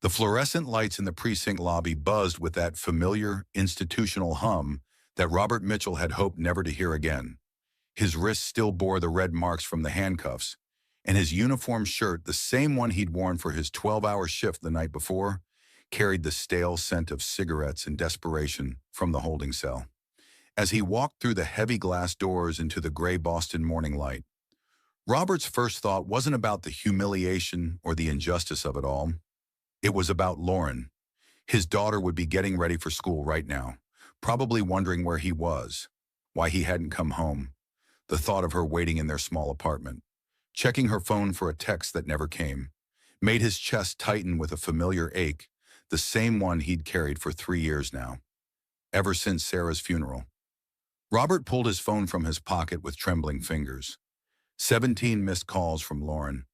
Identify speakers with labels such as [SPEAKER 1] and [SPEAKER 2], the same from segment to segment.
[SPEAKER 1] The fluorescent lights in the precinct lobby buzzed with that familiar, institutional hum that Robert Mitchell had hoped never to hear again. His wrists still bore the red marks from the handcuffs, and his uniform shirt, the same one he'd worn for his 12-hour shift the night before, carried the stale scent of cigarettes and desperation from the holding cell. As he walked through the heavy glass doors into the gray Boston morning light, Robert's first thought wasn't about the humiliation or the injustice of it all. It was about Lauren. His daughter would be getting ready for school right now, probably wondering where he was, why he hadn't come home. The thought of her waiting in their small apartment, checking her phone for a text that never came, made his chest tighten with a familiar ache, the same one he'd carried for 3 years now, ever since Sarah's funeral. Robert pulled his phone from his pocket with trembling fingers. 17 missed calls from Lauren.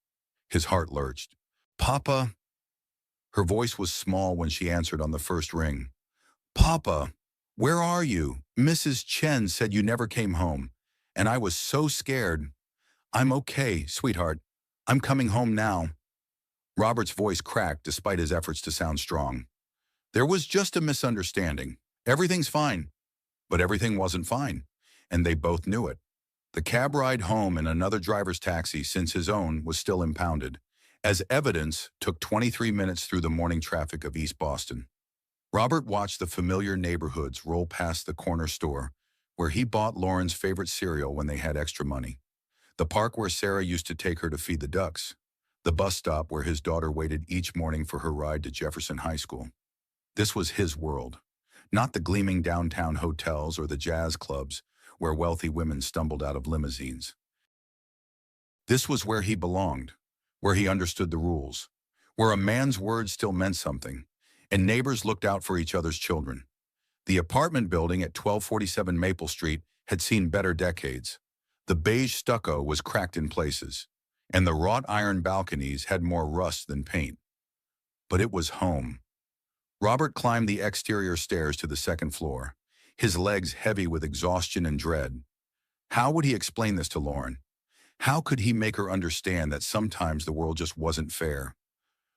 [SPEAKER 1] His heart lurched. "Papa?" Her voice was small when she answered on the first ring. "Papa, where are you? Mrs. Chen said you never came home, and I was so scared." "I'm okay, sweetheart. I'm coming home now." Robert's voice cracked despite his efforts to sound strong. "There was just a misunderstanding. Everything's fine." But everything wasn't fine, and they both knew it. The cab ride home in another driver's taxi since his own was still impounded. As evidence, took 23 minutes through the morning traffic of East Boston. Robert watched the familiar neighborhoods roll past the corner store where he bought Lauren's favorite cereal when they had extra money, the park where Sarah used to take her to feed the ducks, the bus stop where his daughter waited each morning for her ride to Jefferson High School. This was his world, not the gleaming downtown hotels or the jazz clubs where wealthy women stumbled out of limousines. This was where he belonged, where he understood the rules, where a man's word still meant something, and neighbors looked out for each other's children. The apartment building at 1247 Maple Street had seen better decades. The beige stucco was cracked in places, and the wrought iron balconies had more rust than paint. But it was home. Robert climbed the exterior stairs to the second floor, his legs heavy with exhaustion and dread. How would he explain this to Lauren? How could he make her understand that sometimes the world just wasn't fair?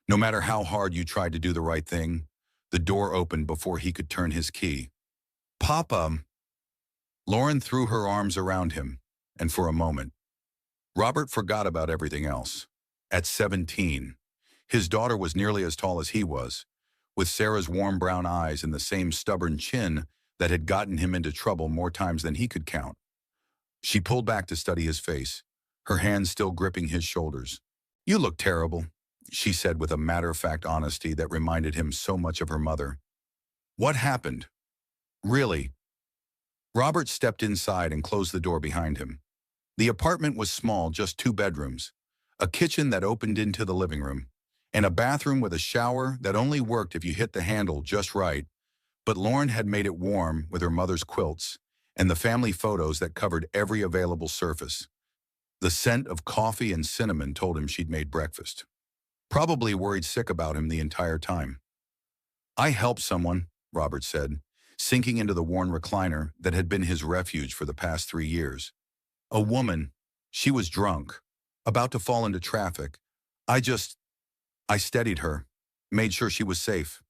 [SPEAKER 1] No matter how hard you tried to do the right thing, the door opened before he could turn his key. "Papa!" Lauren threw her arms around him, and for a moment, Robert forgot about everything else. At 17, his daughter was nearly as tall as he was, with Sarah's warm brown eyes and the same stubborn chin that had gotten him into trouble more times than he could count. She pulled back to study his face, her hands still gripping his shoulders. "You look terrible," she said with a matter-of-fact honesty that reminded him so much of her mother. "What happened? Really?" Robert stepped inside and closed the door behind him. The apartment was small, just 2 bedrooms, a kitchen that opened into the living room, and a bathroom with a shower that only worked if you hit the handle just right. But Lauren had made it warm with her mother's quilts and the family photos that covered every available surface. The scent of coffee and cinnamon told him she'd made breakfast. Probably worried sick about him the entire time. "I helped someone," Robert said, sinking into the worn recliner that had been his refuge for the past 3 years. "A woman. She was drunk, about to fall into traffic. I steadied her, made sure she was safe."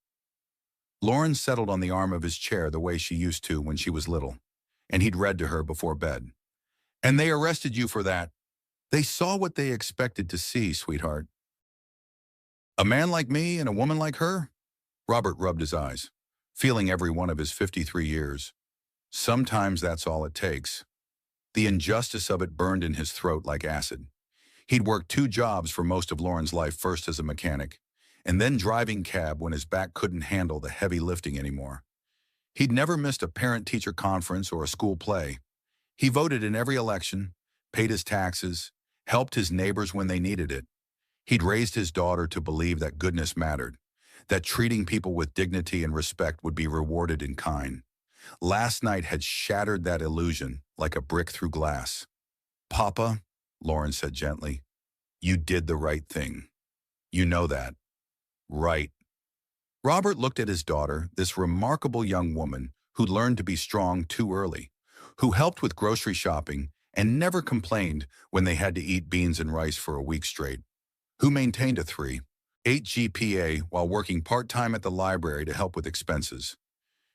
[SPEAKER 1] Lauren settled on the arm of his chair the way she used to when she was little, and he'd read to her before bed. "And they arrested you for that. They saw what they expected to see, sweetheart." "A man like me and a woman like her?" Robert rubbed his eyes, feeling every one of his 53 years. Sometimes that's all it takes. The injustice of it burned in his throat like acid. He'd worked 2 jobs for most of Lauren's life, first as a mechanic, and then driving cab when his back couldn't handle the heavy lifting anymore. He'd never missed a parent-teacher conference or a school play. He voted in every election, paid his taxes, helped his neighbors when they needed it. He'd raised his daughter to believe that goodness mattered, that treating people with dignity and respect would be rewarded in kind. Last night had shattered that illusion like a brick through glass. "Papa," Lauren said gently, "you did the right thing. You know that, right?" Robert looked at his daughter, this remarkable young woman who'd learned to be strong too early, who helped with grocery shopping and never complained when they had to eat beans and rice for a week straight, who maintained a 3, 8 GPA while working part-time at the library to help with expenses.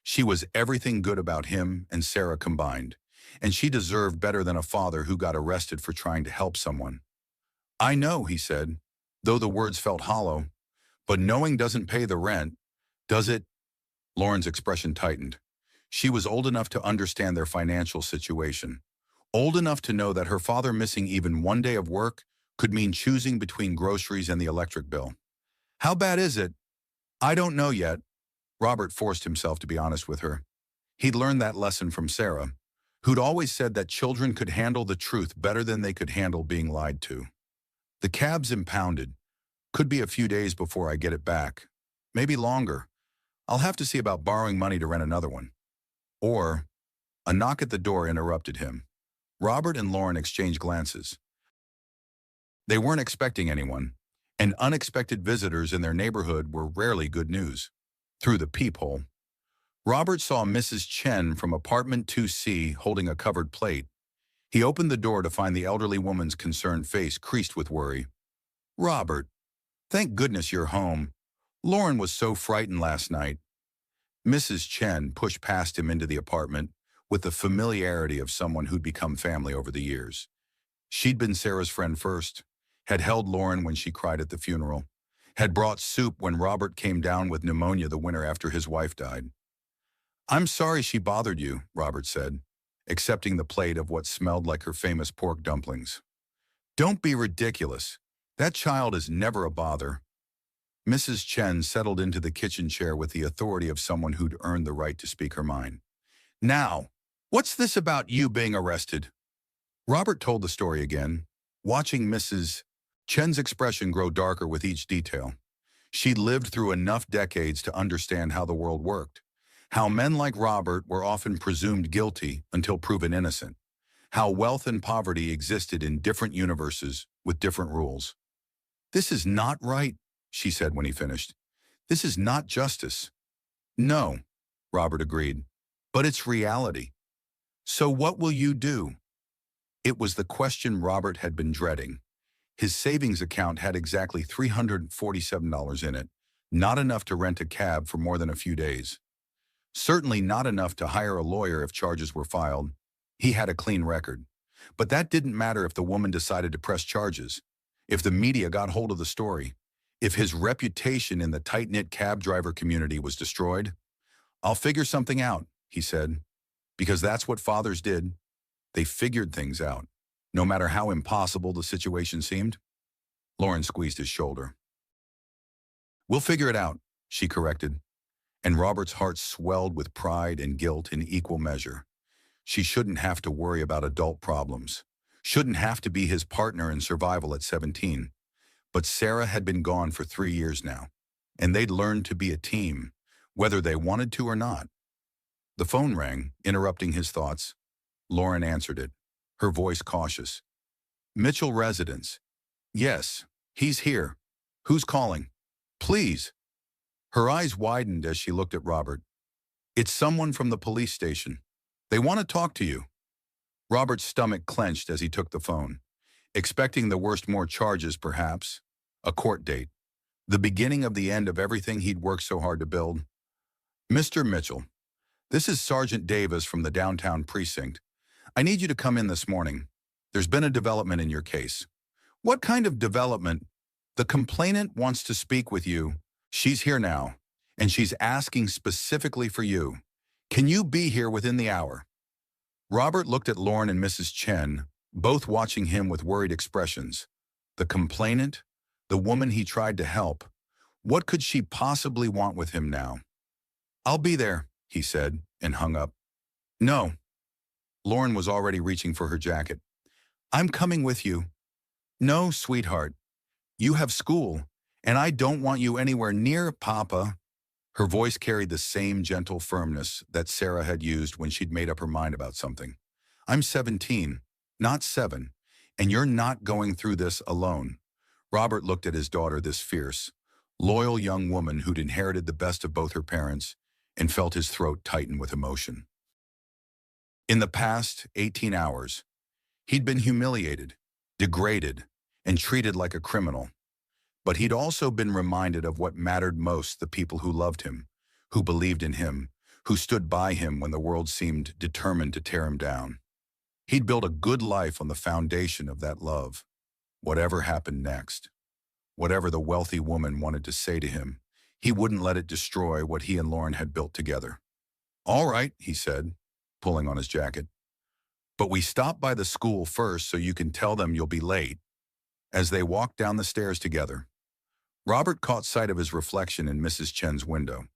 [SPEAKER 1] She was everything good about him and Sarah combined, and she deserved better than a father who got arrested for trying to help someone. I know, he said, though the words felt hollow, but knowing doesn't pay the rent, does it? Lauren's expression tightened. She was old enough to understand their financial situation, old enough to know that her father missing even one day of work could mean choosing between groceries and the electric bill. How bad is it? I don't know yet. Robert forced himself to be honest with her. He'd learned that lesson from Sarah, who'd always said that children could handle the truth better than they could handle being lied to. The cab's impounded. Could be a few days before I get it back. Maybe longer. I'll have to see about borrowing money to rent another one. Or, a knock at the door interrupted him. Robert and Lauren exchanged glances. They weren't expecting anyone, and unexpected visitors in their neighborhood were rarely good news. Through the peephole, Robert saw Mrs. Chen from apartment 2C holding a covered plate. He opened the door to find the elderly woman's concerned face creased with worry. Robert, thank goodness you're home. Lauren was so frightened last night. Mrs. Chen pushed past him into the apartment with the familiarity of someone who'd become family over the years. She'd been Sarah's friend first, had held Lauren when she cried at the funeral, had brought soup when Robert came down with pneumonia the winter after his wife died. I'm sorry she bothered you, Robert said, accepting the plate of what smelled like her famous pork dumplings. Don't be ridiculous. That child is never a bother. Mrs. Chen settled into the kitchen chair with the authority of someone who'd earned the right to speak her mind. Now, what's this about you being arrested? Robert told the story again, watching Mrs. Chen's expression grow darker with each detail. She'd lived through enough decades to understand how the world worked, how men like Robert were often presumed guilty until proven innocent, how wealth and poverty existed in different universes with different rules. This is not right, she said when he finished. This is not justice. No, Robert agreed, but it's reality. So what will you do? It was the question Robert had been dreading. His savings account had exactly $347 in it, not enough to rent a cab for more than a few days. Certainly not enough to hire a lawyer if charges were filed. He had a clean record. But that didn't matter if the woman decided to press charges, if the media got hold of the story, if his reputation in the tight-knit cab driver community was destroyed. I'll figure something out, he said, because that's what fathers did. They figured things out, no matter how impossible the situation seemed. Lauren squeezed his shoulder. We'll figure it out, she corrected, and Robert's heart swelled with pride and guilt in equal measure. She shouldn't have to worry about adult problems, shouldn't have to be his partner in survival at 17. But Sarah had been gone for 3 years now, and they'd learned to be a team, whether they wanted to or not. The phone rang, interrupting his thoughts. Lauren answered it, her voice cautious. Mitchell residence. Yes, he's here. Who's calling? Please. Her eyes widened as she looked at Robert. It's someone from the police station. They want to talk to you. Robert's stomach clenched as he took the phone, expecting the worst, more charges perhaps, a court date, the beginning of the end of everything he'd worked so hard to build. Mr. Mitchell, this is Sergeant Davis from the downtown precinct. I need you to come in this morning. There's been a development in your case. What kind of development? The complainant wants to speak with you. She's here now, and she's asking specifically for you. Can you be here within the hour? Robert looked at Lauren and Mrs. Chen, both watching him with worried expressions. The complainant, the woman he tried to help. What could she possibly want with him now? I'll be there, he said, and hung up. No. Lauren was already reaching for her jacket. I'm coming with you. No, sweetheart. You have school, and I don't want you anywhere near Papa. Her voice carried the same gentle firmness that Sarah had used when she'd made up her mind about something. I'm 17, not 7, and you're not going through this alone. Robert looked at his daughter, this fierce, loyal young woman who'd inherited the best of both her parents, and felt his throat tighten with emotion. In the past 18 hours, he'd been humiliated, degraded, and treated like a criminal. But he'd also been reminded of what mattered most: the people who loved him, who believed in him, who stood by him when the world seemed determined to tear him down. He'd built a good life on the foundation of that love. Whatever happened next, whatever the wealthy woman wanted to say to him, he wouldn't let it destroy what he and Lauren had built together. "All right," he said, pulling on his jacket. "But we stop by the school first so you can tell them you'll be late." As they walked down the stairs together, Robert caught sight of his reflection in Mrs. Chen's window.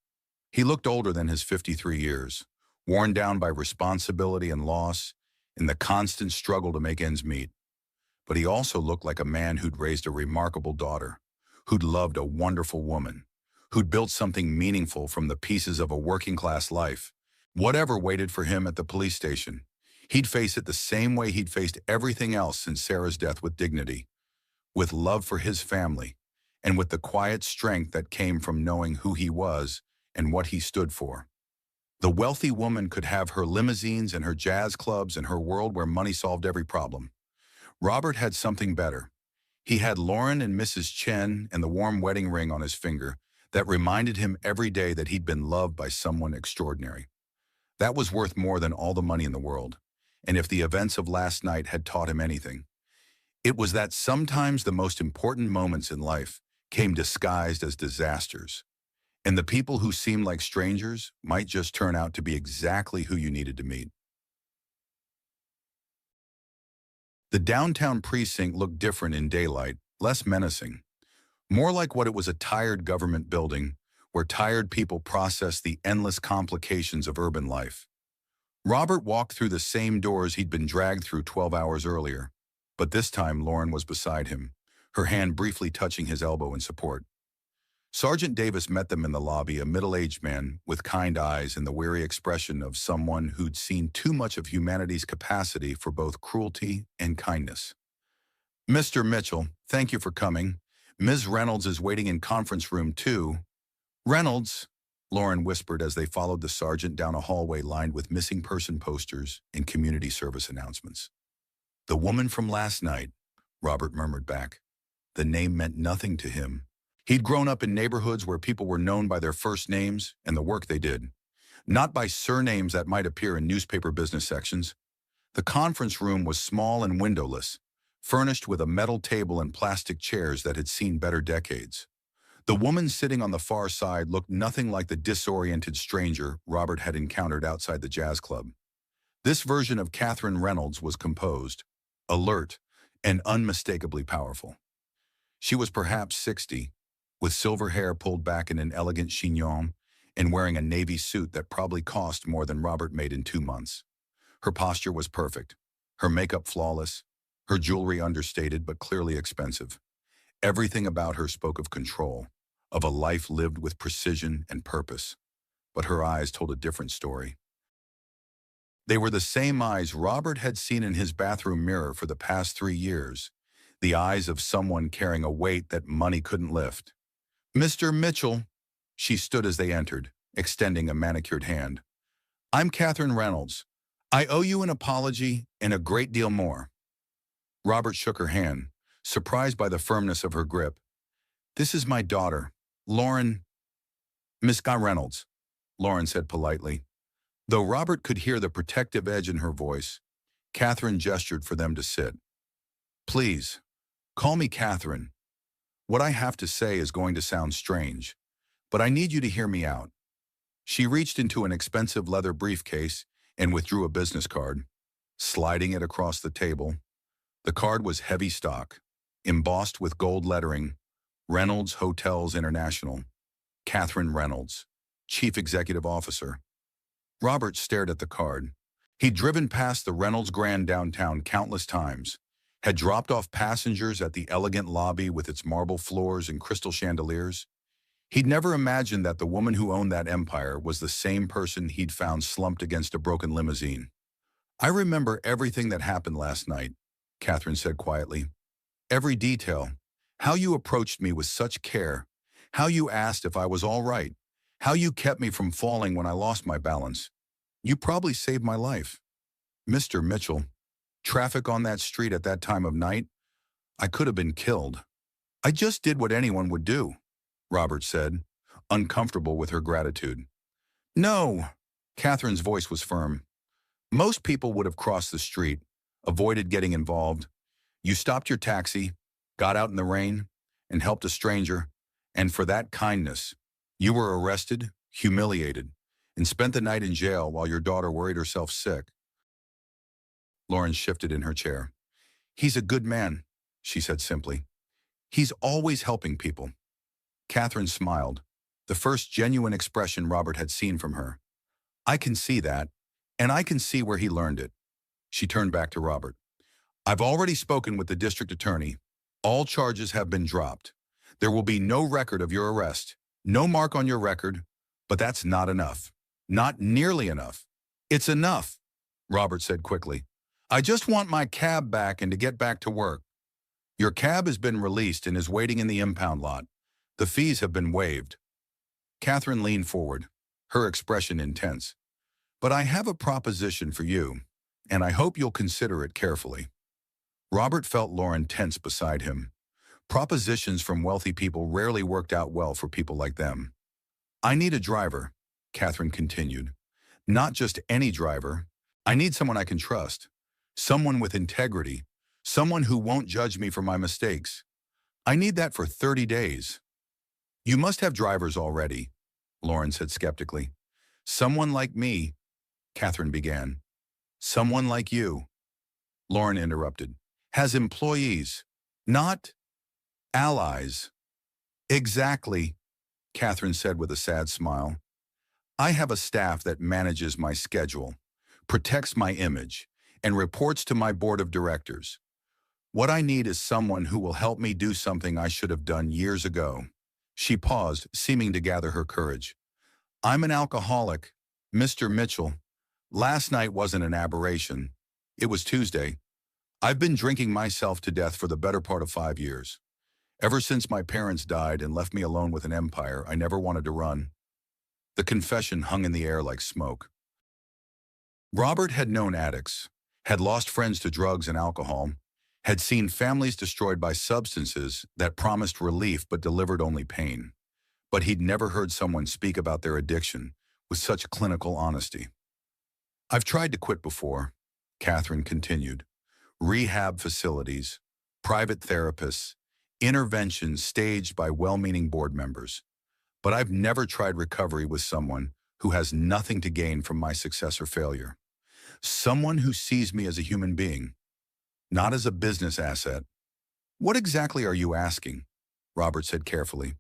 [SPEAKER 1] He looked older than his 53 years, worn down by responsibility and loss, in the constant struggle to make ends meet. But he also looked like a man who'd raised a remarkable daughter, who'd loved a wonderful woman, who'd built something meaningful from the pieces of a working-class life. Whatever waited for him at the police station, he'd face it the same way he'd faced everything else since Sarah's death: with dignity, with love for his family, and with the quiet strength that came from knowing who he was and what he stood for. The wealthy woman could have her limousines and her jazz clubs and her world where money solved every problem. Robert had something better. He had Lauren and Mrs. Chen and the warm wedding ring on his finger that reminded him every day that he'd been loved by someone extraordinary. That was worth more than all the money in the world. And if the events of last night had taught him anything, it was that sometimes the most important moments in life came disguised as disasters. And the people who seemed like strangers might just turn out to be exactly who you needed to meet. The downtown precinct looked different in daylight, less menacing. More like what it was: a tired government building where tired people process the endless complications of urban life. Robert walked through the same doors he'd been dragged through 12 hours earlier, but this time Lauren was beside him, her hand briefly touching his elbow in support. Sergeant Davis met them in the lobby, a middle-aged man with kind eyes and the weary expression of someone who'd seen too much of humanity's capacity for both cruelty and kindness. "Mr. Mitchell, thank you for coming. Ms. Reynolds is waiting in conference room 2. "Reynolds," Lauren whispered as they followed the sergeant down a hallway lined with missing person posters and community service announcements. "The woman from last night," Robert murmured back. The name meant nothing to him. He'd grown up in neighborhoods where people were known by their first names and the work they did, not by surnames that might appear in newspaper business sections. The conference room was small and windowless, furnished with a metal table and plastic chairs that had seen better decades. The woman sitting on the far side looked nothing like the disoriented stranger Robert had encountered outside the jazz club. This version of Catherine Reynolds was composed, alert, and unmistakably powerful. She was perhaps 60, with silver hair pulled back in an elegant chignon and wearing a navy suit that probably cost more than Robert made in 2 months. Her posture was perfect, her makeup flawless, her jewelry understated but clearly expensive. Everything about her spoke of control, of a life lived with precision and purpose. But her eyes told a different story. They were the same eyes Robert had seen in his bathroom mirror for the past 3 years, the eyes of someone carrying a weight that money couldn't lift. "Mr. Mitchell," she stood as they entered, extending a manicured hand. "I'm Catherine Reynolds. I owe you an apology and a great deal more." Robert shook her hand, surprised by the firmness of her grip. "This is my daughter, Lauren." "Miss Reynolds," Lauren said politely. Though Robert could hear the protective edge in her voice, Catherine gestured for them to sit. "Please, call me Catherine. What I have to say is going to sound strange, but I need you to hear me out." She reached into an expensive leather briefcase and withdrew a business card, sliding it across the table. The card was heavy stock, embossed with gold lettering, "Reynolds Hotels International, Catherine Reynolds, Chief Executive Officer." Robert stared at the card. He'd driven past the Reynolds Grand downtown countless times, had dropped off passengers at the elegant lobby with its marble floors and crystal chandeliers. He'd never imagined that the woman who owned that empire was the same person he'd found slumped against a broken limousine. "I remember everything that happened last night," Catherine said quietly. "Every detail. How you approached me with such care. How you asked if I was all right. How you kept me from falling when I lost my balance. You probably saved my life. Mr. Mitchell, traffic on that street at that time of night, I could have been killed." I just did what anyone would do, Robert said, uncomfortable with her gratitude. No, Catherine's voice was firm. Most people would have crossed the street, avoided getting involved. You stopped your taxi, got out in the rain, and helped a stranger, and for that kindness, you were arrested, humiliated, and spent the night in jail while your daughter worried herself sick. Lauren shifted in her chair. He's a good man, she said simply. He's always helping people. Catherine smiled, the first genuine expression Robert had seen from her. I can see that, and I can see where he learned it. She turned back to Robert. I've already spoken with the district attorney. All charges have been dropped. There will be no record of your arrest, no mark on your record, but that's not enough. Not nearly enough. It's enough, Robert said quickly. I just want my cab back and to get back to work. Your cab has been released and is waiting in the impound lot. The fees have been waived. Catherine leaned forward, her expression intense. But I have a proposition for you, and I hope you'll consider it carefully. Robert felt Lauren tense beside him. Propositions from wealthy people rarely worked out well for people like them. I need a driver, Catherine continued. Not just any driver. I need someone I can trust. Someone with integrity. Someone who won't judge me for my mistakes. I need that for 30 days. You must have drivers already, Lauren said skeptically. Someone like me, Catherine began. Someone like you, Lauren interrupted, has employees, not allies. Exactly, Catherine said with a sad smile. I have a staff that manages my schedule, protects my image, and reports to my board of directors. What I need is someone who will help me do something I should have done years ago. She paused, seeming to gather her courage. I'm an alcoholic, Mr. Mitchell. Last night wasn't an aberration. It was Tuesday. I've been drinking myself to death for the better part of 5 years. Ever since my parents died and left me alone with an empire I never wanted to run. The confession hung in the air like smoke. Robert had known addicts, had lost friends to drugs and alcohol, had seen families destroyed by substances that promised relief but delivered only pain. But he'd never heard someone speak about their addiction with such clinical honesty. I've tried to quit before, Catherine continued. Rehab facilities, private therapists, interventions staged by well-meaning board members. But I've never tried recovery with someone who has nothing to gain from my success or failure. Someone who sees me as a human being, not as a business asset. What exactly are you asking? Robert said carefully.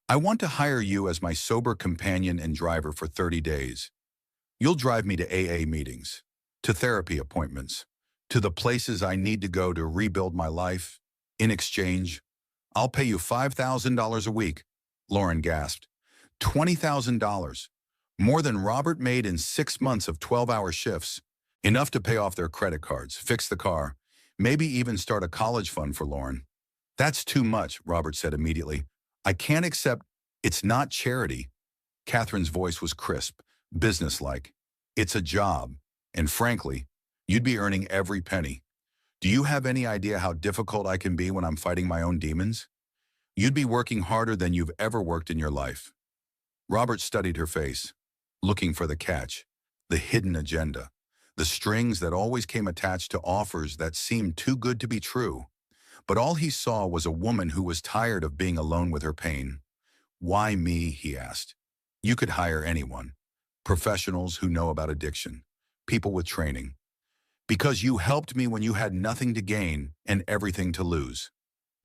[SPEAKER 1] I want to hire you as my sober companion and driver for 30 days. You'll drive me to AA meetings, to therapy appointments, to the places I need to go to rebuild my life. In exchange, I'll pay you $5,000 a week, Lauren gasped. $20,000, more than Robert made in 6 months of 12-hour shifts, enough to pay off their credit cards, fix the car, maybe even start a college fund for Lauren. That's too much, Robert said immediately. I can't accept. It's not charity. Catherine's voice was crisp, businesslike. It's a job, and frankly, you'd be earning every penny. Do you have any idea how difficult I can be when I'm fighting my own demons? You'd be working harder than you've ever worked in your life. Robert studied her face, looking for the catch, the hidden agenda, the strings that always came attached to offers that seemed too good to be true. But all he saw was a woman who was tired of being alone with her pain. Why me, he asked. You could hire anyone. Professionals who know about addiction, people with training. Because you helped me when you had nothing to gain and everything to lose.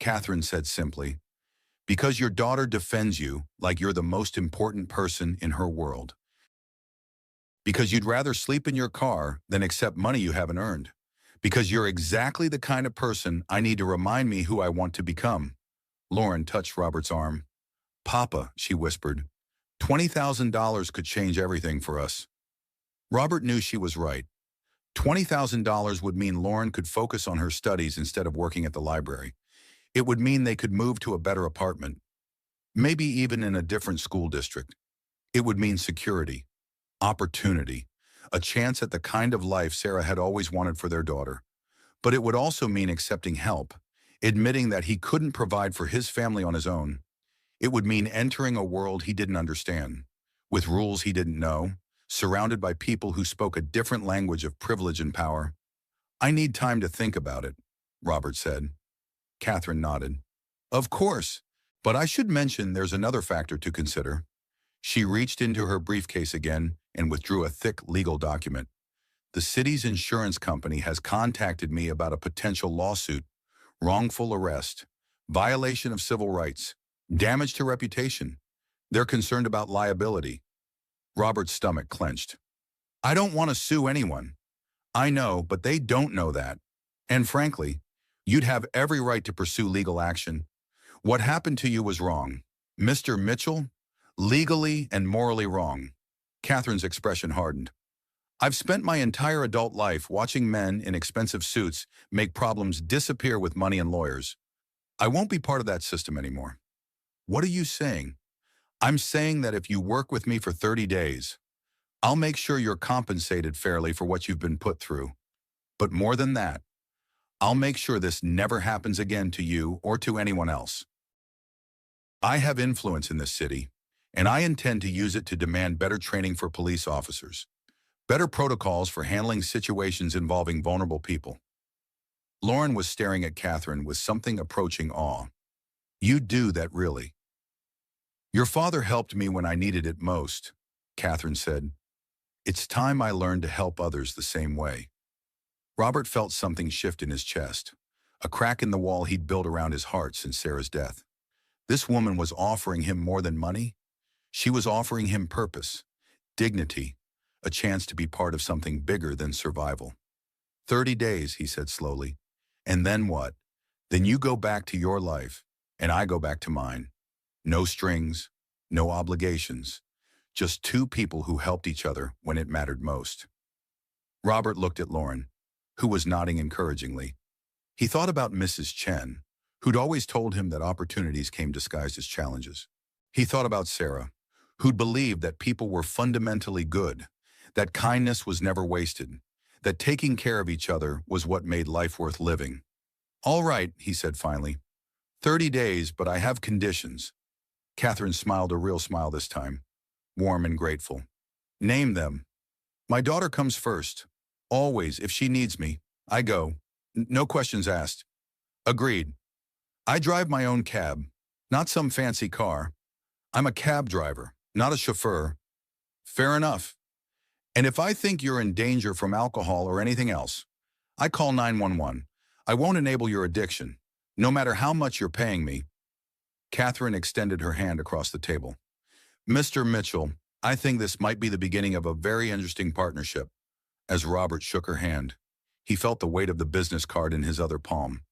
[SPEAKER 1] Catherine said simply, because your daughter defends you like you're the most important person in her world. Because you'd rather sleep in your car than accept money you haven't earned. Because you're exactly the kind of person I need to remind me who I want to become. Lauren touched Robert's arm. Papa, she whispered, $20,000 could change everything for us. Robert knew she was right. $20,000 would mean Lauren could focus on her studies instead of working at the library. It would mean they could move to a better apartment, maybe even in a different school district. It would mean security, opportunity, a chance at the kind of life Sarah had always wanted for their daughter. But it would also mean accepting help, admitting that he couldn't provide for his family on his own. It would mean entering a world he didn't understand, with rules he didn't know, surrounded by people who spoke a different language of privilege and power. "I need time to think about it," Robert said. Catherine nodded. "Of course, but I should mention there's another factor to consider." She reached into her briefcase again and withdrew a thick legal document. "The city's insurance company has contacted me about a potential lawsuit, wrongful arrest, violation of civil rights, damage to reputation. They're concerned about liability." Robert's stomach clenched. "I don't want to sue anyone. I know, but they don't know that. And frankly, you'd have every right to pursue legal action. What happened to you was wrong. Mr. Mitchell, legally and morally wrong." Catherine's expression hardened. "I've spent my entire adult life watching men in expensive suits make problems disappear with money and lawyers. I won't be part of that system anymore." "What are you saying?" "I'm saying that if you work with me for 30 days, I'll make sure you're compensated fairly for what you've been put through. But more than that, I'll make sure this never happens again to you or to anyone else. I have influence in this city, and I intend to use it to demand better training for police officers, better protocols for handling situations involving vulnerable people." Lauren was staring at Catherine with something approaching awe. "You do that, really?" "Your father helped me when I needed it most," Catherine said. "It's time I learned to help others the same way." Robert felt something shift in his chest, a crack in the wall he'd built around his heart since Sarah's death. This woman was offering him more than money. She was offering him purpose, dignity, a chance to be part of something bigger than survival. 30 days, he said slowly. "And then what? Then you go back to your life, and I go back to mine. No strings, no obligations, just two people who helped each other when it mattered most." Robert looked at Lauren, who was nodding encouragingly. He thought about Mrs. Chen, who'd always told him that opportunities came disguised as challenges. He thought about Sarah, who'd believed that people were fundamentally good, that kindness was never wasted, that taking care of each other was what made life worth living. "All right," he said finally. 30 days, but I have conditions." Catherine smiled a real smile this time, warm and grateful. "Name them." "My daughter comes first. Always, if she needs me, I go. No questions asked." "Agreed. I drive my own cab, not some fancy car. I'm a cab driver, not a chauffeur." "Fair enough. And if I think you're in danger from alcohol or anything else, I call 911. I won't enable your addiction, no matter how much you're paying me." Catherine extended her hand across the table. "Mr. Mitchell, I think this might be the beginning of a very interesting partnership." As Robert shook her hand, he felt the weight of the business card in his other palm.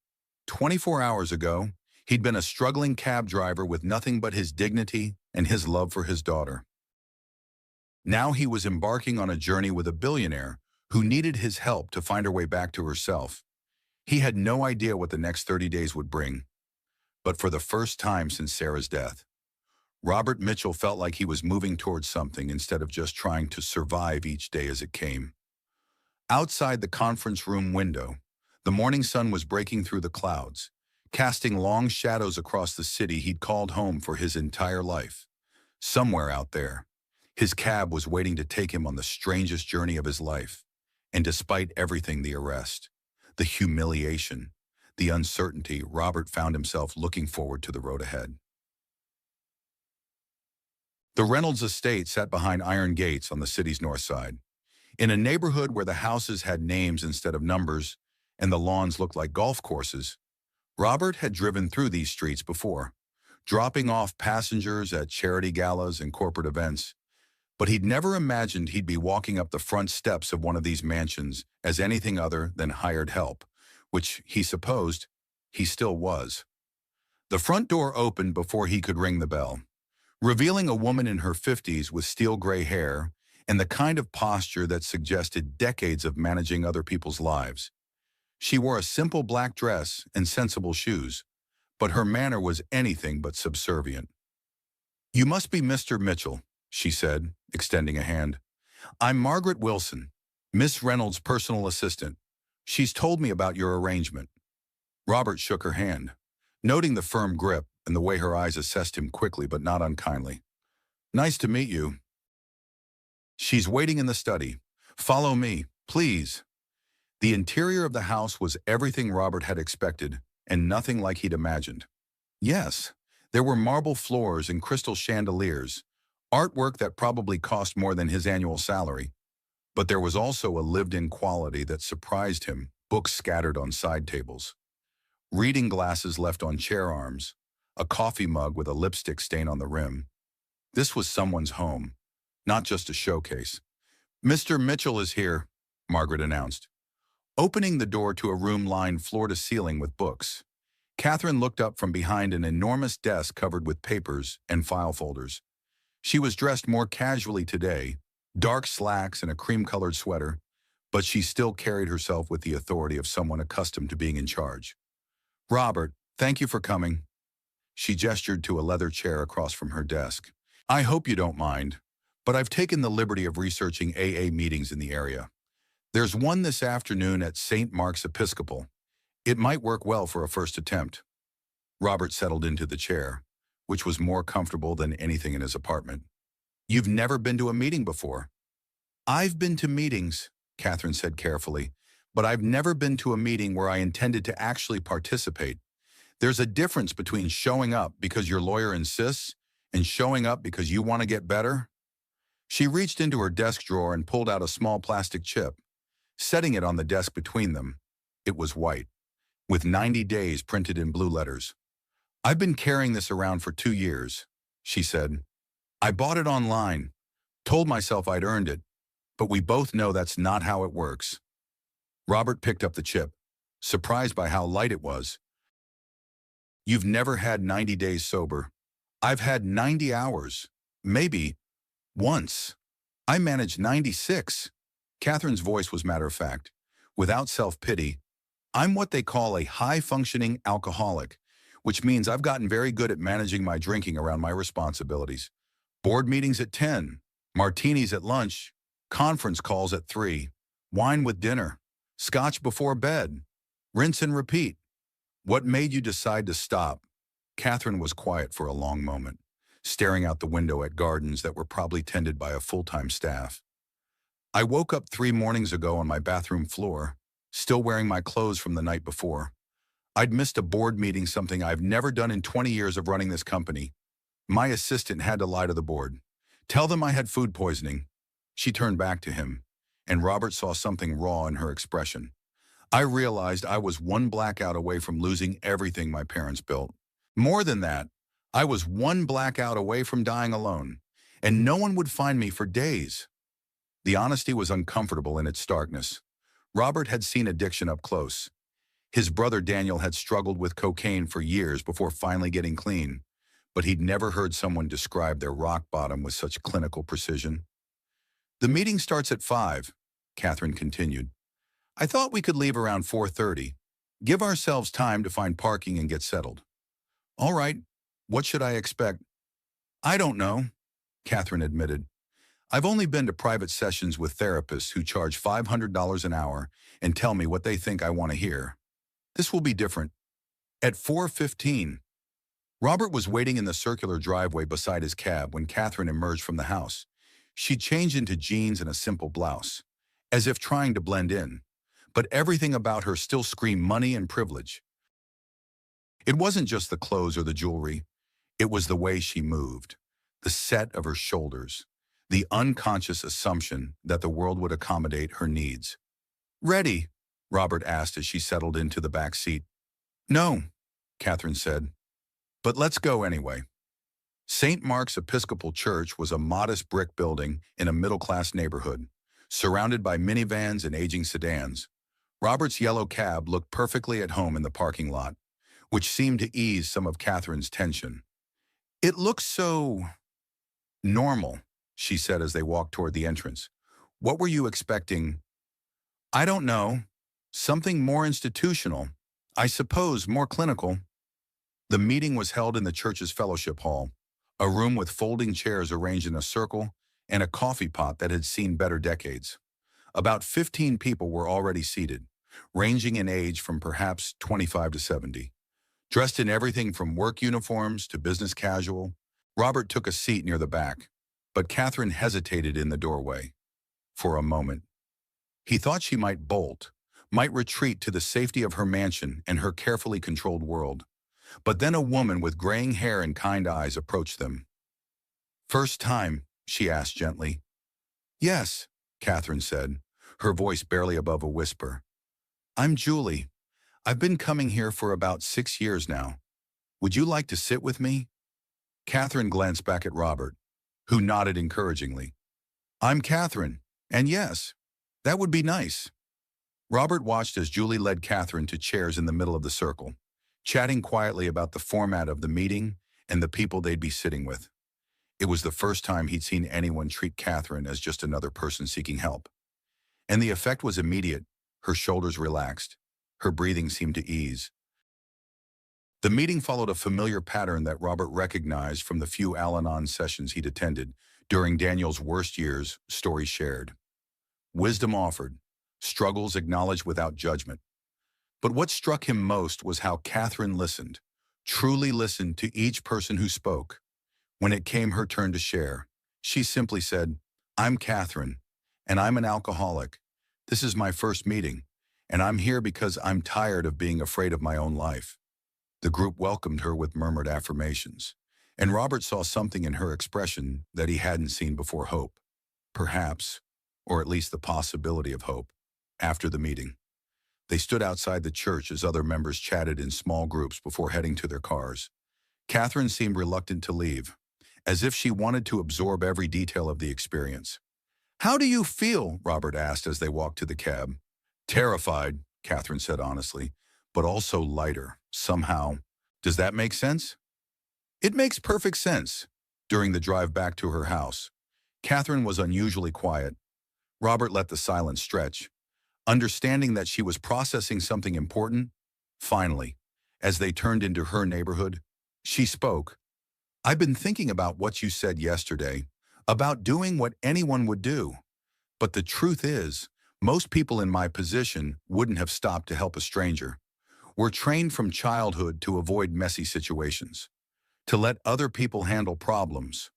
[SPEAKER 1] 24 hours ago, he'd been a struggling cab driver with nothing but his dignity and his love for his daughter. Now he was embarking on a journey with a billionaire who needed his help to find her way back to herself. He had no idea what the next 30 days would bring. But for the first time since Sarah's death, Robert Mitchell felt like he was moving towards something instead of just trying to survive each day as it came. Outside the conference room window, the morning sun was breaking through the clouds, casting long shadows across the city he'd called home for his entire life. Somewhere out there, his cab was waiting to take him on the strangest journey of his life. And despite everything, the arrest, the humiliation, the uncertainty, Robert found himself looking forward to the road ahead. The Reynolds estate sat behind iron gates on the city's north side. In a neighborhood where the houses had names instead of numbers and the lawns looked like golf courses, Robert had driven through these streets before, dropping off passengers at charity galas and corporate events. But he'd never imagined he'd be walking up the front steps of one of these mansions as anything other than hired help, which he supposed he still was. The front door opened before he could ring the bell, revealing a woman in her 50s with steel gray hair and the kind of posture that suggested decades of managing other people's lives. She wore a simple black dress and sensible shoes, but her manner was anything but subservient. "You must be Mr. Mitchell," she said, extending a hand. "I'm Margaret Wilson, Miss Reynolds' personal assistant. She's told me about your arrangement." Robert shook her hand, noting the firm grip and the way her eyes assessed him quickly but not unkindly. Nice to meet you. She's waiting in the study. Follow me, please. The interior of the house was everything Robert had expected and nothing like he'd imagined. Yes, there were marble floors and crystal chandeliers, artwork that probably cost more than his annual salary. But there was also a lived-in quality that surprised him, books scattered on side tables, reading glasses left on chair arms, a coffee mug with a lipstick stain on the rim. This was someone's home, not just a showcase. Mr. Mitchell is here, Margaret announced, opening the door to a room lined floor to ceiling with books. Catherine looked up from behind an enormous desk covered with papers and file folders. She was dressed more casually today, dark slacks and a cream-colored sweater, but she still carried herself with the authority of someone accustomed to being in charge. Robert, thank you for coming. She gestured to a leather chair across from her desk. I hope you don't mind, but I've taken the liberty of researching AA meetings in the area. There's one this afternoon at St. Mark's Episcopal. It might work well for a first attempt. Robert settled into the chair, which was more comfortable than anything in his apartment. You've never been to a meeting before? I've been to meetings, Catherine said carefully, but I've never been to a meeting where I intended to actually participate. There's a difference between showing up because your lawyer insists and showing up because you want to get better. She reached into her desk drawer and pulled out a small plastic chip, setting it on the desk between them. It was white, with 90 days printed in blue letters. I've been carrying this around for 2 years, she said. I bought it online, told myself I'd earned it, but we both know that's not how it works. Robert picked up the chip, surprised by how light it was. You've never had 90 days sober. I've had 90 hours, maybe once. I managed 96. Catherine's voice was matter-of-fact, without self-pity. I'm what they call a high-functioning alcoholic, which means I've gotten very good at managing my drinking around my responsibilities. Board meetings at 10, martinis at lunch, conference calls at 3, wine with dinner, scotch before bed, rinse and repeat. What made you decide to stop? Catherine was quiet for a long moment, staring out the window at gardens that were probably tended by a full-time staff. I woke up 3 mornings ago on my bathroom floor, still wearing my clothes from the night before. I'd missed a board meeting, something I've never done in 20 years of running this company. My assistant had to lie to the board. Tell them I had food poisoning. She turned back to him, and Robert saw something raw in her expression. I realized I was one blackout away from losing everything my parents built. More than that, I was one blackout away from dying alone, and no one would find me for days. The honesty was uncomfortable in its starkness. Robert had seen addiction up close. His brother Daniel had struggled with cocaine for years before finally getting clean, but he'd never heard someone describe their rock bottom with such clinical precision. The meeting starts at 5, Catherine continued. I thought we could leave around 4:30. Give ourselves time to find parking and get settled. All right, what should I expect? I don't know, Catherine admitted. I've only been to private sessions with therapists who charge $500 an hour and tell me what they think I want to hear. This will be different. At 4:15, Robert was waiting in the circular driveway beside his cab when Catherine emerged from the house. She changed into jeans and a simple blouse, as if trying to blend in, but everything about her still screamed money and privilege. It wasn't just the clothes or the jewelry. It was the way she moved, the set of her shoulders, the unconscious assumption that the world would accommodate her needs. Ready? Robert asked as she settled into the back seat. No, Catherine said, but let's go anyway. St. Mark's Episcopal Church was a modest brick building in a middle-class neighborhood, surrounded by minivans and aging sedans. Robert's yellow cab looked perfectly at home in the parking lot, which seemed to ease some of Catherine's tension. It looks so normal, she said as they walked toward the entrance. What were you expecting? I don't know. Something more institutional. I suppose more clinical. The meeting was held in the church's fellowship hall, a room with folding chairs arranged in a circle and a coffee pot that had seen better decades. About 15 people were already seated, ranging in age from perhaps 25 to 70. Dressed in everything from work uniforms to business casual, Robert took a seat near the back, but Catherine hesitated in the doorway. For a moment, he thought she might bolt, might retreat to the safety of her mansion and her carefully controlled world. But then a woman with graying hair and kind eyes approached them. "First time?" she asked gently. "Yes," Catherine said, her voice barely above a whisper. "I'm Julie. I've been coming here for about 6 years now. Would you like to sit with me?" Catherine glanced back at Robert, who nodded encouragingly. "I'm Catherine, and yes, that would be nice." Robert watched as Julie led Catherine to chairs in the middle of the circle, chatting quietly about the format of the meeting and the people they'd be sitting with. It was the first time he'd seen anyone treat Catherine as just another person seeking help. And the effect was immediate. Her shoulders relaxed. Her breathing seemed to ease. The meeting followed a familiar pattern that Robert recognized from the few Al-Anon sessions he'd attended during Daniel's worst years, stories shared. Wisdom offered, struggles acknowledged without judgment. But what struck him most was how Catherine listened, truly listened to each person who spoke. When it came her turn to share, she simply said, "I'm Catherine, and I'm an alcoholic. This is my first meeting, and I'm here because I'm tired of being afraid of my own life." The group welcomed her with murmured affirmations, and Robert saw something in her expression that he hadn't seen before: hope. Perhaps, or at least the possibility of hope, after the meeting. They stood outside the church as other members chatted in small groups before heading to their cars. Catherine seemed reluctant to leave, as if she wanted to absorb every detail of the experience. "How do you feel?" Robert asked as they walked to the cab. "Terrified," Catherine said honestly, "but also lighter, somehow. Does that make sense?" It makes perfect sense. During the drive back to her house, Catherine was unusually quiet. Robert let the silence stretch, understanding that she was processing something important. Finally, as they turned into her neighborhood, she spoke. "I've been thinking about what you said yesterday, about doing what anyone would do. But the truth is, most people in my position wouldn't have stopped to help a stranger. We're trained from childhood to avoid messy situations, to let other people handle problems."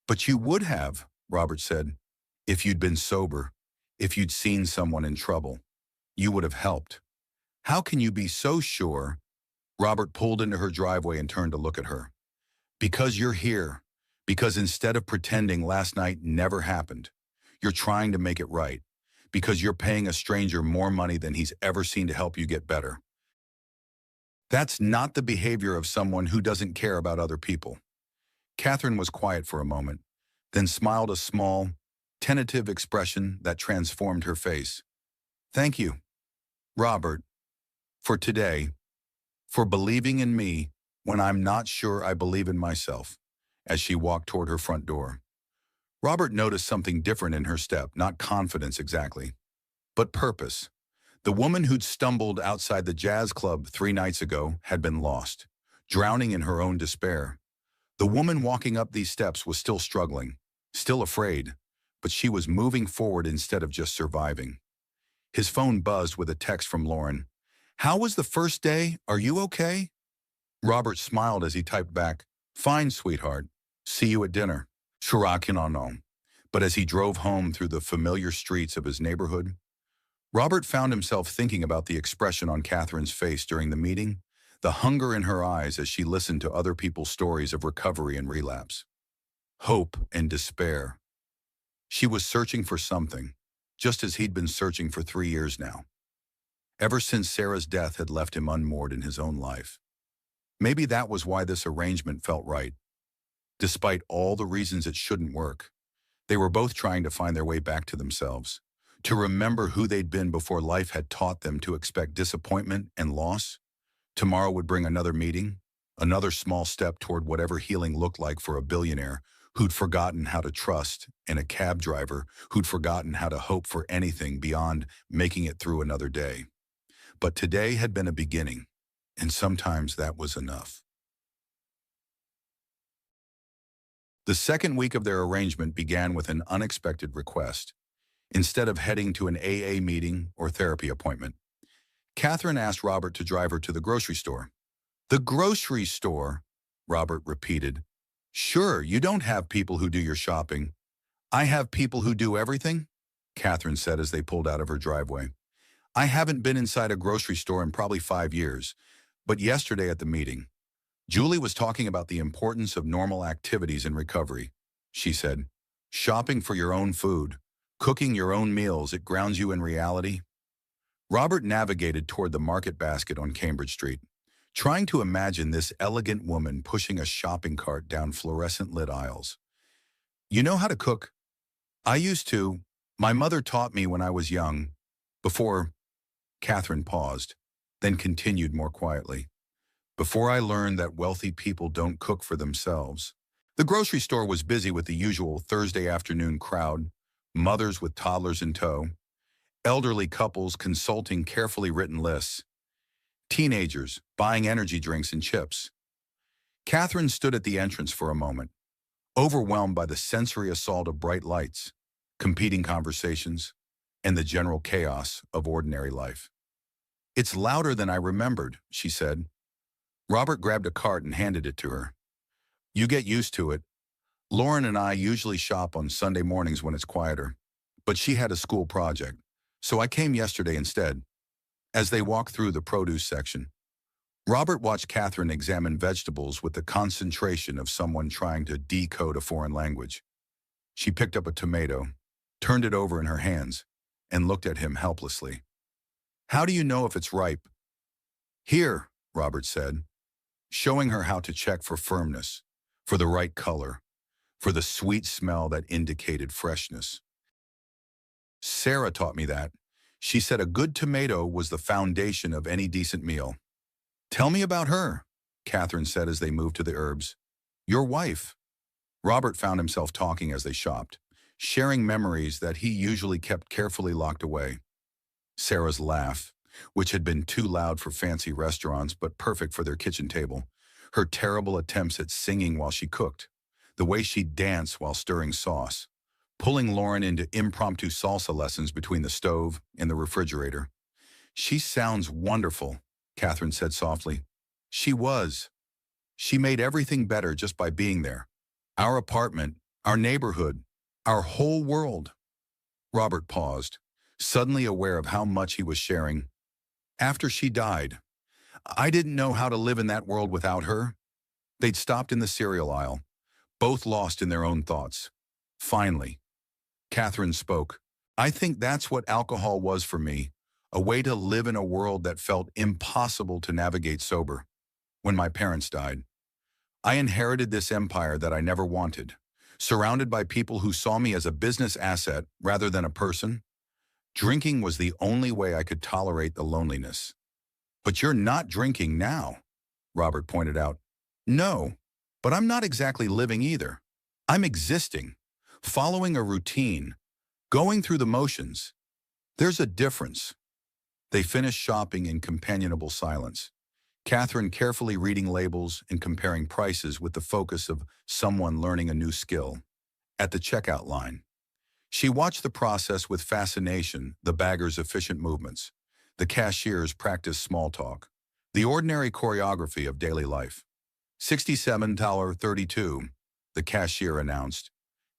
[SPEAKER 1] "But you would have," Robert said, "if you'd been sober, if you'd seen someone in trouble. You would have helped. How can you be so sure?" Robert pulled into her driveway and turned to look at her. "Because you're here. Because instead of pretending last night never happened, you're trying to make it right. Because you're paying a stranger more money than he's ever seen to help you get better. That's not the behavior of someone who doesn't care about other people." Catherine was quiet for a moment, then smiled a small, tentative expression that transformed her face. "Thank you, Robert, for today, for believing in me when I'm not sure I believe in myself," as she walked toward her front door. Robert noticed something different in her step, not confidence exactly, but purpose. The woman who'd stumbled outside the jazz club 3 nights ago had been lost, drowning in her own despair. The woman walking up these steps was still struggling, still afraid, but she was moving forward instead of just surviving. His phone buzzed with a text from Lauren. "How was the first day? Are you okay?" Robert smiled as he typed back, "Fine, sweetheart. See you at dinner." Shurakin. But as he drove home through the familiar streets of his neighborhood, Robert found himself thinking about the expression on Catherine's face during the meeting, the hunger in her eyes as she listened to other people's stories of recovery and relapse. Hope and despair. She was searching for something, just as he'd been searching for 3 years now. Ever since Sarah's death had left him unmoored in his own life. Maybe that was why this arrangement felt right. Despite all the reasons it shouldn't work, they were both trying to find their way back to themselves, to remember who they'd been before life had taught them to expect disappointment and loss. Tomorrow would bring another meeting, another small step toward whatever healing looked like for a billionaire who'd forgotten how to trust, and a cab driver who'd forgotten how to hope for anything beyond making it through another day. But today had been a beginning, and sometimes that was enough. The second week of their arrangement began with an unexpected request. Instead of heading to an AA meeting or therapy appointment, Catherine asked Robert to drive her to the grocery store. The grocery store, Robert repeated. Sure, you don't have people who do your shopping. I have people who do everything, Catherine said as they pulled out of her driveway. I haven't been inside a grocery store in probably 5 years, but yesterday at the meeting, Julie was talking about the importance of normal activities in recovery. She said, shopping for your own food, cooking your own meals, it grounds you in reality. Robert navigated toward the market basket on Cambridge Street, trying to imagine this elegant woman pushing a shopping cart down fluorescent-lit aisles. You know how to cook? I used to. My mother taught me when I was young. Before, Catherine paused, then continued more quietly. Before I learned that wealthy people don't cook for themselves. The grocery store was busy with the usual Thursday afternoon crowd, mothers with toddlers in tow, elderly couples consulting carefully written lists, teenagers buying energy drinks and chips. Catherine stood at the entrance for a moment, overwhelmed by the sensory assault of bright lights, competing conversations, and the general chaos of ordinary life. It's louder than I remembered, she said. Robert grabbed a cart and handed it to her. You get used to it. Lauren and I usually shop on Sunday mornings when it's quieter, but she had a school project, so I came yesterday instead. As they walked through the produce section, Robert watched Catherine examine vegetables with the concentration of someone trying to decode a foreign language. She picked up a tomato, turned it over in her hands, and looked at him helplessly. How do you know if it's ripe? Here, Robert said, showing her how to check for firmness, for the right color, for the sweet smell that indicated freshness. Sarah taught me that. She said a good tomato was the foundation of any decent meal. Tell me about her, Catherine said as they moved to the herbs. Your wife. Robert found himself talking as they shopped, sharing memories that he usually kept carefully locked away. Sarah's laugh, which had been too loud for fancy restaurants but perfect for their kitchen table, her terrible attempts at singing while she cooked, the way she'd dance while stirring sauce, pulling Lauren into impromptu salsa lessons between the stove and the refrigerator. She sounds wonderful, Catherine said softly. She was. She made everything better just by being there. Our apartment, our neighborhood, our whole world. Robert paused, suddenly aware of how much he was sharing. After she died, I didn't know how to live in that world without her. They'd stopped in the cereal aisle, both lost in their own thoughts. Finally, Catherine spoke. I think that's what alcohol was for me, a way to live in a world that felt impossible to navigate sober. When my parents died, I inherited this empire that I never wanted, surrounded by people who saw me as a business asset rather than a person. Drinking was the only way I could tolerate the loneliness. But you're not drinking now, Robert pointed out. No, but I'm not exactly living either. I'm existing, following a routine, going through the motions. There's a difference. They finished shopping in companionable silence, Catherine carefully reading labels and comparing prices with the focus of someone learning a new skill. At the checkout line, she watched the process with fascination, the bagger's efficient movements, the cashier's practice small talk, the ordinary choreography of daily life. $67.32, the cashier announced.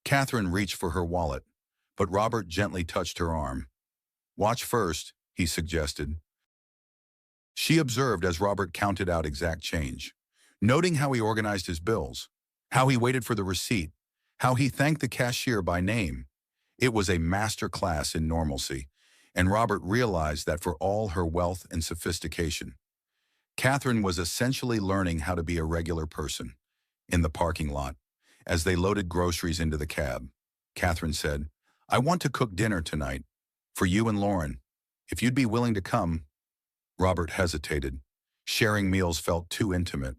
[SPEAKER 1] Catherine reached for her wallet, but Robert gently touched her arm. Watch first, he suggested. She observed as Robert counted out exact change, noting how he organized his bills, how he waited for the receipt, how he thanked the cashier by name. It was a master class in normalcy, and Robert realized that for all her wealth and sophistication, Catherine was essentially learning how to be a regular person. In the parking lot, as they loaded groceries into the cab, Catherine said, I want to cook dinner tonight, for you and Lauren. If you'd be willing to come. Robert hesitated. Sharing meals felt too intimate,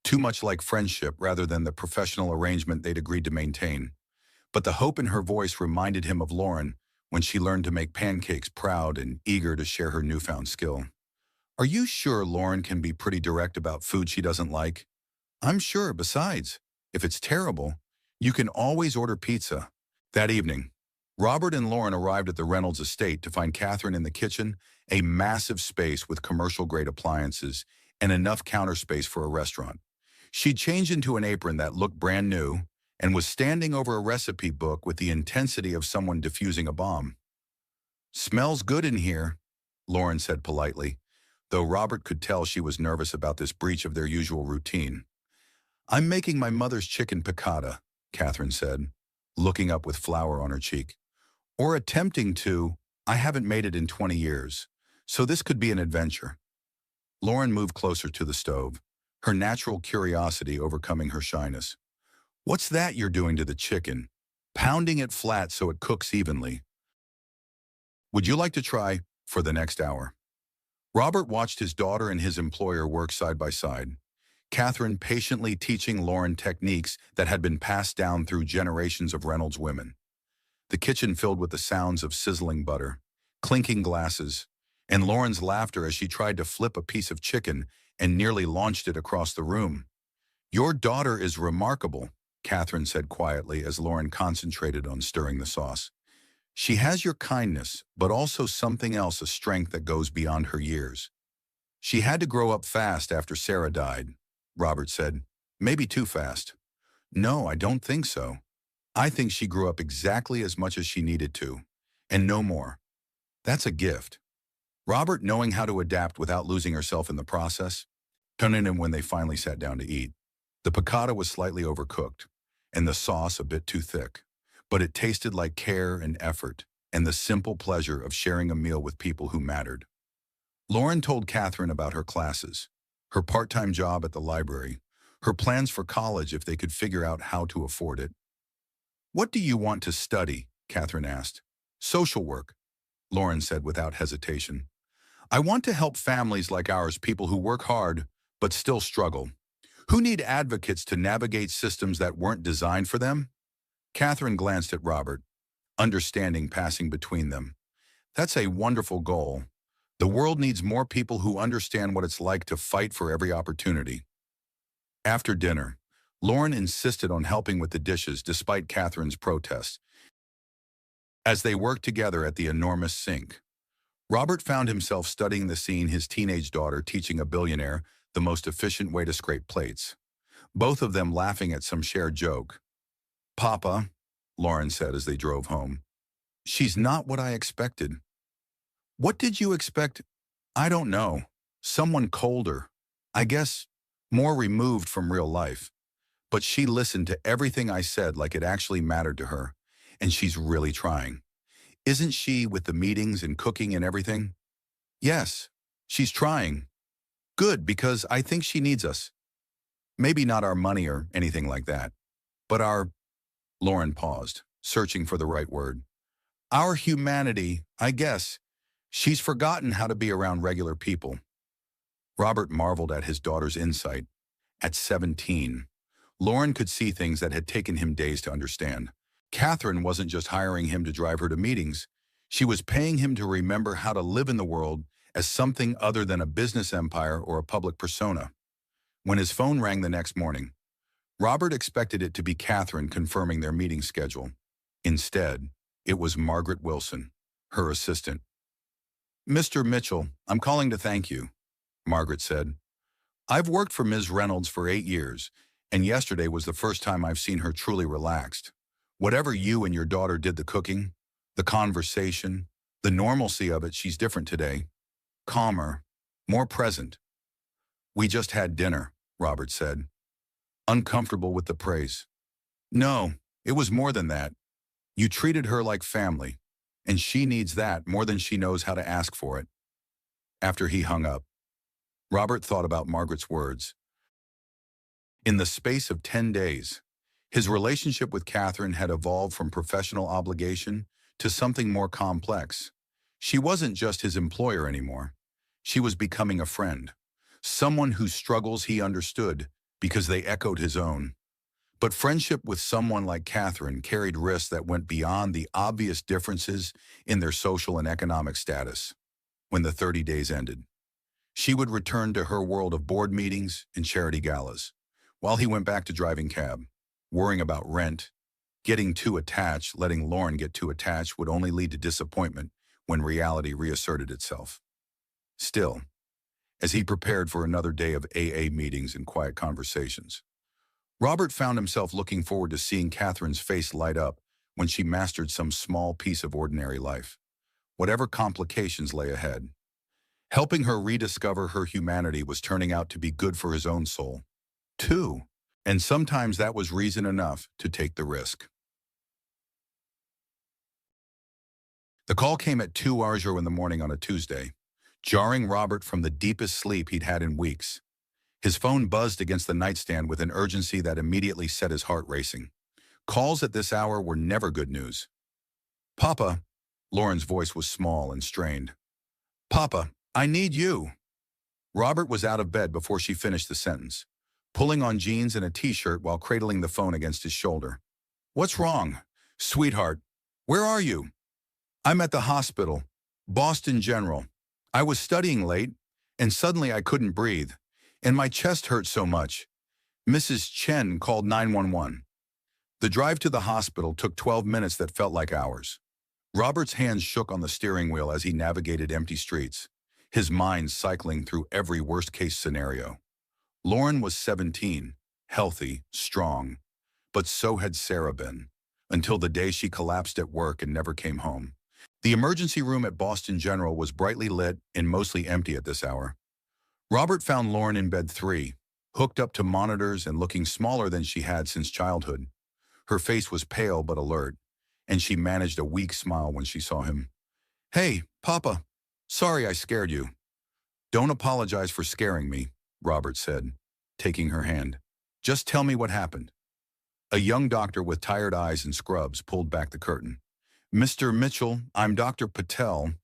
[SPEAKER 1] too much like friendship rather than the professional arrangement they'd agreed to maintain. But the hope in her voice reminded him of Lauren when she learned to make pancakes, proud and eager to share her newfound skill. Are you sure Lauren can be pretty direct about food she doesn't like? I'm sure. Besides, if it's terrible, you can always order pizza. That evening, Robert and Lauren arrived at the Reynolds estate to find Catherine in the kitchen, a massive space with commercial-grade appliances and enough counter space for a restaurant. She'd changed into an apron that looked brand new and was standing over a recipe book with the intensity of someone defusing a bomb. "Smells good in here," Lauren said politely, though Robert could tell she was nervous about this breach of their usual routine. "I'm making my mother's chicken piccata," Catherine said, looking up with flour on her cheek. "Or attempting to. I haven't made it in 20 years, so this could be an adventure." Lauren moved closer to the stove, her natural curiosity overcoming her shyness. "What's that you're doing to the chicken?" "Pounding it flat so it cooks evenly." "Would you like to try?" For the next hour, Robert watched his daughter and his employer work side by side, Catherine patiently teaching Lauren techniques that had been passed down through generations of Reynolds women. The kitchen filled with the sounds of sizzling butter, clinking glasses, and Lauren's laughter as she tried to flip a piece of chicken and nearly launched it across the room. "Your daughter is remarkable," Catherine said quietly as Lauren concentrated on stirring the sauce. "She has your kindness, but also something else, a strength that goes beyond her years." "She had to grow up fast after Sarah died," Robert said. "Maybe too fast." "No, I don't think so. I think she grew up exactly as much as she needed to, and no more. That's a gift." Robert, knowing how to adapt without losing herself in the process, turned in when they finally sat down to eat. The piccata was slightly overcooked, and the sauce a bit too thick, but it tasted like care and effort, and the simple pleasure of sharing a meal with people who mattered. Lauren told Catherine about her classes, her part-time job at the library, her plans for college if they could figure out how to afford it. "What do you want to study?" Catherine asked. "Social work," Lauren said without hesitation. "I want to help families like ours, people who work hard but still struggle, who need advocates to navigate systems that weren't designed for them." Catherine glanced at Robert, understanding passing between them. "That's a wonderful goal. The world needs more people who understand what it's like to fight for every opportunity." After dinner, Lauren insisted on helping with the dishes despite Catherine's protest. As they worked together at the enormous sink, Robert found himself studying the scene his teenage daughter teaching a billionaire the most efficient way to scrape plates, both of them laughing at some shared joke. "Papa," Lauren said as they drove home, "she's not what I expected." "What did you expect?" "I don't know. Someone colder. I guess more removed from real life. But she listened to everything I said like it actually mattered to her, and she's really trying. Isn't she, with the meetings and cooking and everything?" "Yes, she's trying." "Good, because I think she needs us. Maybe not our money or anything like that, but our—" Lauren paused, searching for the right word. "Our humanity, I guess. She's forgotten how to be around regular people." Robert marveled at his daughter's insight. At 17, Lauren could see things that had taken him days to understand. Catherine wasn't just hiring him to drive her to meetings. She was paying him to remember how to live in the world as something other than a business empire or a public persona. When his phone rang the next morning, Robert expected it to be Catherine confirming their meeting schedule. Instead, it was Margaret Wilson, her assistant. "Mr. Mitchell, I'm calling to thank you," Margaret said. "I've worked for Ms. Reynolds for 8 years, and yesterday was the first time I've seen her truly relaxed. Whatever you and your daughter did the cooking, the conversation, the normalcy of it, she's different today. Calmer, more present." "We just had dinner," Robert said, uncomfortable with the praise. "No, it was more than that. You treated her like family, and she needs that more than she knows how to ask for it." After he hung up, Robert thought about Margaret's words. In the space of 10 days, his relationship with Catherine had evolved from professional obligation to something more complex. She wasn't just his employer anymore. She was becoming a friend, someone whose struggles he understood because they echoed his own. But friendship with someone like Catherine carried risks that went beyond the obvious differences in their social and economic status. When the 30 days ended, she would return to her world of board meetings and charity galas, while he went back to driving cab, worrying about rent, Getting too attached, letting Lauren get too attached would only lead to disappointment when reality reasserted itself. Still, as he prepared for another day of AA meetings and quiet conversations, Robert found himself looking forward to seeing Catherine's face light up when she mastered some small piece of ordinary life, whatever complications lay ahead. Helping her rediscover her humanity was turning out to be good for his own soul, too, and sometimes that was reason enough to take the risk. The call came at 2:00 in the morning on a Tuesday, jarring Robert from the deepest sleep he'd had in weeks. His phone buzzed against the nightstand with an urgency that immediately set his heart racing. Calls at this hour were never good news. "Papa," Lauren's voice was small and strained. "Papa, I need you." Robert was out of bed before she finished the sentence, pulling on jeans and a t-shirt while cradling the phone against his shoulder. "What's wrong? Sweetheart, where are you?" "I'm at the hospital, Boston General. I was studying late, and suddenly I couldn't breathe, and my chest hurt so much. Mrs. Chen called 911. The drive to the hospital took 12 minutes that felt like hours. Robert's hands shook on the steering wheel as he navigated empty streets, his mind cycling through every worst-case scenario. Lauren was 17, healthy, strong, but so had Sarah been, until the day she collapsed at work and never came home. The emergency room at Boston General was brightly lit and mostly empty at this hour. Robert found Lauren in bed 3, hooked up to monitors and looking smaller than she had since childhood. Her face was pale but alert, and she managed a weak smile when she saw him. "Hey, Papa. Sorry I scared you." "Don't apologize for scaring me," Robert said, taking her hand. "Just tell me what happened." A young doctor with tired eyes and scrubs pulled back the curtain. "Mr. Mitchell, I'm Dr. Patel.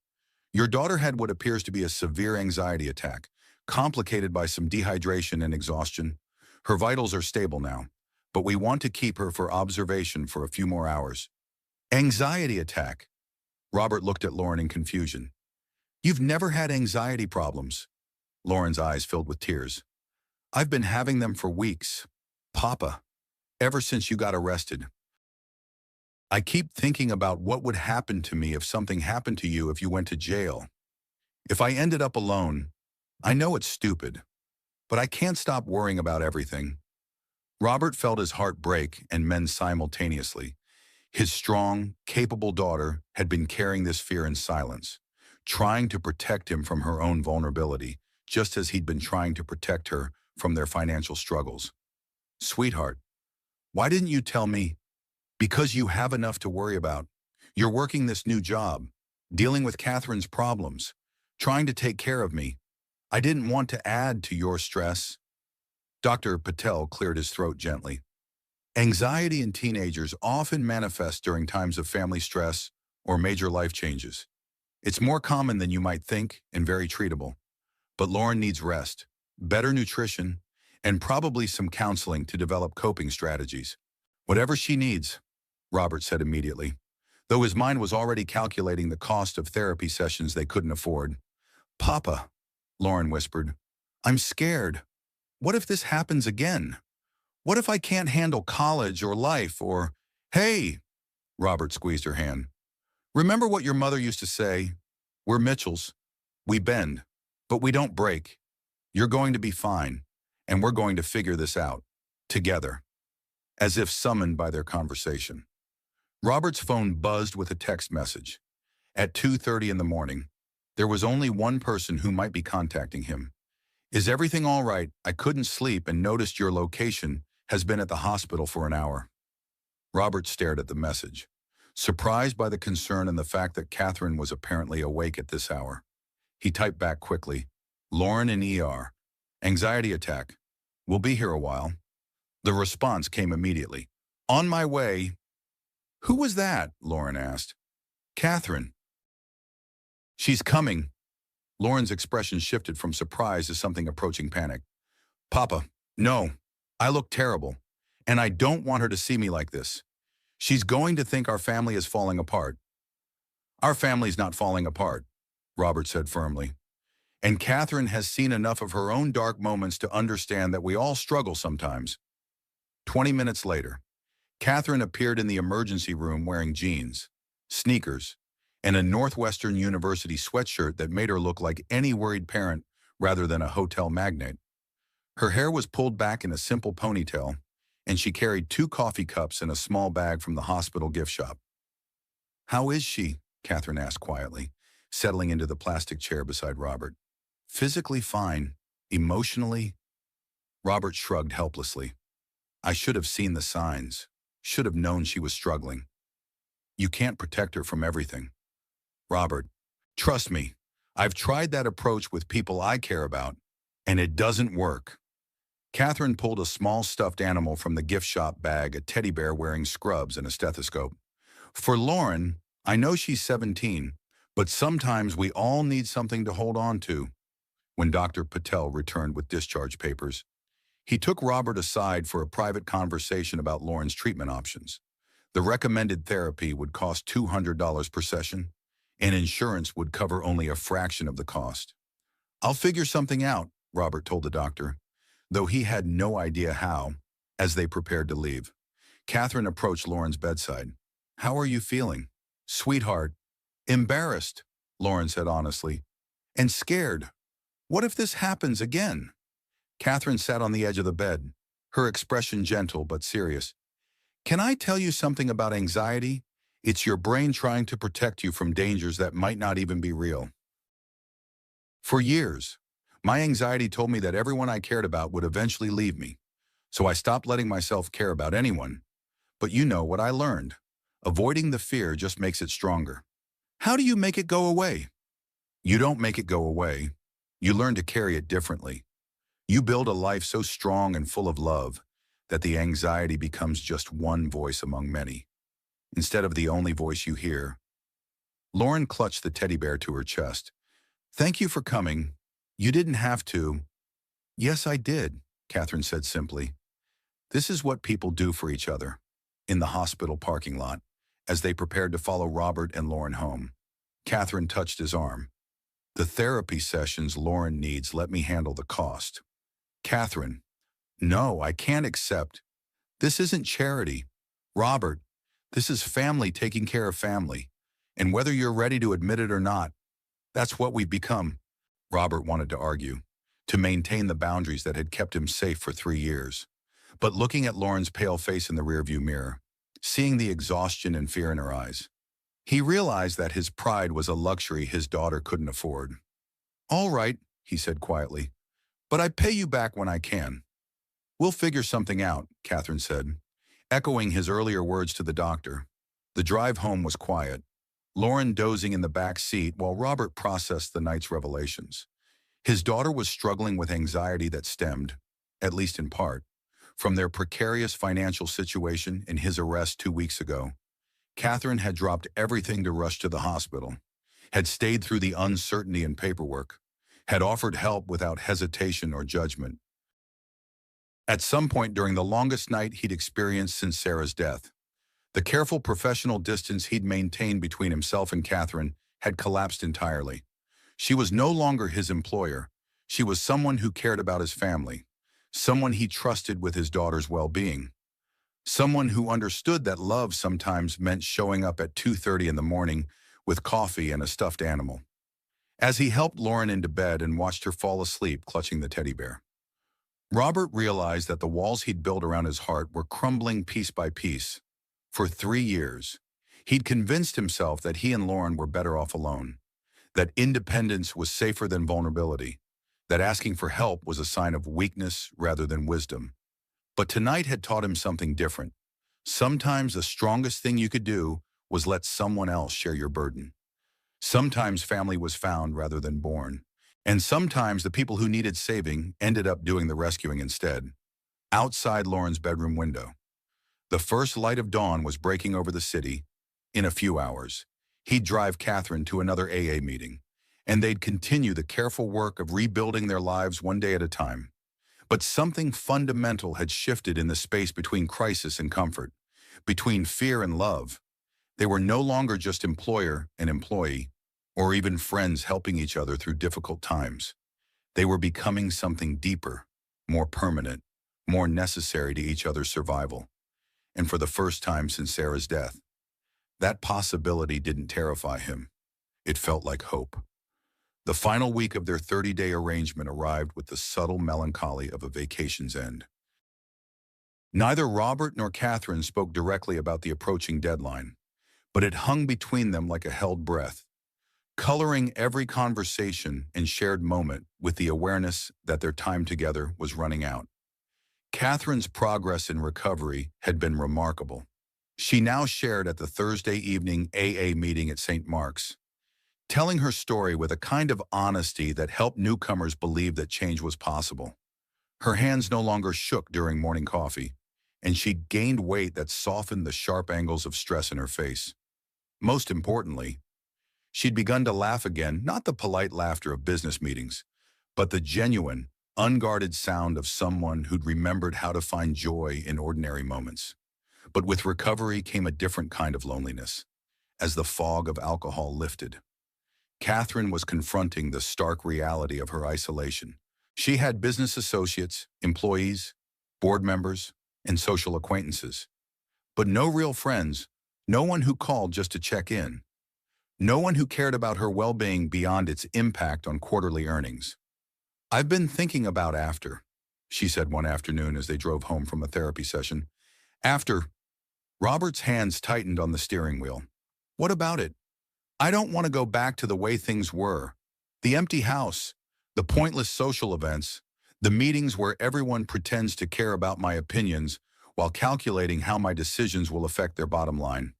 [SPEAKER 1] Your daughter had what appears to be a severe anxiety attack, complicated by some dehydration and exhaustion. Her vitals are stable now, but we want to keep her for observation for a few more hours." "Anxiety attack?" Robert looked at Lauren in confusion. "You've never had anxiety problems." Lauren's eyes filled with tears. "I've been having them for weeks, Papa, ever since you got arrested. I keep thinking about what would happen to me if something happened to you if you went to jail. If I ended up alone, I know it's stupid, but I can't stop worrying about everything." Robert felt his heart break and mend simultaneously. His strong, capable daughter had been carrying this fear in silence, trying to protect him from her own vulnerability, just as he'd been trying to protect her from their financial struggles. "Sweetheart, why didn't you tell me?" "Because you have enough to worry about. You're working this new job, dealing with Catherine's problems, trying to take care of me. I didn't want to add to your stress." Dr. Patel cleared his throat gently. "Anxiety in teenagers often manifests during times of family stress or major life changes. It's more common than you might think and very treatable. But Lauren needs rest, better nutrition, and probably some counseling to develop coping strategies. Whatever she needs," Robert said immediately, though his mind was already calculating the cost of therapy sessions they couldn't afford. "Papa," Lauren whispered, "I'm scared. What if this happens again? What if I can't handle college or life or—" "Hey," Robert squeezed her hand. "Remember what your mother used to say? We're Mitchells. We bend, but we don't break. You're going to be fine, and we're going to figure this out. Together." As if summoned by their conversation, Robert's phone buzzed with a text message. At 2:30 in the morning, there was only one person who might be contacting him. "Is everything all right? I couldn't sleep and noticed your location has been at the hospital for an hour." Robert stared at the message, surprised by the concern and the fact that Catherine was apparently awake at this hour. He typed back quickly, "Lauren in ER. Anxiety attack. We'll be here a while." The response came immediately. "On my way." "Who was that?" Lauren asked. "Catherine." "She's coming." Lauren's expression shifted from surprise to something approaching panic. "Papa, no. I look terrible, and I don't want her to see me like this. She's going to think our family is falling apart." "Our family's not falling apart," Robert said firmly. "And Catherine has seen enough of her own dark moments to understand that we all struggle sometimes." 20 minutes later, Catherine appeared in the emergency room wearing jeans, sneakers, and a Northwestern University sweatshirt that made her look like any worried parent rather than a hotel magnate. Her hair was pulled back in a simple ponytail, and she carried 2 coffee cups and a small bag from the hospital gift shop. "How is she?" Catherine asked quietly, settling into the plastic chair beside Robert. "Physically fine. Emotionally?" Robert shrugged helplessly. "I should have seen the signs. Should have known she was struggling. You can't protect her from everything. Robert, trust me, I've tried that approach with people I care about, and it doesn't work." Catherine pulled a small stuffed animal from the gift shop bag, a teddy bear wearing scrubs and a stethoscope. "For Lauren, I know she's 17, but sometimes we all need something to hold on to." When Dr. Patel returned with discharge papers, he took Robert aside for a private conversation about Lauren's treatment options. The recommended therapy would cost $200 per session, and insurance would cover only a fraction of the cost. "I'll figure something out," Robert told the doctor, though he had no idea how, as they prepared to leave. Catherine approached Lauren's bedside. "How are you feeling?" "Sweetheart, embarrassed," Lauren said honestly, "and scared. What if this happens again?" Catherine sat on the edge of the bed, her expression gentle but serious. "Can I tell you something about anxiety? It's your brain trying to protect you from dangers that might not even be real. For years, my anxiety told me that everyone I cared about would eventually leave me, so I stopped letting myself care about anyone. But you know what I learned. Avoiding the fear just makes it stronger. How do you make it go away? You don't make it go away. You learn to carry it differently. You build a life so strong and full of love that the anxiety becomes just one voice among many, instead of the only voice you hear." Lauren clutched the teddy bear to her chest. "Thank you for coming. You didn't have to." "Yes, I did," Catherine said simply. This is what people do for each other. In the hospital parking lot, as they prepared to follow Robert and Lauren home, Catherine touched his arm. "The therapy sessions Lauren needs let me handle the cost." "Catherine, no, I can't accept. This isn't charity. Robert, this is family taking care of family. And whether you're ready to admit it or not, that's what we've become." Robert wanted to argue, to maintain the boundaries that had kept him safe for 3 years. But looking at Lauren's pale face in the rearview mirror, seeing the exhaustion and fear in her eyes, he realized that his pride was a luxury his daughter couldn't afford. "All right," he said quietly, "but I pay you back when I can." "We'll figure something out," Catherine said, echoing his earlier words to the doctor. The drive home was quiet, Lauren dozing in the back seat while Robert processed the night's revelations. His daughter was struggling with anxiety that stemmed, at least in part, from their precarious financial situation and his arrest 2 weeks ago. Catherine had dropped everything to rush to the hospital, had stayed through the uncertainty and paperwork, had offered help without hesitation or judgment. At some point during the longest night he'd experienced since Sarah's death, the careful professional distance he'd maintained between himself and Catherine had collapsed entirely. She was no longer his employer. She was someone who cared about his family, someone he trusted with his daughter's well-being, someone who understood that love sometimes meant showing up at 2:30 in the morning with coffee and a stuffed animal. As he helped Lauren into bed and watched her fall asleep clutching the teddy bear, Robert realized that the walls he'd built around his heart were crumbling piece by piece. For 3 years, he'd convinced himself that he and Lauren were better off alone, that independence was safer than vulnerability, that asking for help was a sign of weakness rather than wisdom. But tonight had taught him something different. Sometimes the strongest thing you could do was let someone else share your burden. Sometimes family was found rather than born. And sometimes the people who needed saving ended up doing the rescuing instead. Outside Lauren's bedroom window, the first light of dawn was breaking over the city. In a few hours, he'd drive Catherine to another AA meeting, and they'd continue the careful work of rebuilding their lives one day at a time. But something fundamental had shifted in the space between crisis and comfort, between fear and love. They were no longer just employer and employee, or even friends helping each other through difficult times. They were becoming something deeper, more permanent, more necessary to each other's survival. and for the first time since Sarah's death. That possibility didn't terrify him. It felt like hope. The final week of their 30-day arrangement arrived with the subtle melancholy of a vacation's end. Neither Robert nor Catherine spoke directly about the approaching deadline, but it hung between them like a held breath, coloring every conversation and shared moment with the awareness that their time together was running out. Catherine's progress in recovery had been remarkable. She now shared at the Thursday evening AA meeting at St. Mark's, telling her story with a kind of honesty that helped newcomers believe that change was possible. Her hands no longer shook during morning coffee, and she gained weight that softened the sharp angles of stress in her face. Most importantly, she'd begun to laugh again, not the polite laughter of business meetings, but the genuine, unguarded sound of someone who'd remembered how to find joy in ordinary moments. But with recovery came a different kind of loneliness. As the fog of alcohol lifted, Catherine was confronting the stark reality of her isolation. She had business associates, employees, board members, and social acquaintances, but no real friends, no one who called just to check in, no one who cared about her well-being beyond its impact on quarterly earnings. "I've been thinking about after," she said one afternoon as they drove home from a therapy session. "After." Robert's hands tightened on the steering wheel. "What about it? I don't want to go back to the way things were. The empty house, the pointless social events, the meetings where everyone pretends to care about my opinions while calculating how my decisions will affect their bottom line."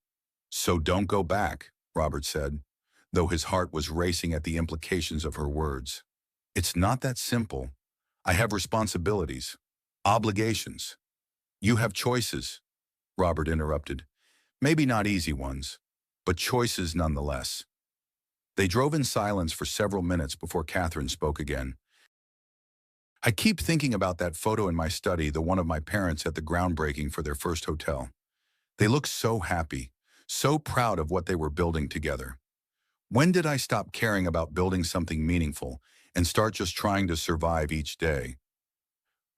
[SPEAKER 1] "So don't go back," Robert said, though his heart was racing at the implications of her words. "It's not that simple. I have responsibilities, obligations." "You have choices," Robert interrupted. "Maybe not easy ones, but choices nonetheless." They drove in silence for several minutes before Catherine spoke again. "I keep thinking about that photo in my study, the one of my parents at the groundbreaking for their first hotel. They looked so happy, so proud of what they were building together. When did I stop caring about building something meaningful and start just trying to survive each day?"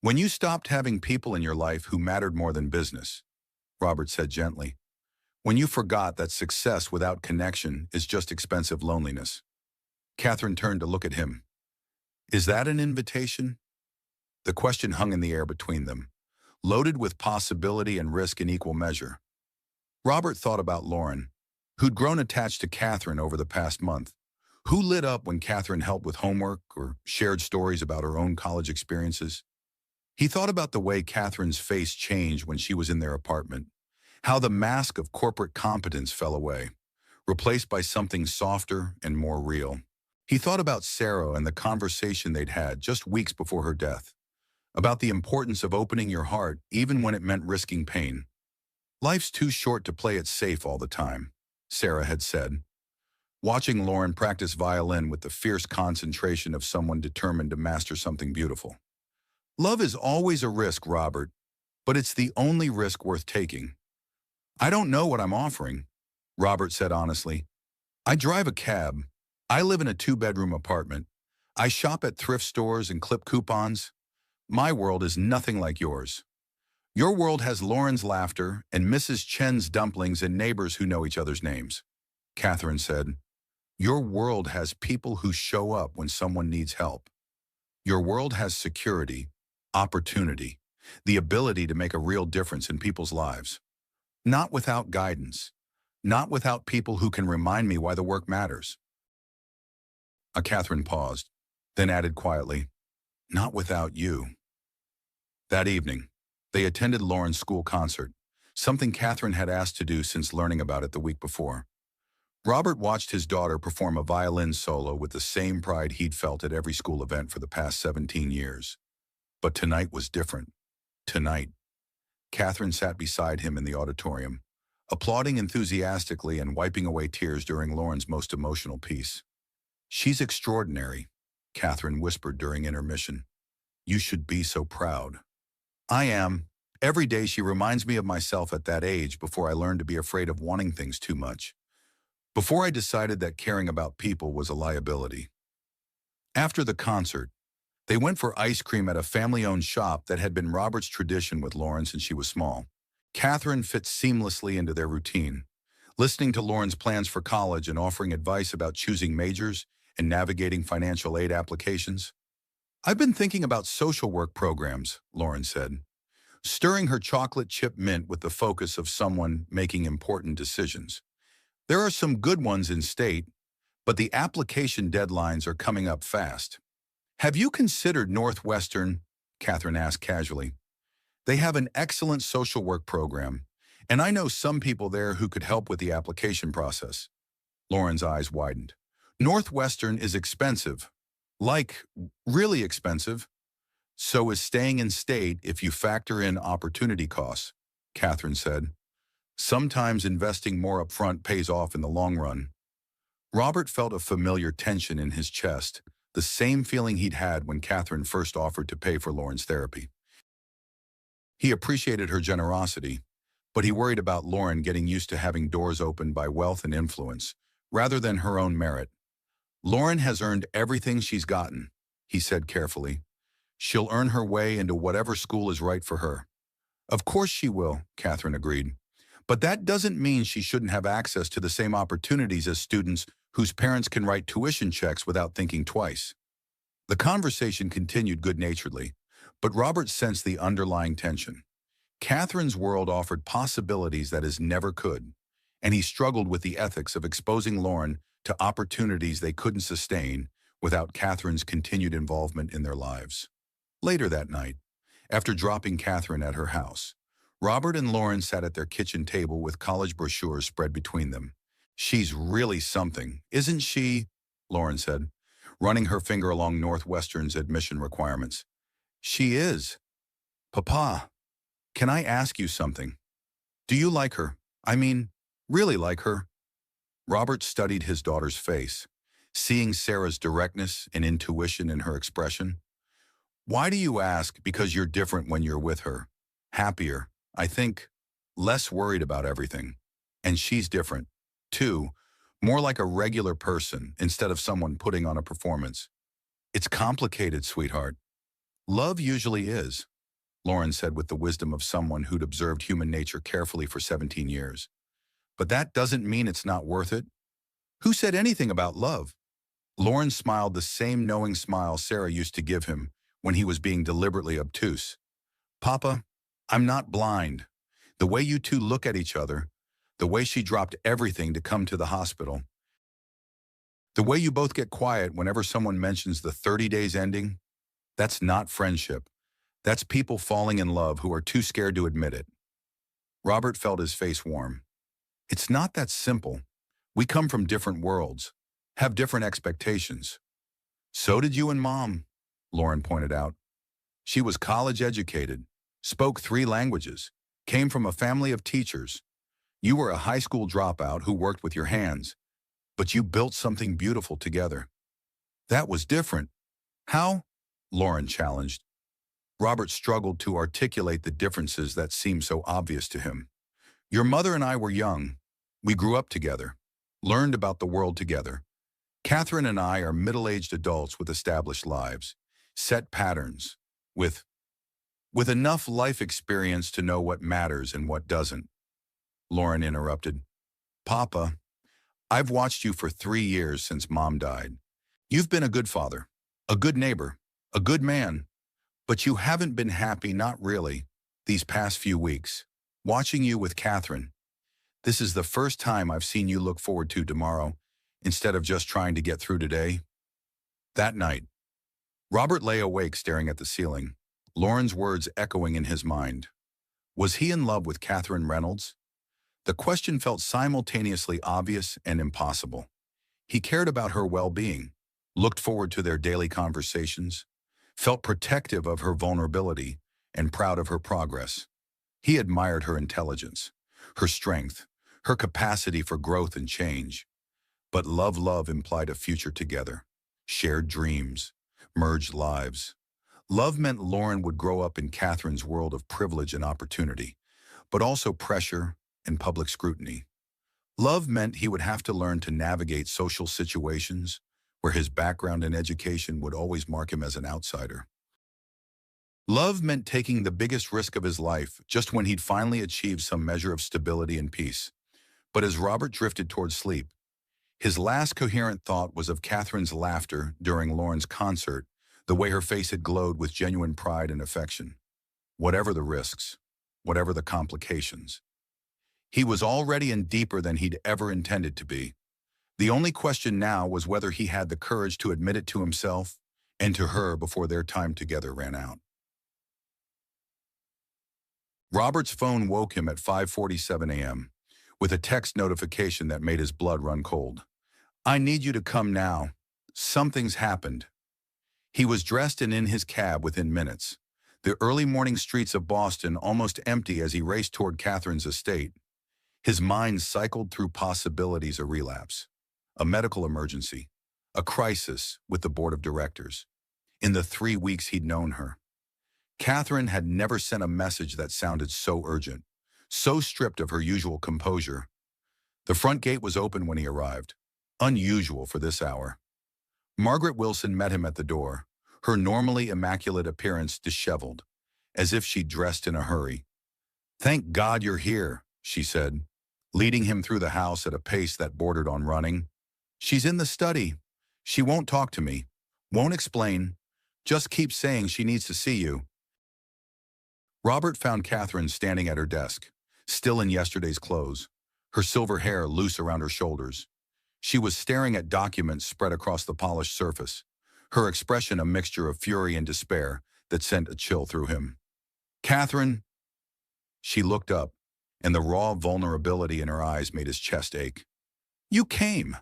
[SPEAKER 1] "When you stopped having people in your life who mattered more than business," Robert said gently. "When you forgot that success without connection is just expensive loneliness." Catherine turned to look at him. "Is that an invitation?" The question hung in the air between them, loaded with possibility and risk in equal measure. Robert thought about Lauren, who'd grown attached to Catherine over the past month, who lit up when Catherine helped with homework or shared stories about her own college experiences. He thought about the way Catherine's face changed when she was in their apartment, how the mask of corporate competence fell away, replaced by something softer and more real. He thought about Sarah and the conversation they'd had just weeks before her death, about the importance of opening your heart even when it meant risking pain. "Life's too short to play it safe all the time," Sarah had said, watching Lauren practice violin with the fierce concentration of someone determined to master something beautiful. "Love is always a risk, Robert, but it's the only risk worth taking." "I don't know what I'm offering," Robert said honestly. "I drive a cab. I live in a 2-bedroom apartment. I shop at thrift stores and clip coupons. My world is nothing like yours. Your world has Lauren's laughter and Mrs. Chen's dumplings and neighbors who know each other's names." Catherine said, "Your world has people who show up when someone needs help. Your world has security, opportunity, the ability to make a real difference in people's lives. Not without guidance, not without people who can remind me why the work matters." Catherine paused, then added quietly, "Not without you." That evening, they attended Lauren's school concert, something Catherine had asked to do since learning about it the week before. Robert watched his daughter perform a violin solo with the same pride he'd felt at every school event for the past 17 years. But tonight was different. Tonight, Catherine sat beside him in the auditorium, applauding enthusiastically and wiping away tears during Lauren's most emotional piece. "She's extraordinary," Catherine whispered during intermission. "You should be so proud." "I am. Every day she reminds me of myself at that age before I learned to be afraid of wanting things too much. Before I decided that caring about people was a liability." After the concert, they went for ice cream at a family-owned shop that had been Robert's tradition with Lauren since she was small. Catherine fit seamlessly into their routine, listening to Lauren's plans for college and offering advice about choosing majors and navigating financial aid applications. "I've been thinking about social work programs," Lauren said, stirring her chocolate chip mint with the focus of someone making important decisions. "There are some good ones in state, but the application deadlines are coming up fast." "Have you considered Northwestern?" Catherine asked casually. "They have an excellent social work program, and I know some people there who could help with the application process." Lauren's eyes widened. "Northwestern is expensive. Like, really expensive. So is staying in state if you factor in opportunity costs," Catherine said. "Sometimes investing more upfront pays off in the long run." Robert felt a familiar tension in his chest, the same feeling he'd had when Catherine first offered to pay for Lauren's therapy. He appreciated her generosity, but he worried about Lauren getting used to having doors opened by wealth and influence, rather than her own merit. "Lauren has earned everything she's gotten," he said carefully. "She'll earn her way into whatever school is right for her." "Of course she will," Catherine agreed. "But that doesn't mean she shouldn't have access to the same opportunities as students whose parents can write tuition checks without thinking twice." The conversation continued good-naturedly, but Robert sensed the underlying tension. Catherine's world offered possibilities that his never could, and he struggled with the ethics of exposing Lauren to opportunities they couldn't sustain without Catherine's continued involvement in their lives. Later that night, after dropping Catherine at her house, Robert and Lauren sat at their kitchen table with college brochures spread between them. "She's really something, isn't she?" Lauren said, running her finger along Northwestern's admission requirements. "She is. Papa, can I ask you something? Do you like her? I mean, really like her?" Robert studied his daughter's face, seeing Sarah's directness and intuition in her expression. "Why do you ask? Because you're different when you're with her. Happier, I think, less worried about everything. And she's different, too, more like a regular person instead of someone putting on a performance. It's complicated, sweetheart." "Love usually is," Lauren said with the wisdom of someone who'd observed human nature carefully for 17 years. "But that doesn't mean it's not worth it." "Who said anything about love?" Lauren smiled the same knowing smile Sarah used to give him when he was being deliberately obtuse. "Papa, I'm not blind. The way you two look at each other, the way she dropped everything to come to the hospital, the way you both get quiet whenever someone mentions the 30 days ending, that's not friendship. That's people falling in love who are too scared to admit it." Robert felt his face warm. "It's not that simple. We come from different worlds, have different expectations." "So did you and Mom," Lauren pointed out. "She was college educated, spoke 3 languages, came from a family of teachers. You were a high school dropout who worked with your hands, but you built something beautiful together." "That was different." "How?" Lauren challenged. Robert struggled to articulate the differences that seemed so obvious to him. "Your mother and I were young. We grew up together, learned about the world together. Catherine and I are middle-aged adults with established lives, set patterns, with enough life experience to know what matters and what doesn't." Lauren interrupted. "Papa, I've watched you for 3 years since Mom died. You've been a good father, a good neighbor, a good man, but you haven't been happy, not really, these past few weeks. Watching you with Catherine, this is the first time I've seen you look forward to tomorrow instead of just trying to get through today." That night, Robert lay awake staring at the ceiling, Lauren's words echoing in his mind. Was he in love with Catherine Reynolds? The question felt simultaneously obvious and impossible. He cared about her well-being, looked forward to their daily conversations, felt protective of her vulnerability, and proud of her progress. He admired her intelligence, her strength, her capacity for growth and change. But love implied a future together, shared dreams, merged lives. Love meant Lauren would grow up in Catherine's world of privilege and opportunity, but also pressure and public scrutiny. Love meant he would have to learn to navigate social situations where his background and education would always mark him as an outsider. Love meant taking the biggest risk of his life just when he'd finally achieved some measure of stability and peace. But as Robert drifted towards sleep, his last coherent thought was of Catherine's laughter during Lauren's concert, the way her face had glowed with genuine pride and affection. Whatever the risks, whatever the complications, he was already in deeper than he'd ever intended to be. The only question now was whether he had the courage to admit it to himself and to her before their time together ran out. Robert's phone woke him at 5:47 a.m. with a text notification that made his blood run cold. "I need you to come now. Something's happened." He was dressed and in his cab within minutes, the early morning streets of Boston almost empty as he raced toward Catherine's estate. His mind cycled through possibilities: a relapse, a medical emergency, a crisis with the board of directors. In the 3 weeks he'd known her, Catherine had never sent a message that sounded so urgent, so stripped of her usual composure. The front gate was open when he arrived, unusual for this hour. Margaret Wilson met him at the door, her normally immaculate appearance disheveled, as if she'd dressed in a hurry. "Thank God you're here," she said, leading him through the house at a pace that bordered on running. "She's in the study. She won't talk to me, won't explain, just keeps saying she needs to see you." Robert found Catherine standing at her desk, still in yesterday's clothes, her silver hair loose around her shoulders. She was staring at documents spread across the polished surface, her expression a mixture of fury and despair that sent a chill through him. "Catherine." She looked up, and the raw vulnerability in her eyes made his chest ache. "You came."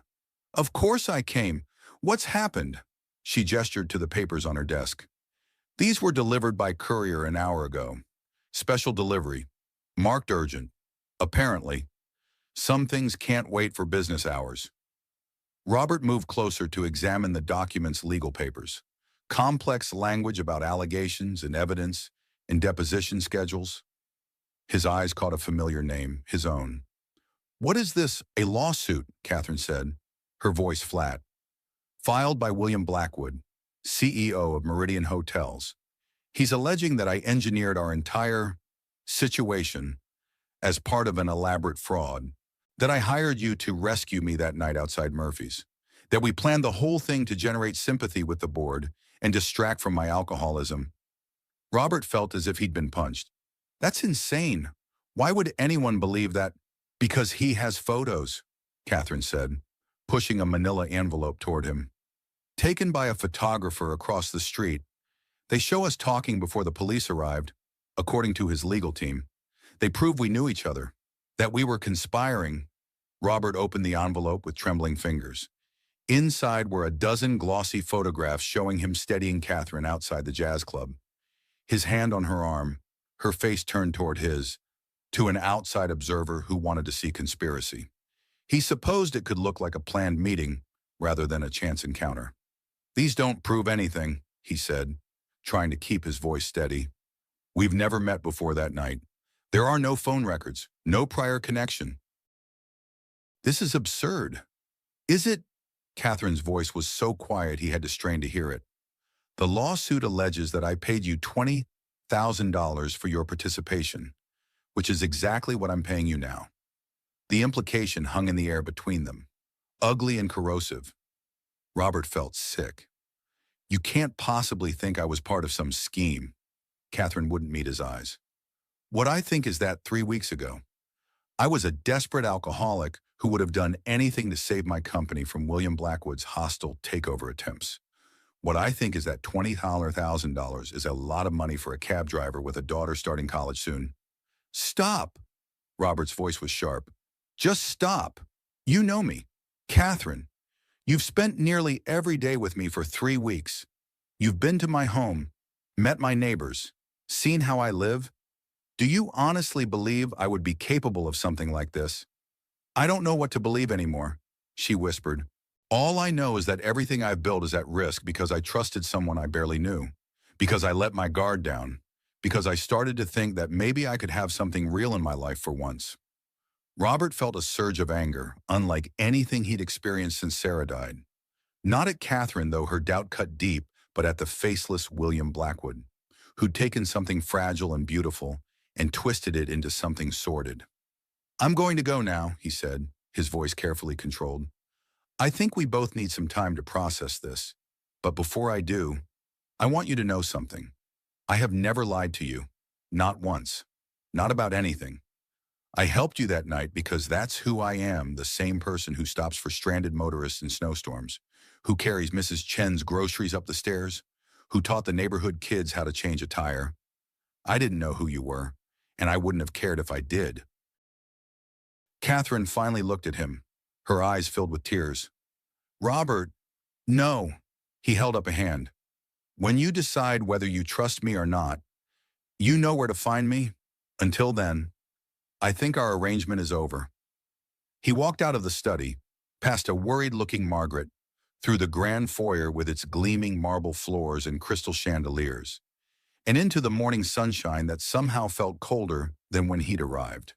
[SPEAKER 1] "Of course I came. What's happened?" She gestured to the papers on her desk. "These were delivered by courier an hour ago. Special delivery. Marked urgent. Apparently. Some things can't wait for business hours." Robert moved closer to examine the document's legal papers. Complex language about allegations and evidence and deposition schedules. His eyes caught a familiar name, his own. "What is this, a lawsuit?" Catherine said, her voice flat. "Filed by William Blackwood, CEO of Meridian Hotels. He's alleging that I engineered our entire situation as part of an elaborate fraud, that I hired you to rescue me that night outside Murphy's, that we planned the whole thing to generate sympathy with the board and distract from my alcoholism." Robert felt as if he'd been punched. "That's insane. Why would anyone believe that?" "Because he has photos," Catherine said, pushing a manila envelope toward him. "Taken by a photographer across the street. They show us talking before the police arrived, according to his legal team. They prove we knew each other, that we were conspiring." Robert opened the envelope with trembling fingers. Inside were a dozen glossy photographs showing him steadying Catherine outside the jazz club. His hand on her arm, her face turned toward his, to an outside observer who wanted to see conspiracy. He supposed it could look like a planned meeting rather than a chance encounter. "These don't prove anything," he said, trying to keep his voice steady. "We've never met before that night. There are no phone records, no prior connection." "This is absurd." "Is it?" Catherine's voice was so quiet he had to strain to hear it. "The lawsuit alleges that I paid you $20,000 for your participation, which is exactly what I'm paying you now." The implication hung in the air between them, ugly and corrosive. Robert felt sick. "You can't possibly think I was part of some scheme." Catherine wouldn't meet his eyes. "What I think is that 3 weeks ago, I was a desperate alcoholic who would have done anything to save my company from William Blackwood's hostile takeover attempts. What I think is that $20,000 is a lot of money for a cab driver with a daughter starting college soon." "Stop!" Robert's voice was sharp. "Just stop. You know me. Catherine, you've spent nearly every day with me for 3 weeks. You've been to my home, met my neighbors, seen how I live. Do you honestly believe I would be capable of something like this?" "I don't know what to believe anymore," she whispered. "All I know is that everything I've built is at risk because I trusted someone I barely knew, because I let my guard down, because I started to think that maybe I could have something real in my life for once." Robert felt a surge of anger, unlike anything he'd experienced since Sarah died. Not at Catherine, though her doubt cut deep, but at the faceless William Blackwood, who'd taken something fragile and beautiful and twisted it into something sordid. "I'm going to go now," he said, his voice carefully controlled. "I think we both need some time to process this. But before I do, I want you to know something. I have never lied to you. Not once. Not about anything. I helped you that night because that's who I am, the same person who stops for stranded motorists in snowstorms, who carries Mrs. Chen's groceries up the stairs, who taught the neighborhood kids how to change a tire. I didn't know who you were, and I wouldn't have cared if I did." Catherine finally looked at him, her eyes filled with tears. "Robert, no." He held up a hand. "When you decide whether you trust me or not, you know where to find me. Until then, I think our arrangement is over." He walked out of the study, past a worried-looking Margaret, through the grand foyer with its gleaming marble floors and crystal chandeliers, and into the morning sunshine that somehow felt colder than when he'd arrived.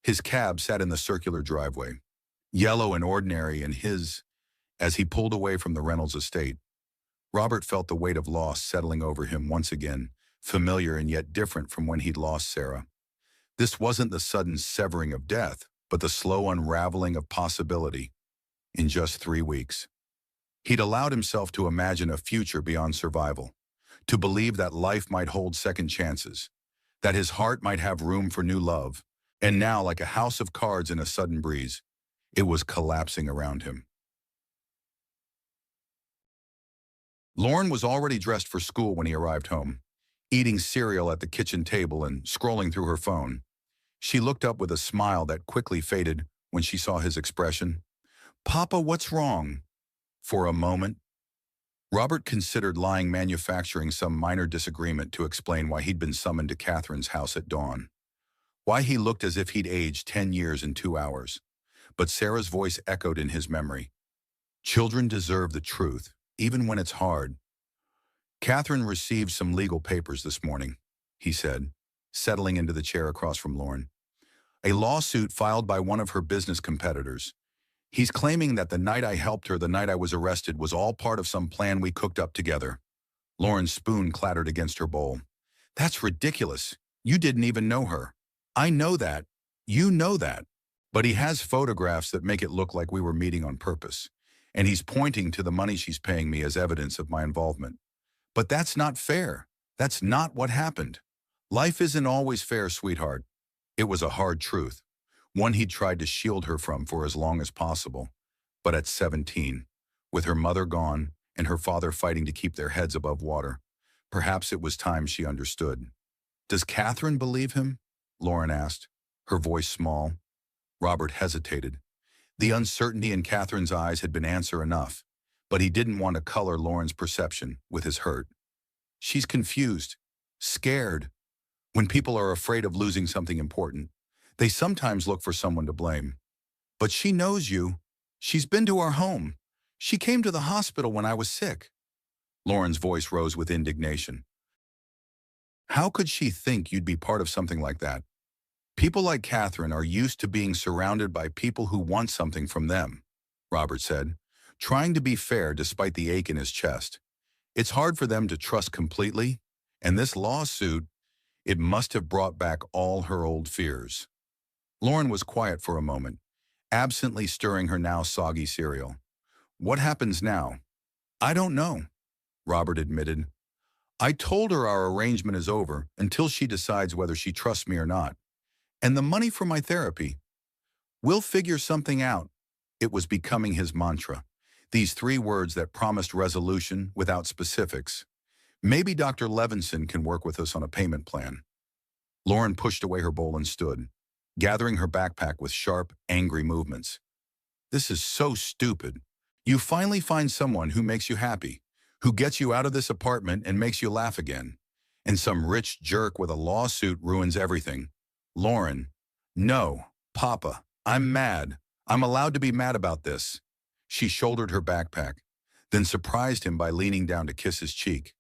[SPEAKER 1] His cab sat in the circular driveway, yellow and ordinary in his, as he pulled away from the Reynolds estate. Robert felt the weight of loss settling over him once again, familiar and yet different from when he'd lost Sarah. This wasn't the sudden severing of death, but the slow unraveling of possibility. In just 3 weeks, he'd allowed himself to imagine a future beyond survival, to believe that life might hold second chances, that his heart might have room for new love, and now, like a house of cards in a sudden breeze, it was collapsing around him. Lauren was already dressed for school when he arrived home, eating cereal at the kitchen table and scrolling through her phone. She looked up with a smile that quickly faded when she saw his expression. "Papa, what's wrong?" For a moment, Robert considered lying, manufacturing some minor disagreement to explain why he'd been summoned to Catherine's house at dawn, why he looked as if he'd aged 10 years in 2 hours. But Sarah's voice echoed in his memory. "Children deserve the truth, even when it's hard." "Catherine received some legal papers this morning," he said, settling into the chair across from Lauren. "A lawsuit filed by one of her business competitors. He's claiming that the night I helped her, the night I was arrested, was all part of some plan we cooked up together." Lauren's spoon clattered against her bowl. "That's ridiculous. You didn't even know her." "I know that. You know that. But he has photographs that make it look like we were meeting on purpose. And he's pointing to the money she's paying me as evidence of my involvement. But that's not fair. That's not what happened. Life isn't always fair, sweetheart." It was a hard truth, one he'd tried to shield her from for as long as possible. But at 17, with her mother gone and her father fighting to keep their heads above water, perhaps it was time she understood. "Does Catherine believe him?" Lauren asked, her voice small. Robert hesitated. The uncertainty in Catherine's eyes had been answer enough, but he didn't want to color Lauren's perception with his hurt. "She's confused, scared. When people are afraid of losing something important, they sometimes look for someone to blame. But she knows you. She's been to our home. She came to the hospital when I was sick." Lauren's voice rose with indignation. "How could she think you'd be part of something like that? People like Catherine are used to being surrounded by people who want something from them," Robert said, trying to be fair despite the ache in his chest. "It's hard for them to trust completely, and this lawsuit, it must have brought back all her old fears." Lauren was quiet for a moment, absently stirring her now soggy cereal. "What happens now?" "I don't know," Robert admitted. "I told her our arrangement is over until she decides whether she trusts me or not. And the money for my therapy, we'll figure something out." It was becoming his mantra, these 3 words that promised resolution without specifics. "Maybe Dr. Levinson can work with us on a payment plan." Lauren pushed away her bowl and stood, gathering her backpack with sharp, angry movements. "This is so stupid. You finally find someone who makes you happy, who gets you out of this apartment and makes you laugh again. And some rich jerk with a lawsuit ruins everything. Lauren, no, Papa, I'm mad. I'm allowed to be mad about this." She shouldered her backpack, then surprised him by leaning down to kiss his cheek.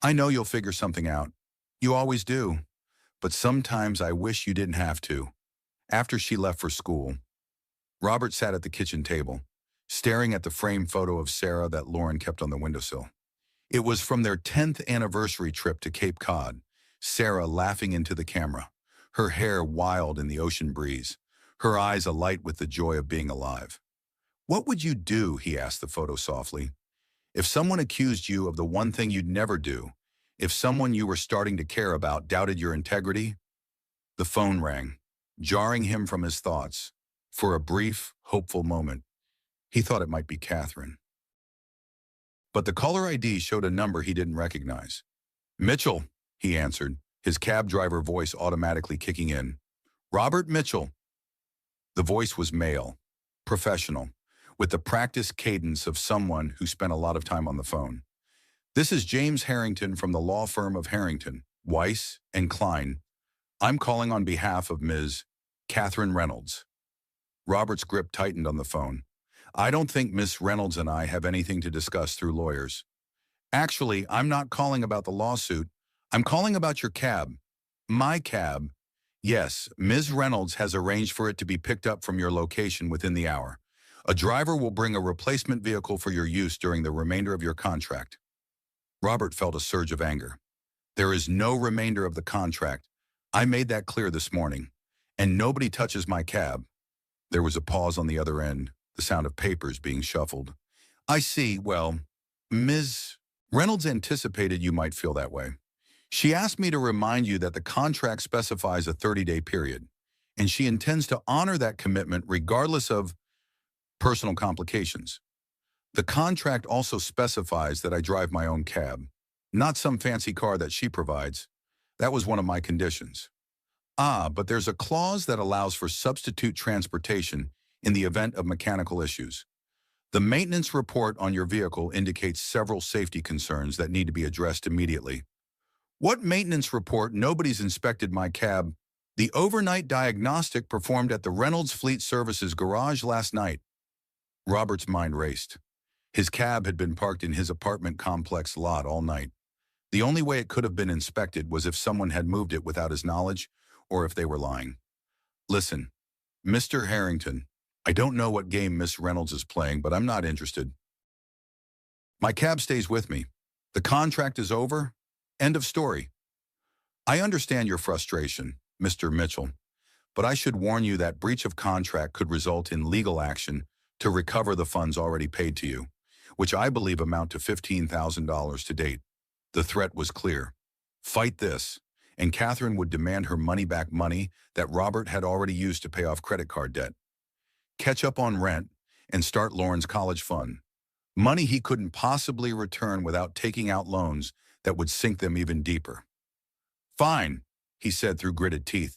[SPEAKER 1] "I know you'll figure something out. You always do. But sometimes I wish you didn't have to." After she left for school, Robert sat at the kitchen table, staring at the framed photo of Sarah that Lauren kept on the windowsill. It was from their 10th anniversary trip to Cape Cod, Sarah laughing into the camera, her hair wild in the ocean breeze, her eyes alight with the joy of being alive. "What would you do," he asked the photo softly, "if someone accused you of the one thing you'd never do, if someone you were starting to care about doubted your integrity?" The phone rang, jarring him from his thoughts. For a brief, hopeful moment, he thought it might be Catherine. But the caller ID showed a number he didn't recognize. "Mitchell," he answered, his cab driver voice automatically kicking in. "Robert Mitchell." The voice was male, professional, with the practiced cadence of someone who spent a lot of time on the phone. "This is James Harrington from the law firm of Harrington, Weiss, and Klein. I'm calling on behalf of Ms. Catherine Reynolds." Robert's grip tightened on the phone. "I don't think Miss Reynolds and I have anything to discuss through lawyers. Actually, I'm not calling about the lawsuit. I'm calling about your cab." "My cab?" "Yes, Ms. Reynolds has arranged for it to be picked up from your location within the hour. A driver will bring a replacement vehicle for your use during the remainder of your contract." Robert felt a surge of anger. "There is no remainder of the contract. I made that clear this morning. And nobody touches my cab." There was a pause on the other end, the sound of papers being shuffled. "I see. Well, Ms. Reynolds anticipated you might feel that way. She asked me to remind you that the contract specifies a 30-day period, and she intends to honor that commitment regardless of personal complications. The contract also specifies that I drive my own cab, not some fancy car that she provides. That was one of my conditions." "Ah, but there's a clause that allows for substitute transportation in the event of mechanical issues. The maintenance report on your vehicle indicates several safety concerns that need to be addressed immediately." "What maintenance report? Nobody's inspected my cab. The overnight diagnostic performed at the Reynolds Fleet Services garage last night." Robert's mind raced. His cab had been parked in his apartment complex lot all night. The only way it could have been inspected was if someone had moved it without his knowledge, or if they were lying. "Listen, Mr. Harrington, I don't know what game Miss Reynolds is playing, but I'm not interested. My cab stays with me. The contract is over. End of story. I understand your frustration, Mr. Mitchell, but I should warn you that breach of contract could result in legal action to recover the funds already paid to you, which I believe amount to $15,000 to date." The threat was clear. Fight this, and Catherine would demand her money-back money that Robert had already used to pay off credit card debt, catch up on rent, and start Lauren's college fund. Money he couldn't possibly return without taking out loans that would sink them even deeper. "Fine," he said through gritted teeth.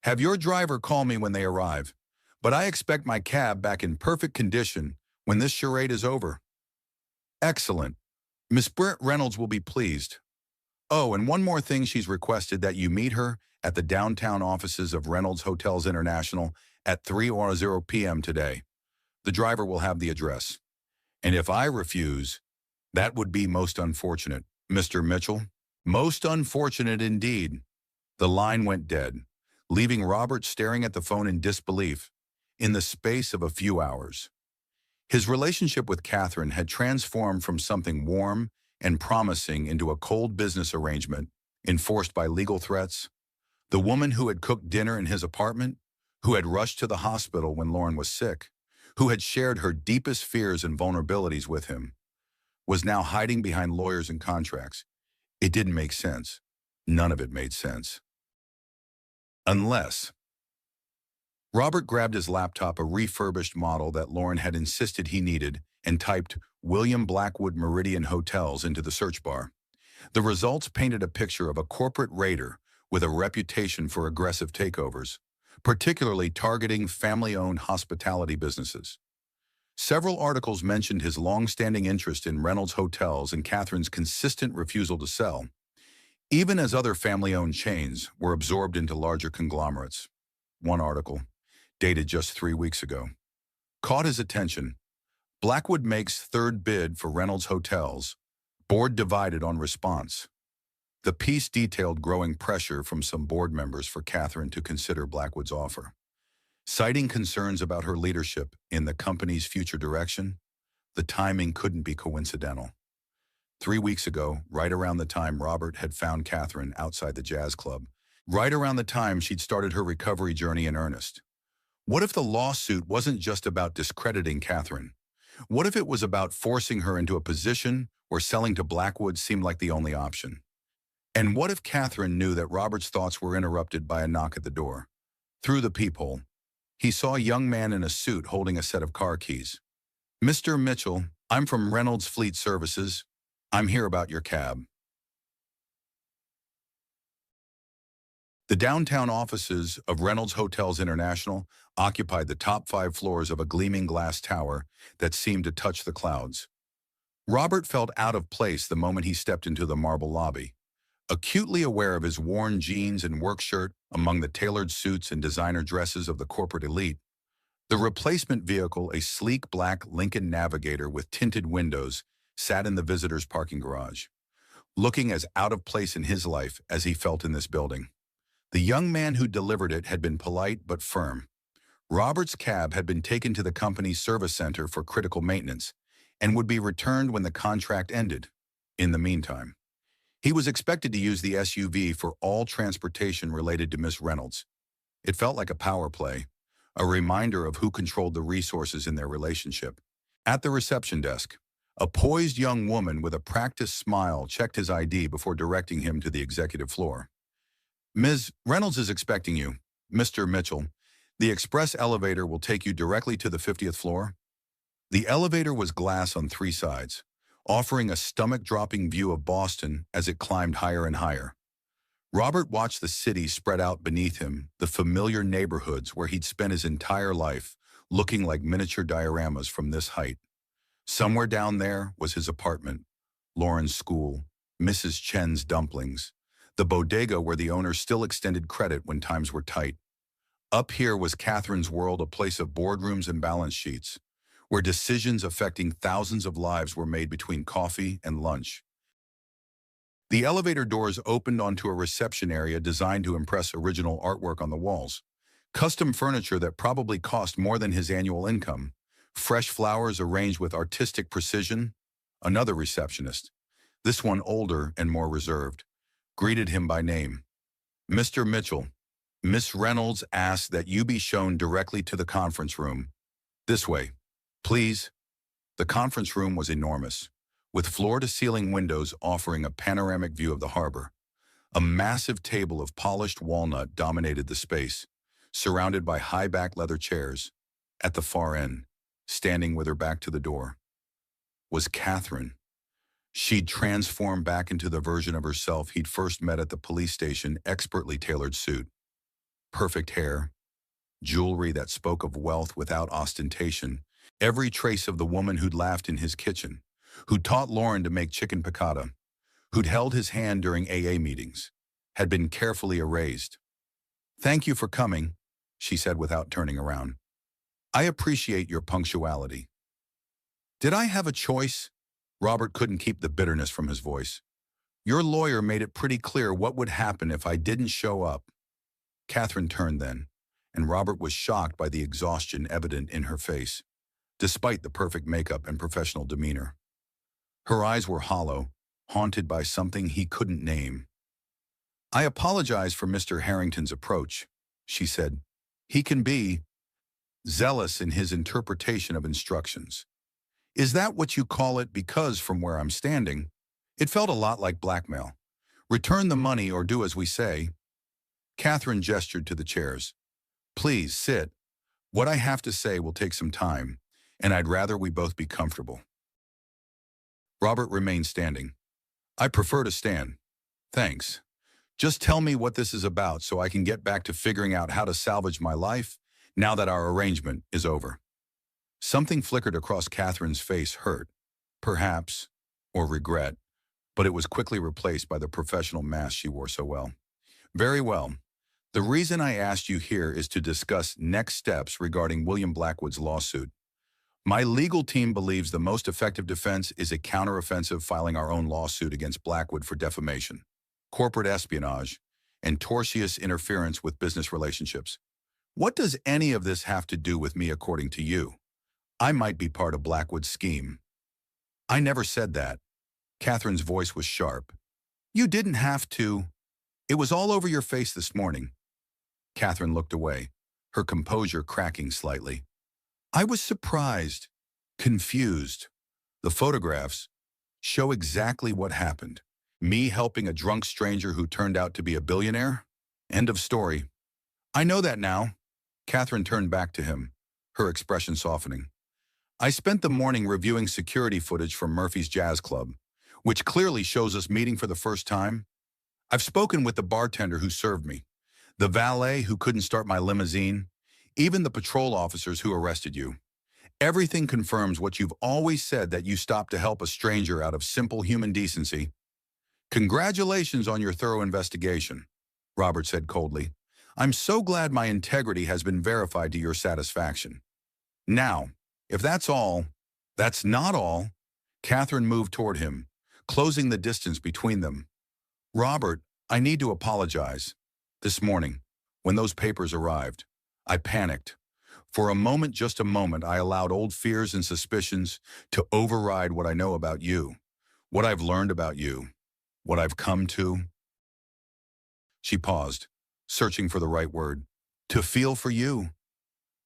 [SPEAKER 1] "Have your driver call me when they arrive. But I expect my cab back in perfect condition when this charade is over." "Excellent. Miss Britt Reynolds will be pleased. Oh, and one more thing, she's requested that you meet her at the downtown offices of Reynolds Hotels International at 3:00 p.m. today. The driver will have the address. And if I refuse, that would be most unfortunate, Mr. Mitchell. Most unfortunate indeed." The line went dead, leaving Robert staring at the phone in disbelief. In the space of a few hours, his relationship with Catherine had transformed from something warm and promising into a cold business arrangement enforced by legal threats. The woman who had cooked dinner in his apartment, who had rushed to the hospital when Lauren was sick, who had shared her deepest fears and vulnerabilities with him, was now hiding behind lawyers and contracts. It didn't make sense. None of it made sense. Unless Robert grabbed his laptop, a refurbished model that Lauren had insisted he needed, and typed William Blackwood Meridian Hotels into the search bar. The results painted a picture of a corporate raider with a reputation for aggressive takeovers, particularly targeting family-owned hospitality businesses. Several articles mentioned his long-standing interest in Reynolds Hotels and Catherine's consistent refusal to sell, even as other family-owned chains were absorbed into larger conglomerates. One article, dated just 3 weeks ago, caught his attention. Blackwood makes third bid for Reynolds Hotels. Board divided on response. The piece detailed growing pressure from some board members for Catherine to consider Blackwood's offer. Citing concerns about her leadership in the company's future direction, the timing couldn't be coincidental. 3 weeks ago, right around the time Robert had found Catherine outside the jazz club, right around the time she'd started her recovery journey in earnest. What if the lawsuit wasn't just about discrediting Catherine? What if it was about forcing her into a position where selling to Blackwood seemed like the only option? And what if Catherine knew that Robert's thoughts were interrupted by a knock at the door? Through the peephole, he saw a young man in a suit holding a set of car keys. "Mr. Mitchell, I'm from Reynolds Fleet Services. I'm here about your cab." The downtown offices of Reynolds Hotels International occupied the top 5 floors of a gleaming glass tower that seemed to touch the clouds. Robert felt out of place the moment he stepped into the marble lobby. Acutely aware of his worn jeans and work shirt among the tailored suits and designer dresses of the corporate elite, the replacement vehicle, a sleek black Lincoln Navigator with tinted windows, sat in the visitor's parking garage, looking as out of place in his life as he felt in this building. The young man who delivered it had been polite but firm. Robert's cab had been taken to the company's service center for critical maintenance and would be returned when the contract ended. In the meantime, he was expected to use the SUV for all transportation related to Miss Reynolds. It felt like a power play, a reminder of who controlled the resources in their relationship. At the reception desk, a poised young woman with a practiced smile checked his ID before directing him to the executive floor. "Ms. Reynolds is expecting you, Mr. Mitchell. The express elevator will take you directly to the 50th floor." The elevator was glass on 3 sides, offering a stomach-dropping view of Boston as it climbed higher and higher. Robert watched the city spread out beneath him, the familiar neighborhoods where he'd spent his entire life, looking like miniature dioramas from this height. Somewhere down there was his apartment, Lauren's school, Mrs. Chen's dumplings, the bodega where the owner still extended credit when times were tight. Up here was Catherine's world, a place of boardrooms and balance sheets, where decisions affecting thousands of lives were made between coffee and lunch. The elevator doors opened onto a reception area designed to impress original artwork on the walls, custom furniture that probably cost more than his annual income, fresh flowers arranged with artistic precision. Another receptionist, this one older and more reserved, greeted him by name. "Mr. Mitchell, Miss Reynolds asked that you be shown directly to the conference room. This way, please." The conference room was enormous, with floor-to-ceiling windows offering a panoramic view of the harbor. A massive table of polished walnut dominated the space, surrounded by high-backed leather chairs. At the far end, standing with her back to the door, was Catherine. She'd transformed back into the version of herself he'd first met at the police station, expertly tailored suit, perfect hair, jewelry that spoke of wealth without ostentation, every trace of the woman who'd laughed in his kitchen, who'd taught Lauren to make chicken piccata, who'd held his hand during AA meetings, had been carefully erased. "Thank you for coming," she said without turning around. "I appreciate your punctuality." "Did I have a choice?" Robert couldn't keep the bitterness from his voice. "Your lawyer made it pretty clear what would happen if I didn't show up." Catherine turned then, and Robert was shocked by the exhaustion evident in her face, despite the perfect makeup and professional demeanor. Her eyes were hollow, haunted by something he couldn't name. "I apologize for Mr. Harrington's approach," she said. "He can be zealous in his interpretation of instructions. Is that what you call it? Because from where I'm standing, it felt a lot like blackmail. Return the money or do as we say." Catherine gestured to the chairs. "Please sit. What I have to say will take some time, and I'd rather we both be comfortable." Robert remained standing. "I prefer to stand. Thanks. Just tell me what this is about so I can get back to figuring out how to salvage my life now that our arrangement is over." Something flickered across Catherine's face, hurt, perhaps, or regret, but it was quickly replaced by the professional mask she wore so well. "Very well. The reason I asked you here is to discuss next steps regarding William Blackwood's lawsuit. My legal team believes the most effective defense is a counteroffensive, filing our own lawsuit against Blackwood for defamation, corporate espionage, and tortious interference with business relationships. What does any of this have to do with me according to you? I might be part of Blackwood's scheme." "I never said that." Catherine's voice was sharp. You didn't have to. It was all over your face this morning. Catherine looked away, her composure cracking slightly. I was surprised, confused. The photographs show exactly what happened. Me helping a drunk stranger who turned out to be a billionaire? End of story. I know that now. Catherine turned back to him, her expression softening. I spent the morning reviewing security footage from Murphy's Jazz Club, which clearly shows us meeting for the first time. I've spoken with the bartender who served me, the valet who couldn't start my limousine, even the patrol officers who arrested you. Everything confirms what you've always said, that you stopped to help a stranger out of simple human decency. Congratulations on your thorough investigation, Robert said coldly. I'm so glad my integrity has been verified to your satisfaction. Now, if that's all, that's not all. Catherine moved toward him, closing the distance between them. Robert, I need to apologize. This morning, when those papers arrived, I panicked. For a moment, just a moment, I allowed old fears and suspicions to override what I know about you, what I've learned about you, what I've come to. She paused, searching for the right word. To feel for you.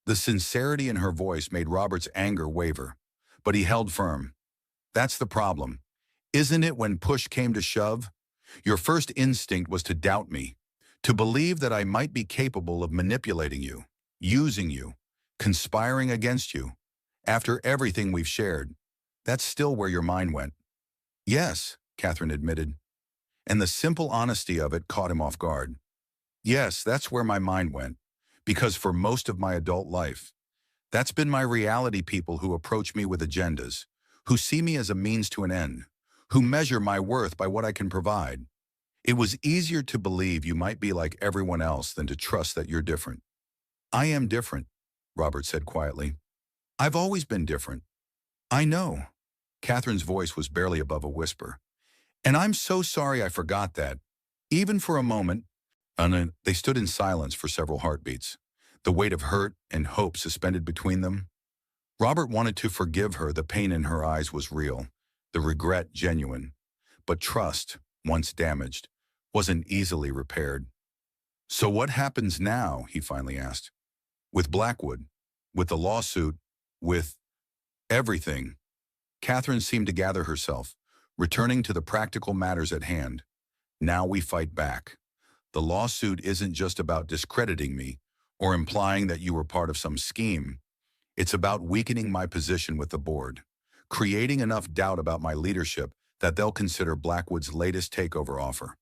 [SPEAKER 1] The sincerity in her voice made Robert's anger waver, but he held firm. That's the problem, isn't it, when push came to shove? Your first instinct was to doubt me, to believe that I might be capable of manipulating you, using you, conspiring against you. After everything we've shared, that's still where your mind went. Yes, Catherine admitted, and the simple honesty of it caught him off guard. Yes, that's where my mind went, because for most of my adult life, that's been my reality. People who approach me with agendas, who see me as a means to an end, who measure my worth by what I can provide. It was easier to believe you might be like everyone else than to trust that you're different. I am different, Robert said quietly. I've always been different. I know. Catherine's voice was barely above a whisper. And I'm so sorry I forgot that. Even for a moment. They stood in silence for several heartbeats, the weight of hurt and hope suspended between them. Robert wanted to forgive her. The pain in her eyes was real, the regret genuine. But trust, once damaged, wasn't easily repaired. So what happens now, he finally asked. With Blackwood, with the lawsuit, with everything. Catherine seemed to gather herself, returning to the practical matters at hand. Now we fight back. The lawsuit isn't just about discrediting me or implying that you were part of some scheme. It's about weakening my position with the board, creating enough doubt about my leadership that they'll consider Blackwood's latest takeover offer.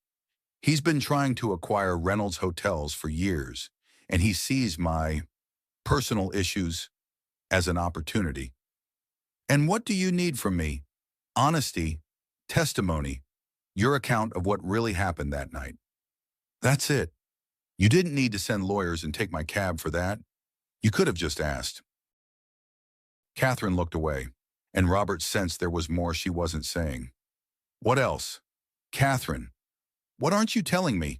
[SPEAKER 1] He's been trying to acquire Reynolds Hotels for years, and he sees my personal issues as an opportunity. And what do you need from me? Honesty, testimony, your account of what really happened that night. That's it. You didn't need to send lawyers and take my cab for that. You could have just asked. Catherine looked away, and Robert sensed there was more she wasn't saying. What else? Catherine, what aren't you telling me?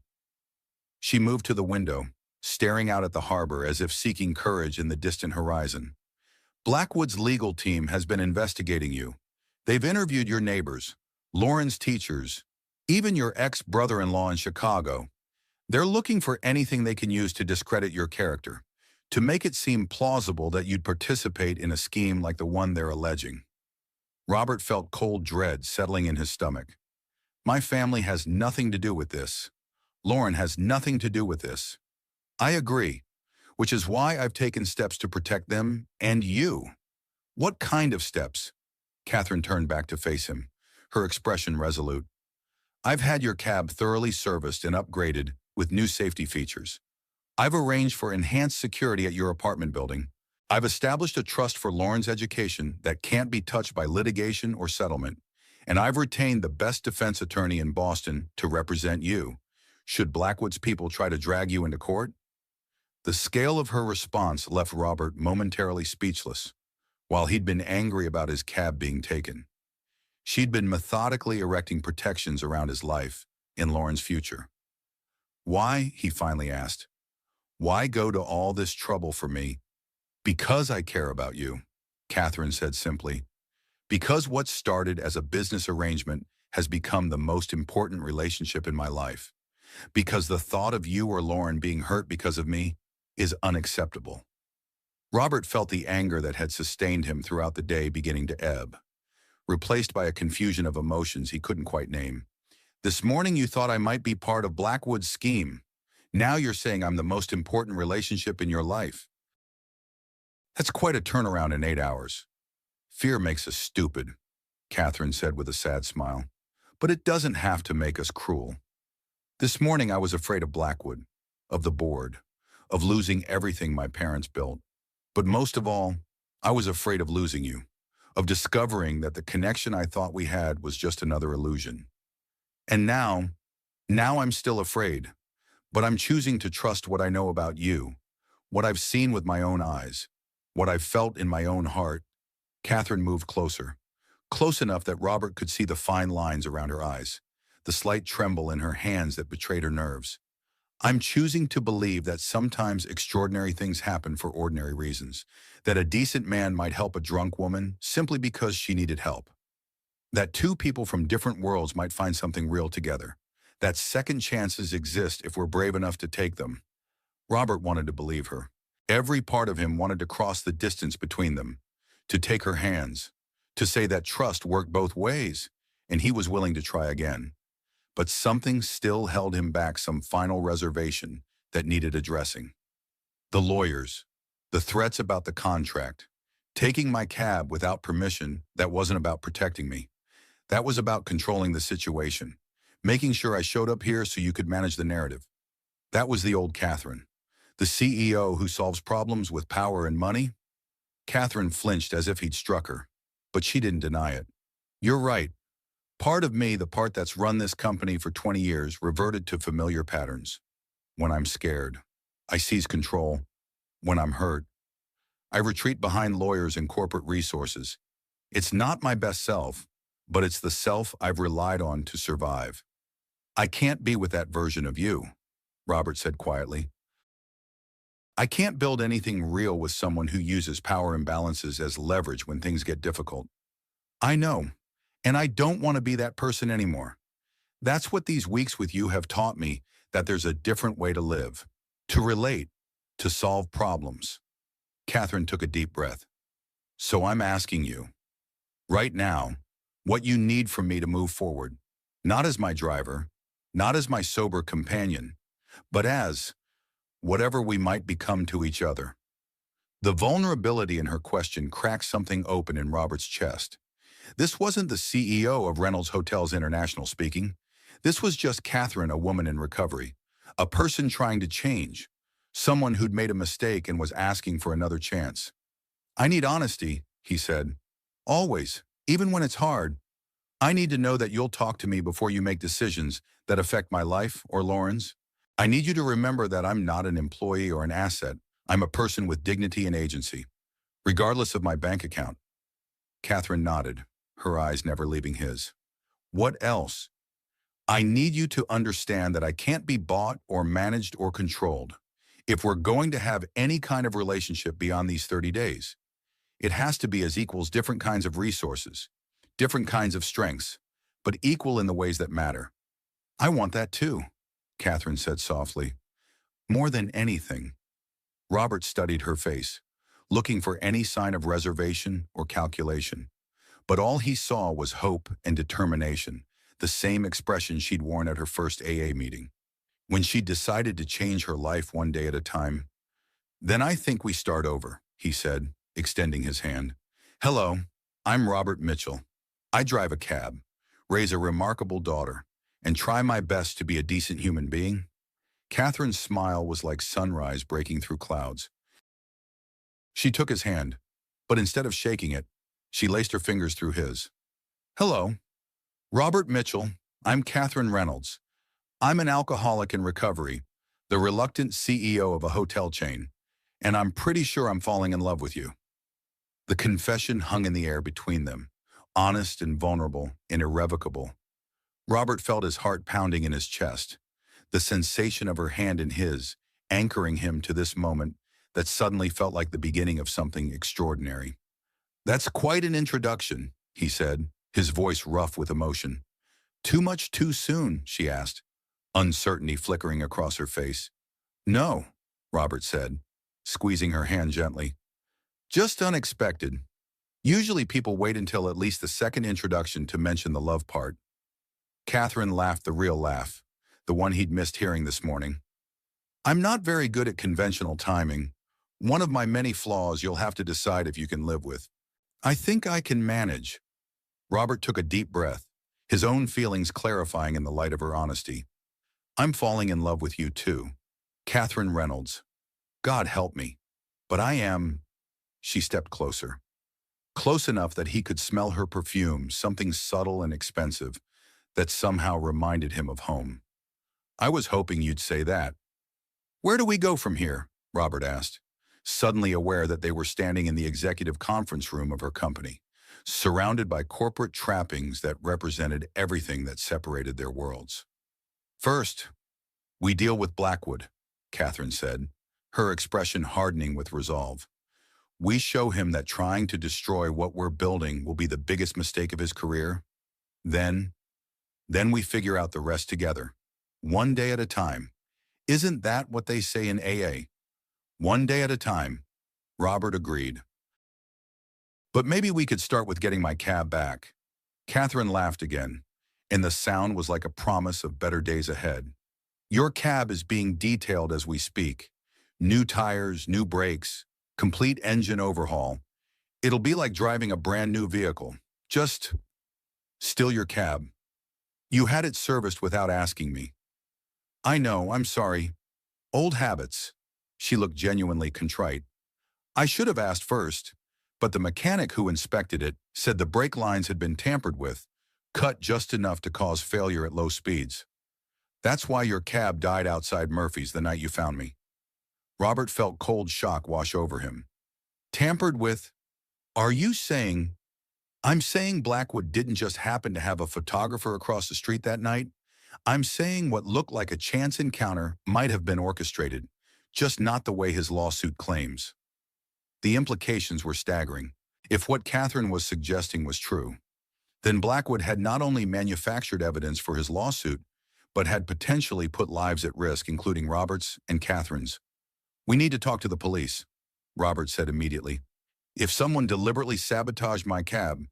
[SPEAKER 1] She moved to the window, staring out at the harbor as if seeking courage in the distant horizon. Blackwood's legal team has been investigating you. They've interviewed your neighbors, Lauren's teachers, even your ex-brother-in-law in Chicago. They're looking for anything they can use to discredit your character, to make it seem plausible that you'd participate in a scheme like the one they're alleging. Robert felt cold dread settling in his stomach. My family has nothing to do with this. Lauren has nothing to do with this. I agree, which is why I've taken steps to protect them and you. What kind of steps? Catherine turned back to face him, her expression resolute. I've had your cab thoroughly serviced and upgraded with new safety features. I've arranged for enhanced security at your apartment building. I've established a trust for Lauren's education that can't be touched by litigation or settlement. And I've retained the best defense attorney in Boston to represent you, should Blackwood's people try to drag you into court. The scale of her response left Robert momentarily speechless, while he'd been angry about his cab being taken. She'd been methodically erecting protections around his life and Lauren's future. Why, he finally asked, why go to all this trouble for me? Because I care about you, Catherine said simply. Because what started as a business arrangement has become the most important relationship in my life. Because the thought of you or Lauren being hurt because of me is unacceptable. Robert felt the anger that had sustained him throughout the day beginning to ebb, replaced by a confusion of emotions he couldn't quite name. This morning you thought I might be part of Blackwood's scheme. Now you're saying I'm the most important relationship in your life. That's quite a turnaround in 8 hours. Fear makes us stupid, Catherine said with a sad smile. But it doesn't have to make us cruel. This morning I was afraid of Blackwood, of the board, of losing everything my parents built. But most of all, I was afraid of losing you, of discovering that the connection I thought we had was just another illusion. And now I'm still afraid, but I'm choosing to trust what I know about you, what I've seen with my own eyes, what I've felt in my own heart. Catherine moved closer, close enough that Robert could see the fine lines around her eyes, the slight tremble in her hands that betrayed her nerves. I'm choosing to believe that sometimes extraordinary things happen for ordinary reasons, that a decent man might help a drunk woman simply because she needed help, that two people from different worlds might find something real together, that second chances exist if we're brave enough to take them. Robert wanted to believe her. Every part of him wanted to cross the distance between them, to take her hands, to say that trust worked both ways, and he was willing to try again. But something still held him back, some final reservation that needed addressing. The lawyers, the threats about the contract, taking my cab without permission that wasn't about protecting me. That was about controlling the situation, making sure I showed up here so you could manage the narrative. That was the old Catherine, the CEO who solves problems with power and money. Catherine flinched as if he'd struck her, but she didn't deny it. You're right. Part of me, the part that's run this company for 20 years, reverted to familiar patterns. When I'm scared, I seize control. When I'm hurt, I retreat behind lawyers and corporate resources. It's not my best self, but it's the self I've relied on to survive. I can't be with that version of you, Robert said quietly. I can't build anything real with someone who uses power imbalances as leverage when things get difficult. I know, and I don't want to be that person anymore. That's what these weeks with you have taught me, that there's a different way to live, to relate, to solve problems. Catherine took a deep breath. So I'm asking you, right now, what you need from me to move forward, not as my driver, not as my sober companion, but as whatever we might become to each other. The vulnerability in her question cracked something open in Robert's chest. This wasn't the CEO of Reynolds Hotels International speaking. This was just Catherine, a woman in recovery, a person trying to change, someone who'd made a mistake and was asking for another chance. I need honesty, he said. Always, even when it's hard. I need to know that you'll talk to me before you make decisions that affect my life or Lauren's. I need you to remember that I'm not an employee or an asset. I'm a person with dignity and agency, regardless of my bank account. Catherine nodded, her eyes never leaving his. What else? I need you to understand that I can't be bought or managed or controlled. If we're going to have any kind of relationship beyond these 30 days, it has to be as equals, different kinds of resources, different kinds of strengths, but equal in the ways that matter. I want that too, Catherine said softly. More than anything. Robert studied her face, looking for any sign of reservation or calculation. But all he saw was hope and determination, the same expression she'd worn at her first AA meeting, when she decided to change her life one day at a time. Then I think we start over, he said, extending his hand. Hello, I'm Robert Mitchell. I drive a cab, raise a remarkable daughter, and try my best to be a decent human being. Catherine's smile was like sunrise breaking through clouds. She took his hand, but instead of shaking it, she laced her fingers through his. Hello, Robert Mitchell. I'm Catherine Reynolds. I'm an alcoholic in recovery, the reluctant CEO of a hotel chain, and I'm pretty sure I'm falling in love with you. The confession hung in the air between them, honest and vulnerable and irrevocable. Robert felt his heart pounding in his chest, the sensation of her hand in his, anchoring him to this moment that suddenly felt like the beginning of something extraordinary. That's quite an introduction, he said, his voice rough with emotion. Too much too soon, she asked, uncertainty flickering across her face. No, Robert said, squeezing her hand gently. Just unexpected. Usually people wait until at least the second introduction to mention the love part. Catherine laughed the real laugh, the one he'd missed hearing this morning. I'm not very good at conventional timing. One of my many flaws you'll have to decide if you can live with. I think I can manage. Robert took a deep breath, his own feelings clarifying in the light of her honesty. I'm falling in love with you too. Catherine Reynolds. God help me. But I am. She stepped closer. Close enough that he could smell her perfume, something subtle and expensive, that somehow reminded him of home. I was hoping you'd say that. Where do we go from here? Robert asked, suddenly aware that they were standing in the executive conference room of her company, surrounded by corporate trappings that represented everything that separated their worlds. First, we deal with Blackwood, Catherine said, her expression hardening with resolve. We show him that trying to destroy what we're building will be the biggest mistake of his career. Then we figure out the rest together, one day at a time. Isn't that what they say in AA? One day at a time, Robert agreed. But maybe we could start with getting my cab back. Catherine laughed again, and the sound was like a promise of better days ahead. Your cab is being detailed as we speak. New tires, new brakes, complete engine overhaul. It'll be like driving a brand new vehicle. Just still your cab. You had it serviced without asking me. I know, I'm sorry. Old habits. She looked genuinely contrite. I should have asked first, but the mechanic who inspected it said the brake lines had been tampered with, cut just enough to cause failure at low speeds. That's why your cab died outside Murphy's the night you found me. Robert felt cold shock wash over him. Tampered with? Are you saying? I'm saying Blackwood didn't just happen to have a photographer across the street that night. I'm saying what looked like a chance encounter might have been orchestrated, just not the way his lawsuit claims. The implications were staggering. If what Catherine was suggesting was true, then Blackwood had not only manufactured evidence for his lawsuit, but had potentially put lives at risk, including Robert's and Catherine's. We need to talk to the police, Robert said immediately. If someone deliberately sabotaged my cab,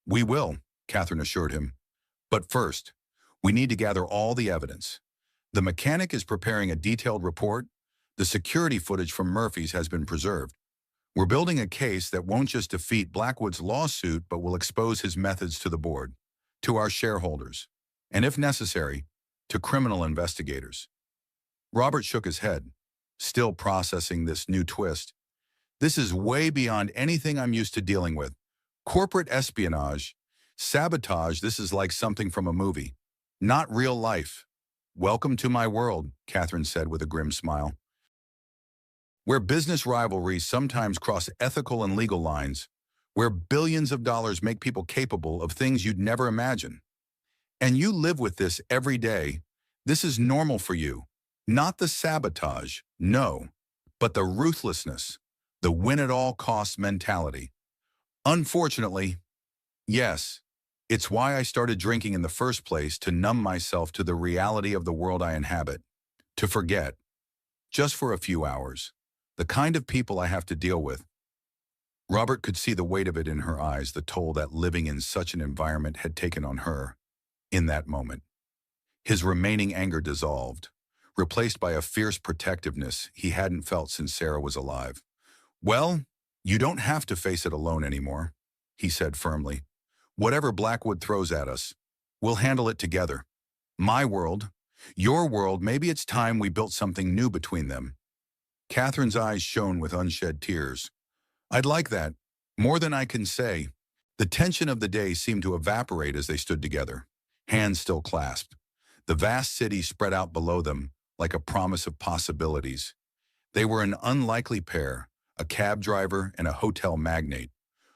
[SPEAKER 1] we will, Catherine assured him. But first, we need to gather all the evidence. The mechanic is preparing a detailed report. The security footage from Murphy's has been preserved. We're building a case that won't just defeat Blackwood's lawsuit, but will expose his methods to the board, to our shareholders, and if necessary, to criminal investigators. Robert shook his head, still processing this new twist. This is way beyond anything I'm used to dealing with. Corporate espionage, sabotage, this is like something from a movie, not real life. Welcome to my world, Catherine said with a grim smile. Where business rivalries sometimes cross ethical and legal lines, where billions of dollars make people capable of things you'd never imagine. And you live with this every day. This is normal for you. Not the sabotage, no, but the ruthlessness, the win-at-all-costs mentality. Unfortunately, yes, it's why I started drinking in the first place, to numb myself to the reality of the world I inhabit, to forget, just for a few hours, the kind of people I have to deal with. Robert could see the weight of it in her eyes, the toll that living in such an environment had taken on her in that moment. His remaining anger dissolved, replaced by a fierce protectiveness he hadn't felt since Sarah was alive. Well, you don't have to face it alone anymore, he said firmly. Whatever Blackwood throws at us, we'll handle it together. My world, your world, maybe it's time we built something new between them. Catherine's eyes shone with unshed tears. I'd like that, more than I can say. The tension of the day seemed to evaporate as they stood together, hands still clasped. The vast city spread out below them like a promise of possibilities. They were an unlikely pair, a cab driver and a hotel magnate,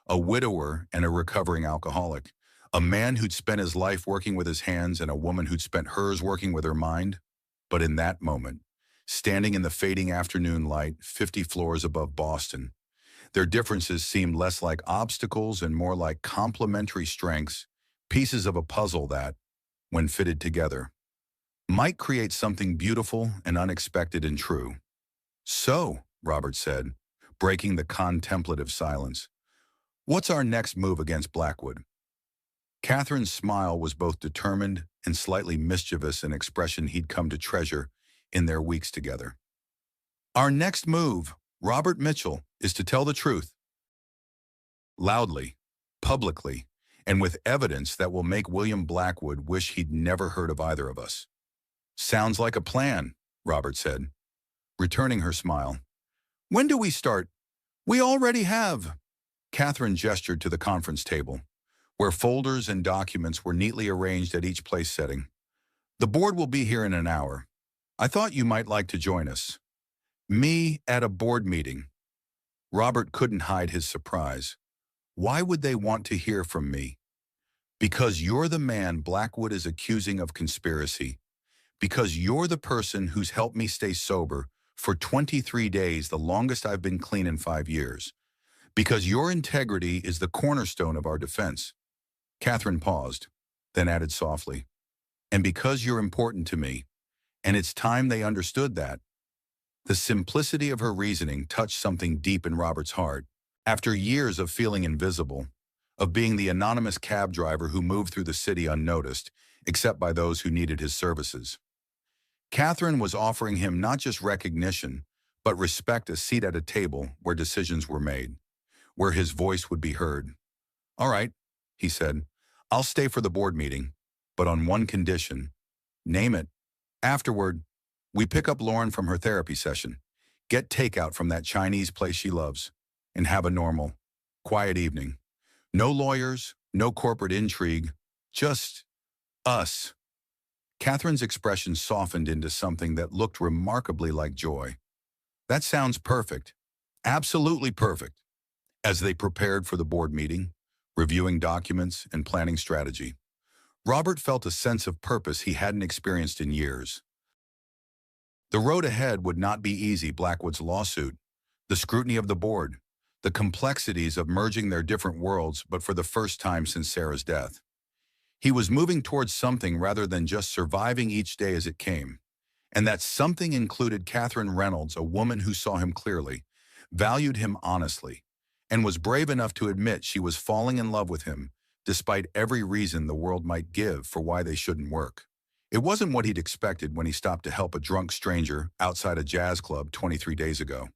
[SPEAKER 1] a widower and a recovering alcoholic, a man who'd spent his life working with his hands and a woman who'd spent hers working with her mind. But in that moment, standing in the fading afternoon light 50 floors above Boston, their differences seemed less like obstacles and more like complementary strengths, pieces of a puzzle that, when fitted together, might create something beautiful and unexpected and true. So, Robert said, breaking the contemplative silence, what's our next move against Blackwood? Catherine's smile was both determined and slightly mischievous, an expression he'd come to treasure in their weeks together. Our next move, Robert Mitchell, is to tell the truth. Loudly, publicly, and with evidence that will make William Blackwood wish he'd never heard of either of us. Sounds like a plan, Robert said, returning her smile. When do we start? We already have. Catherine gestured to the conference table, where folders and documents were neatly arranged at each place setting. The board will be here in an hour. I thought you might like to join us. Me at a board meeting. Robert couldn't hide his surprise. Why would they want to hear from me? Because you're the man Blackwood is accusing of conspiracy. Because you're the person who's helped me stay sober for 23 days, the longest I've been clean in 5 years. Because your integrity is the cornerstone of our defense. Catherine paused, then added softly, and because you're important to me, and it's time they understood that. The simplicity of her reasoning touched something deep in Robert's heart. After years of feeling invisible, of being the anonymous cab driver who moved through the city unnoticed, except by those who needed his services, Catherine was offering him not just recognition, but respect, a seat at a table where decisions were made, where his voice would be heard. All right, he said, I'll stay for the board meeting, but on one condition. Name it. Afterward, we pick up Lauren from her therapy session, get takeout from that Chinese place she loves, and have a normal, quiet evening. No lawyers, no corporate intrigue, just us. Catherine's expression softened into something that looked remarkably like joy. That sounds perfect. Absolutely perfect. As they prepared for the board meeting, reviewing documents and planning strategy, Robert felt a sense of purpose he hadn't experienced in years. The road ahead would not be easy. Blackwood's lawsuit, the scrutiny of the board, the complexities of merging their different worlds, but for the first time since Sarah's death. He was moving towards something rather than just surviving each day as it came. And that something included Catherine Reynolds, a woman who saw him clearly, valued him honestly, and was brave enough to admit she was falling in love with him, despite every reason the world might give for why they shouldn't work. It wasn't what he'd expected when he stopped to help a drunk stranger outside a jazz club 23 days ago.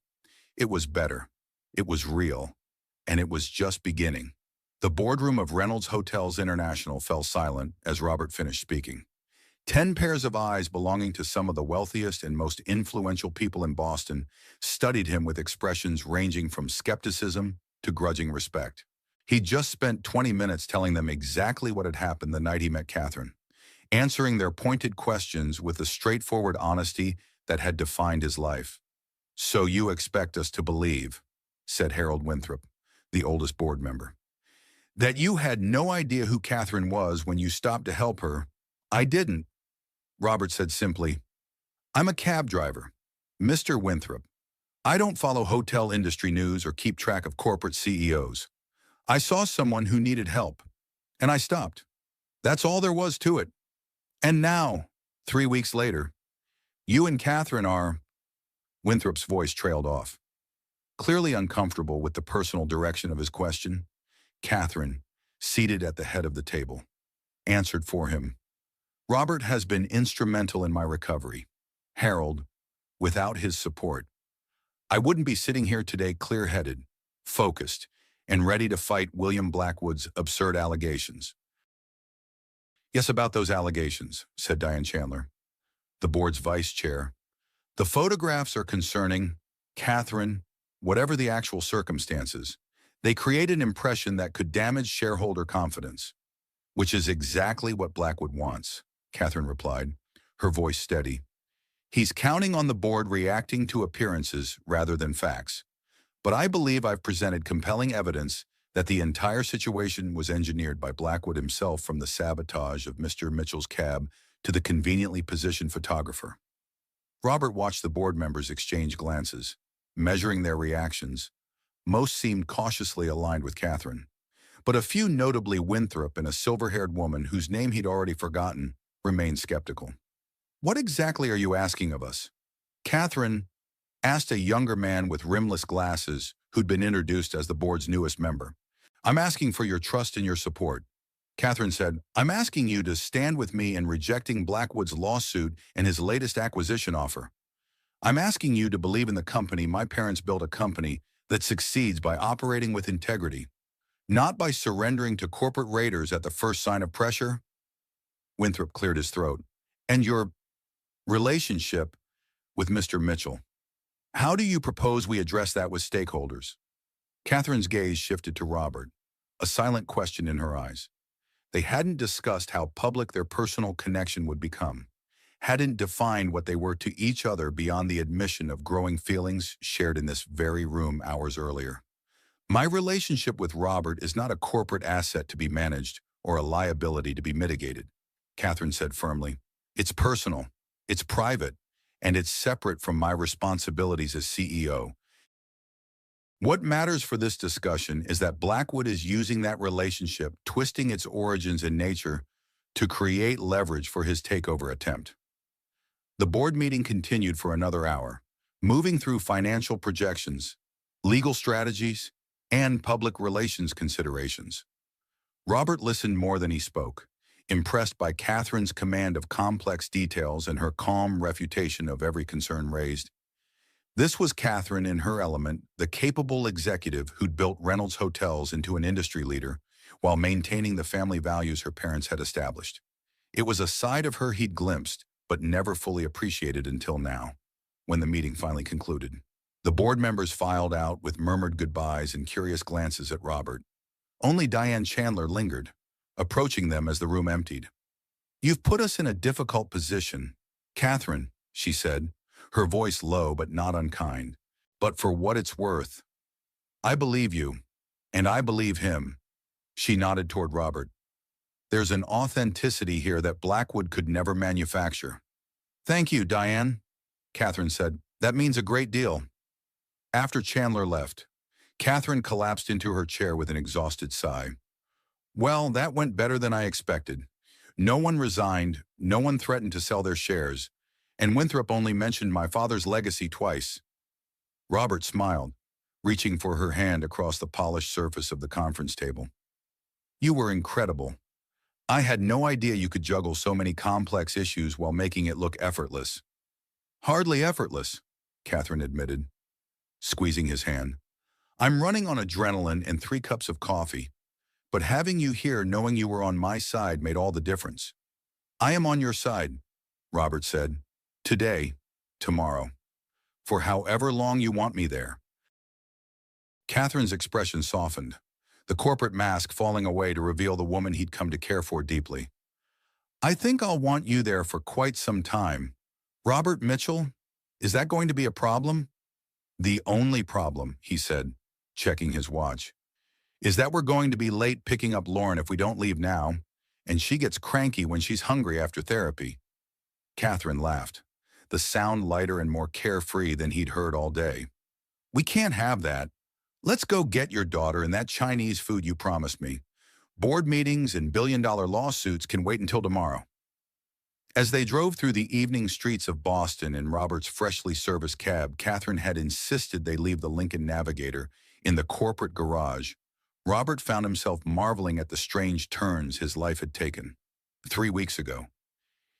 [SPEAKER 1] It was better. It was real. And it was just beginning. The boardroom of Reynolds Hotels International fell silent as Robert finished speaking. 10 pairs of eyes belonging to some of the wealthiest and most influential people in Boston studied him with expressions ranging from skepticism to grudging respect. He'd just spent 20 minutes telling them exactly what had happened the night he met Catherine, answering their pointed questions with the straightforward honesty that had defined his life. "So you expect us to believe," said Harold Winthrop, the oldest board member, "that you had no idea who Catherine was when you stopped to help her?" "I didn't," Robert said simply. "I'm a cab driver, Mr. Winthrop. I don't follow hotel industry news or keep track of corporate CEOs. I saw someone who needed help, and I stopped. That's all there was to it. And now, 3 weeks later, you and Catherine are—" Winthrop's voice trailed off. Clearly uncomfortable with the personal direction of his question, Catherine, seated at the head of the table, answered for him. "Robert has been instrumental in my recovery. Harold, without his support, I wouldn't be sitting here today clear-headed, focused, and ready to fight William Blackwood's absurd allegations." "Yes, about those allegations," said Diane Chandler, the board's vice chair. "The photographs are concerning Catherine, whatever the actual circumstances. They create an impression that could damage shareholder confidence, which is exactly what Blackwood wants," Catherine replied, her voice steady. "He's counting on the board reacting to appearances rather than facts. But I believe I've presented compelling evidence that the entire situation was engineered by Blackwood himself, from the sabotage of Mr. Mitchell's cab to the conveniently positioned photographer." Robert watched the board members exchange glances, measuring their reactions. Most seemed cautiously aligned with Catherine, but a few, notably Winthrop and a silver-haired woman whose name he'd already forgotten, remained skeptical. What exactly are you asking of us? Catherine asked a younger man with rimless glasses who'd been introduced as the board's newest member. I'm asking for your trust and your support. Catherine said, I'm asking you to stand with me in rejecting Blackwood's lawsuit and his latest acquisition offer. I'm asking you to believe in the company. My parents built a company that succeeds by operating with integrity, not by surrendering to corporate raiders at the first sign of pressure. Winthrop cleared his throat. And your relationship with Mr. Mitchell. How do you propose we address that with stakeholders? Catherine's gaze shifted to Robert, a silent question in her eyes. They hadn't discussed how public their personal connection would become, hadn't defined what they were to each other beyond the admission of growing feelings shared in this very room hours earlier. My relationship with Robert is not a corporate asset to be managed or a liability to be mitigated, Catherine said firmly. It's personal, it's private, and it's separate from my responsibilities as CEO. What matters for this discussion is that Blackwood is using that relationship, twisting its origins and nature, to create leverage for his takeover attempt. The board meeting continued for another hour, moving through financial projections, legal strategies, and public relations considerations. Robert listened more than he spoke, impressed by Catherine's command of complex details and her calm refutation of every concern raised. This was Catherine in her element, the capable executive who'd built Reynolds Hotels into an industry leader while maintaining the family values her parents had established. It was a side of her he'd glimpsed, but never fully appreciated until now, when the meeting finally concluded. The board members filed out with murmured goodbyes and curious glances at Robert. Only Diane Chandler lingered, approaching them as the room emptied. You've put us in a difficult position, Catherine, she said, her voice low but not unkind. But for what it's worth, I believe you, and I believe him. She nodded toward Robert. There's an authenticity here that Blackwood could never manufacture. Thank you, Diane, Catherine said. That means a great deal. After Chandler left, Catherine collapsed into her chair with an exhausted sigh. Well, that went better than I expected. No one resigned, no one threatened to sell their shares, and Winthrop only mentioned my father's legacy twice. Robert smiled, reaching for her hand across the polished surface of the conference table. You were incredible. I had no idea you could juggle so many complex issues while making it look effortless. Hardly effortless, Catherine admitted, squeezing his hand. I'm running on adrenaline and 3 cups of coffee. But having you here knowing you were on my side made all the difference. I am on your side, Robert said. Today, tomorrow. For however long you want me there. Catherine's expression softened, the corporate mask falling away to reveal the woman he'd come to care for deeply. I think I'll want you there for quite some time. Robert Mitchell, is that going to be a problem? The only problem, he said, checking his watch, is that we're going to be late picking up Lauren if we don't leave now, and she gets cranky when she's hungry after therapy. Catherine laughed, the sound lighter and more carefree than he'd heard all day. We can't have that. Let's go get your daughter and that Chinese food you promised me. Board meetings and billion-dollar lawsuits can wait until tomorrow. As they drove through the evening streets of Boston in Robert's freshly serviced cab, Catherine had insisted they leave the Lincoln Navigator in the corporate garage. Robert found himself marveling at the strange turns his life had taken. 3 weeks ago,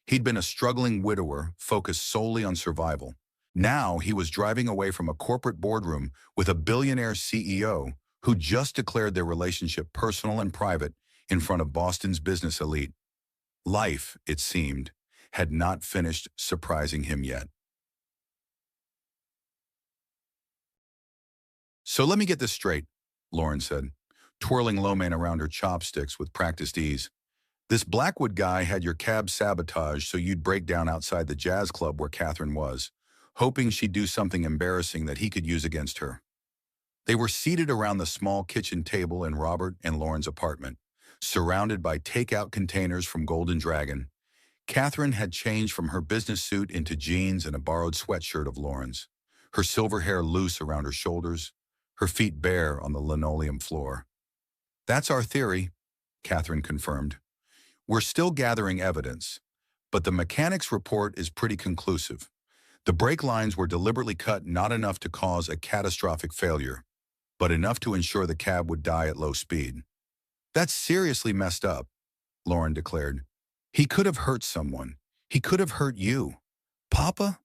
[SPEAKER 1] he'd been a struggling widower focused solely on survival. Now he was driving away from a corporate boardroom with a billionaire CEO who just declared their relationship personal and private in front of Boston's business elite. Life, it seemed, had not finished surprising him yet. So let me get this straight, Lauren said, twirling lo mein around her chopsticks with practiced ease. This Blackwood guy had your cab sabotaged so you'd break down outside the jazz club where Catherine was, hoping she'd do something embarrassing that he could use against her. They were seated around the small kitchen table in Robert and Lauren's apartment, surrounded by takeout containers from Golden Dragon. Catherine had changed from her business suit into jeans and a borrowed sweatshirt of Lauren's, her silver hair loose around her shoulders, her feet bare on the linoleum floor. That's our theory, Catherine confirmed. We're still gathering evidence, But the mechanic's report is pretty conclusive. The brake lines were deliberately cut not enough to cause a catastrophic failure, but enough to ensure the cab would die at low speed. That's seriously messed up, Lauren declared. He could have hurt someone. He could have hurt you. Papa?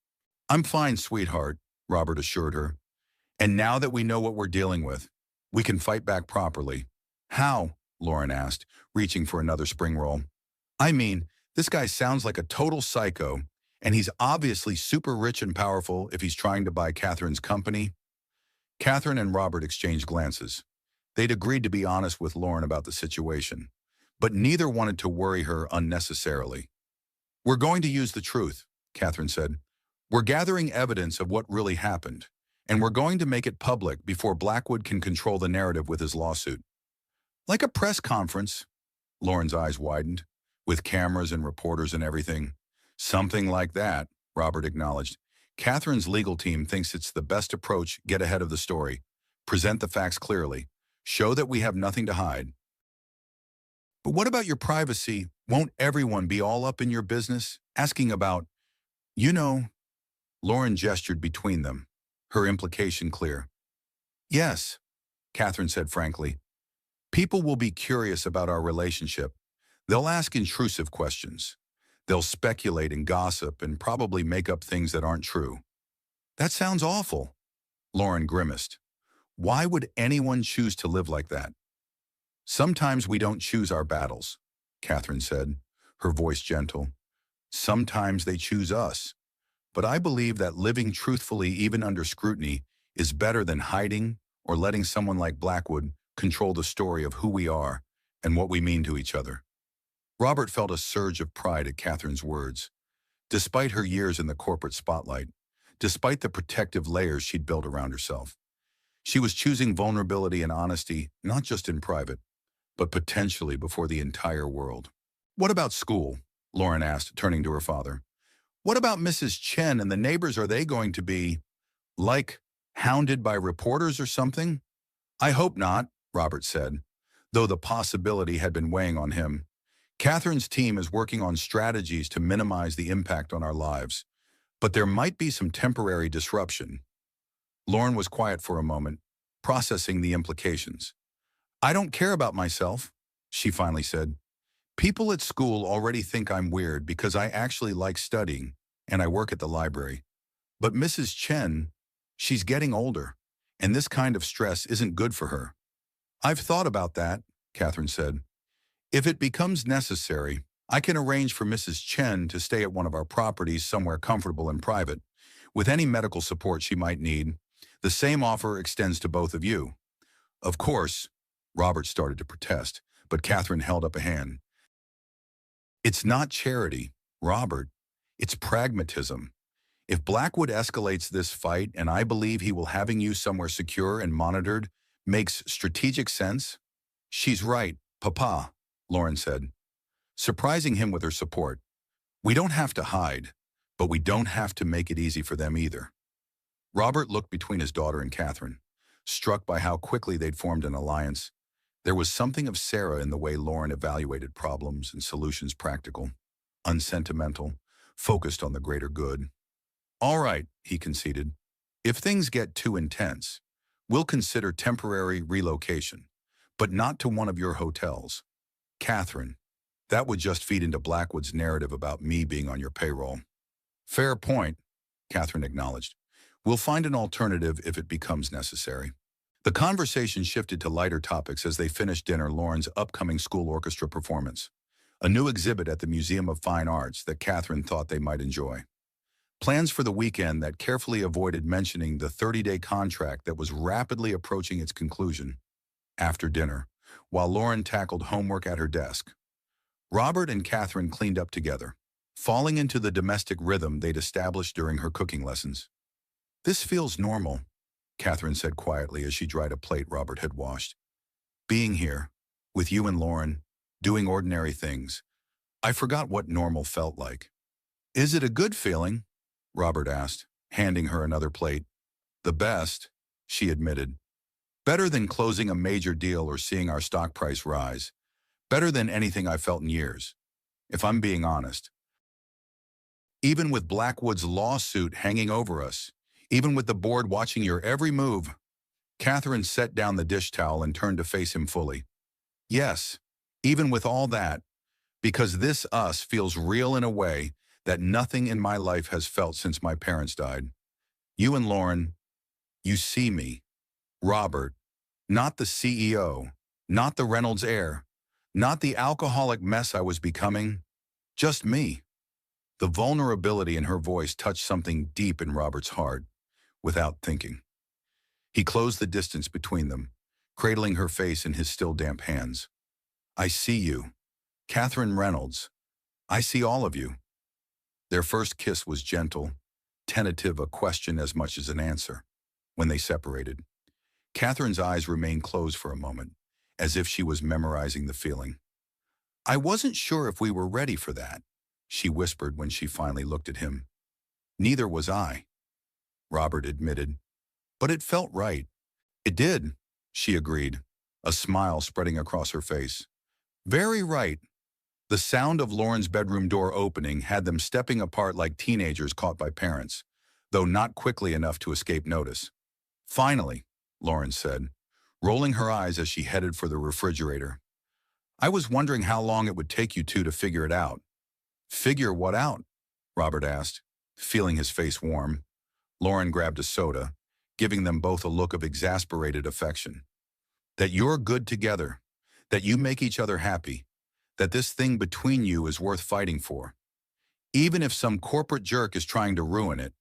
[SPEAKER 1] I'm fine, sweetheart, Robert assured her. And now that we know what we're dealing with, we can fight back properly. How? Lauren asked, reaching for another spring roll. I mean, this guy sounds like a total psycho, and he's obviously super rich and powerful if he's trying to buy Catherine's company. Catherine and Robert exchanged glances. They'd agreed to be honest with Lauren about the situation, but neither wanted to worry her unnecessarily. We're going to use the truth, Catherine said. We're gathering evidence of what really happened, and we're going to make it public before Blackwood can control the narrative with his lawsuit. Like a press conference, Lauren's eyes widened, with cameras and reporters and everything. Something like that, Robert acknowledged. Catherine's legal team thinks it's the best approach. Get ahead of the story. Present the facts clearly. Show that we have nothing to hide. But what about your privacy? Won't everyone be all up in your business, asking about, you know? Lauren gestured between them, her implication clear. Yes, Catherine said frankly. People will be curious about our relationship. They'll ask intrusive questions. They'll speculate and gossip and probably make up things that aren't true. That sounds awful, Lauren grimaced. Why would anyone choose to live like that? Sometimes we don't choose our battles, Catherine said, her voice gentle. Sometimes they choose us. But I believe that living truthfully even under scrutiny is better than hiding or letting someone like Blackwood control the story of who we are and what we mean to each other. Robert felt a surge of pride at Catherine's words. Despite her years in the corporate spotlight, despite the protective layers she'd built around herself, she was choosing vulnerability and honesty not just in private, but potentially before the entire world. What about school? Lauren asked, turning to her father. What about Mrs. Chen and the neighbors? Are they going to be, like, hounded by reporters or something? I hope not, Robert said, though the possibility had been weighing on him. Catherine's team is working on strategies to minimize the impact on our lives, but there might be some temporary disruption. Lauren was quiet for a moment, processing the implications. I don't care about myself, she finally said. People at school already think I'm weird because I actually like studying and I work at the library. But Mrs. Chen, she's getting older, and this kind of stress isn't good for her. I've thought about that, Catherine said. If it becomes necessary, I can arrange for Mrs. Chen to stay at one of our properties somewhere comfortable and private, with any medical support she might need. The same offer extends to both of you. Of course, Robert started to protest, but Catherine held up a hand. It's not charity, Robert. It's pragmatism. If Blackwood escalates this fight, and I believe he will having you somewhere secure and monitored, makes strategic sense. She's right, Papa, Lauren said, surprising him with her support. We don't have to hide, but we don't have to make it easy for them either. Robert looked between his daughter and Catherine, struck by how quickly they'd formed an alliance. There was something of Sarah in the way Lauren evaluated problems and solutions, practical, unsentimental, focused on the greater good. All right, he conceded. If things get too intense, we'll consider temporary relocation, but not to one of your hotels. Catherine, that would just feed into Blackwood's narrative about me being on your payroll. Fair point, Catherine acknowledged. We'll find an alternative if it becomes necessary. The conversation shifted to lighter topics as they finished dinner. Lauren's upcoming school orchestra performance, a new exhibit at the Museum of Fine Arts that Catherine thought they might enjoy. Plans for the weekend that carefully avoided mentioning the 30-day contract that was rapidly approaching its conclusion. After dinner, while Lauren tackled homework at her desk, Robert and Catherine cleaned up together, falling into the domestic rhythm they'd established during her cooking lessons. This feels normal, Catherine said quietly as she dried a plate Robert had washed. Being here, with you and Lauren, doing ordinary things. I forgot what normal felt like. Is it a good feeling? Robert asked, handing her another plate. The best, she admitted. Better than closing a major deal or seeing our stock price rise. Better than anything I've felt in years. If I'm being honest, Even with Blackwood's lawsuit hanging over us, even with the board watching your every move, Catherine set down the dish towel and turned to face him fully. Yes, even with all that, because this us feels real in a way that nothing in my life has felt since my parents died. You and Lauren, you see me. Robert, not the CEO, not the Reynolds heir, not the alcoholic mess I was becoming, just me. The vulnerability in her voice touched something deep in Robert's heart, without thinking. He closed the distance between them, cradling her face in his still damp hands. I see you. Catherine Reynolds. I see all of you. Their first kiss was gentle, tentative, a question as much as an answer. When they separated, Catherine's eyes remained closed for a moment, as if she was memorizing the feeling. I wasn't sure if we were ready for that, she whispered when she finally looked at him. Neither was I, Robert admitted, but it felt right. It did, she agreed, a smile spreading across her face. Very right. The sound of Lauren's bedroom door opening had them stepping apart like teenagers caught by parents, though not quickly enough to escape notice. Finally, Lauren said, rolling her eyes as she headed for the refrigerator. I was wondering how long it would take you two to figure it out. Figure what out? Robert asked, feeling his face warm. Lauren grabbed a soda, giving them both a look of exasperated affection. That you're good together, that you make each other happy, that this thing between you is worth fighting for. Even if some corporate jerk is trying to ruin it,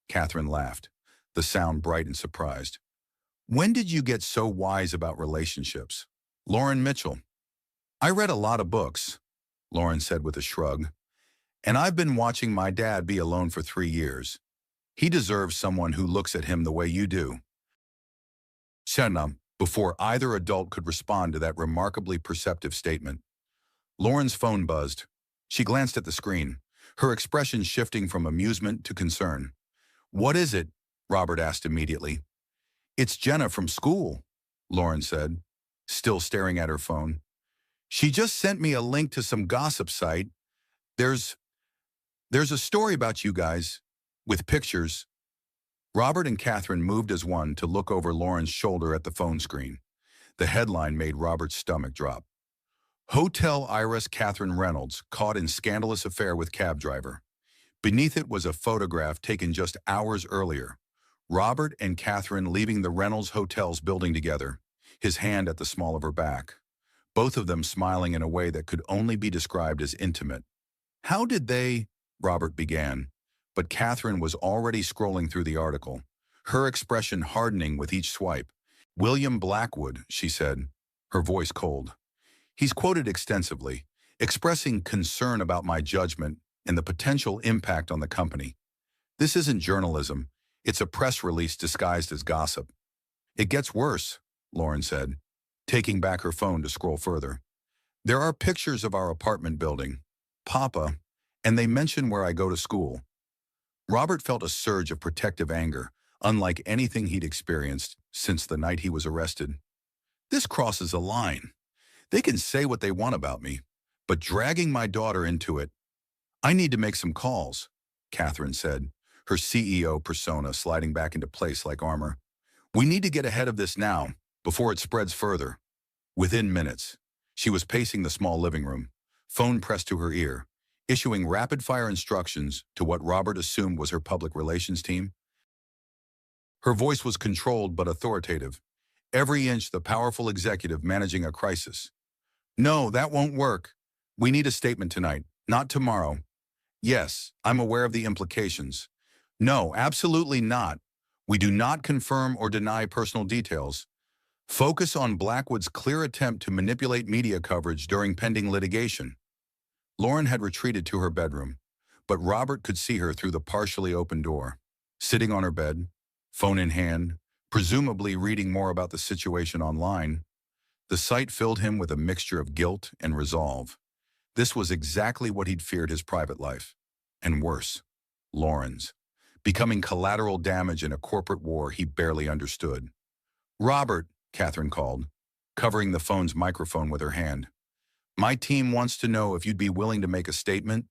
[SPEAKER 1] Catherine laughed, the sound bright and surprised. When did you get so wise about relationships? Lauren Mitchell. I read a lot of books, Lauren said with a shrug, and I've been watching my dad be alone for 3 years. He deserves someone who looks at him the way you do. Shenam, before either adult could respond to that remarkably perceptive statement. Lauren's phone buzzed. She glanced at the screen, her expression shifting from amusement to concern. What is it? Robert asked immediately. It's Jenna from school, Lauren said, still staring at her phone. She just sent me a link to some gossip site. There's a story about you guys, with pictures. Robert and Catherine moved as one to look over Lauren's shoulder at the phone screen. The headline made Robert's stomach drop. Hotel Iris Catherine Reynolds caught in scandalous affair with cab driver. Beneath it was a photograph taken just hours earlier. Robert and Catherine leaving the Reynolds Hotel's building together, his hand at the small of her back. Both of them smiling in a way that could only be described as intimate. How did they? Robert began, but Catherine was already scrolling through the article, her expression hardening with each swipe. William Blackwood, she said, her voice cold. He's quoted extensively, expressing concern about my judgment and the potential impact on the company. This isn't journalism. It's a press release disguised as gossip. It gets worse, Lauren said, taking back her phone to scroll further. There are pictures of our apartment building, Papa, and they mention where I go to school. Robert felt a surge of protective anger, unlike anything he'd experienced since the night he was arrested. This crosses a line. They can say what they want about me, but dragging my daughter into it. I need to make some calls, Catherine said, her CEO persona sliding back into place like armor. We need to get ahead of this now, before it spreads further. Within minutes, she was pacing the small living room, phone pressed to her ear, issuing rapid-fire instructions to what Robert assumed was her public relations team. Her voice was controlled but authoritative, every inch the powerful executive managing a crisis. No, that won't work. We need a statement tonight, not tomorrow. Yes, I'm aware of the implications. No, absolutely not. We do not confirm or deny personal details. Focus on Blackwood's clear attempt to manipulate media coverage during pending litigation. Lauren had retreated to her bedroom, but Robert could see her through the partially open door, sitting on her bed, phone in hand, presumably reading more about the situation online. The sight filled him with a mixture of guilt and resolve. This was exactly what he'd feared his private life. And worse, Lauren's. Becoming collateral damage in a corporate war he barely understood. Robert, Catherine called, covering the phone's microphone with her hand. My team wants to know if you'd be willing to make a statement.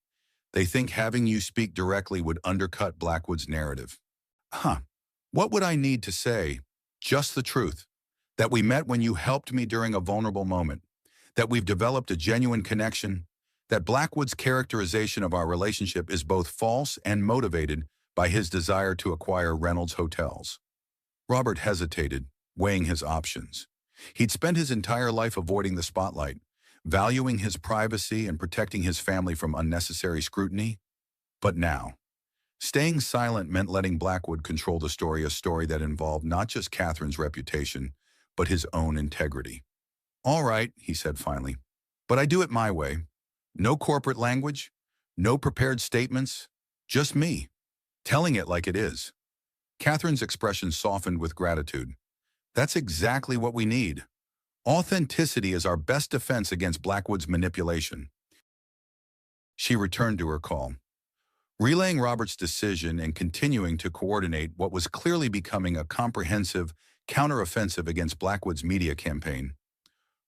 [SPEAKER 1] They think having you speak directly would undercut Blackwood's narrative. Huh. What would I need to say? Just the truth. That we met when you helped me during a vulnerable moment. That we've developed a genuine connection. That Blackwood's characterization of our relationship is both false and motivated by his desire to acquire Reynolds Hotels. Robert hesitated, weighing his options. He'd spent his entire life avoiding the spotlight, valuing his privacy and protecting his family from unnecessary scrutiny. But now, staying silent meant letting Blackwood control the story, a story that involved not just Catherine's reputation, but his own integrity. "All right," he said finally, "but I do it my way. No corporate language, no prepared statements, just me, telling it like it is." Catherine's expression softened with gratitude. "That's exactly what we need. Authenticity is our best defense against Blackwood's manipulation." She returned to her call, relaying Robert's decision and continuing to coordinate what was clearly becoming a comprehensive counteroffensive against Blackwood's media campaign.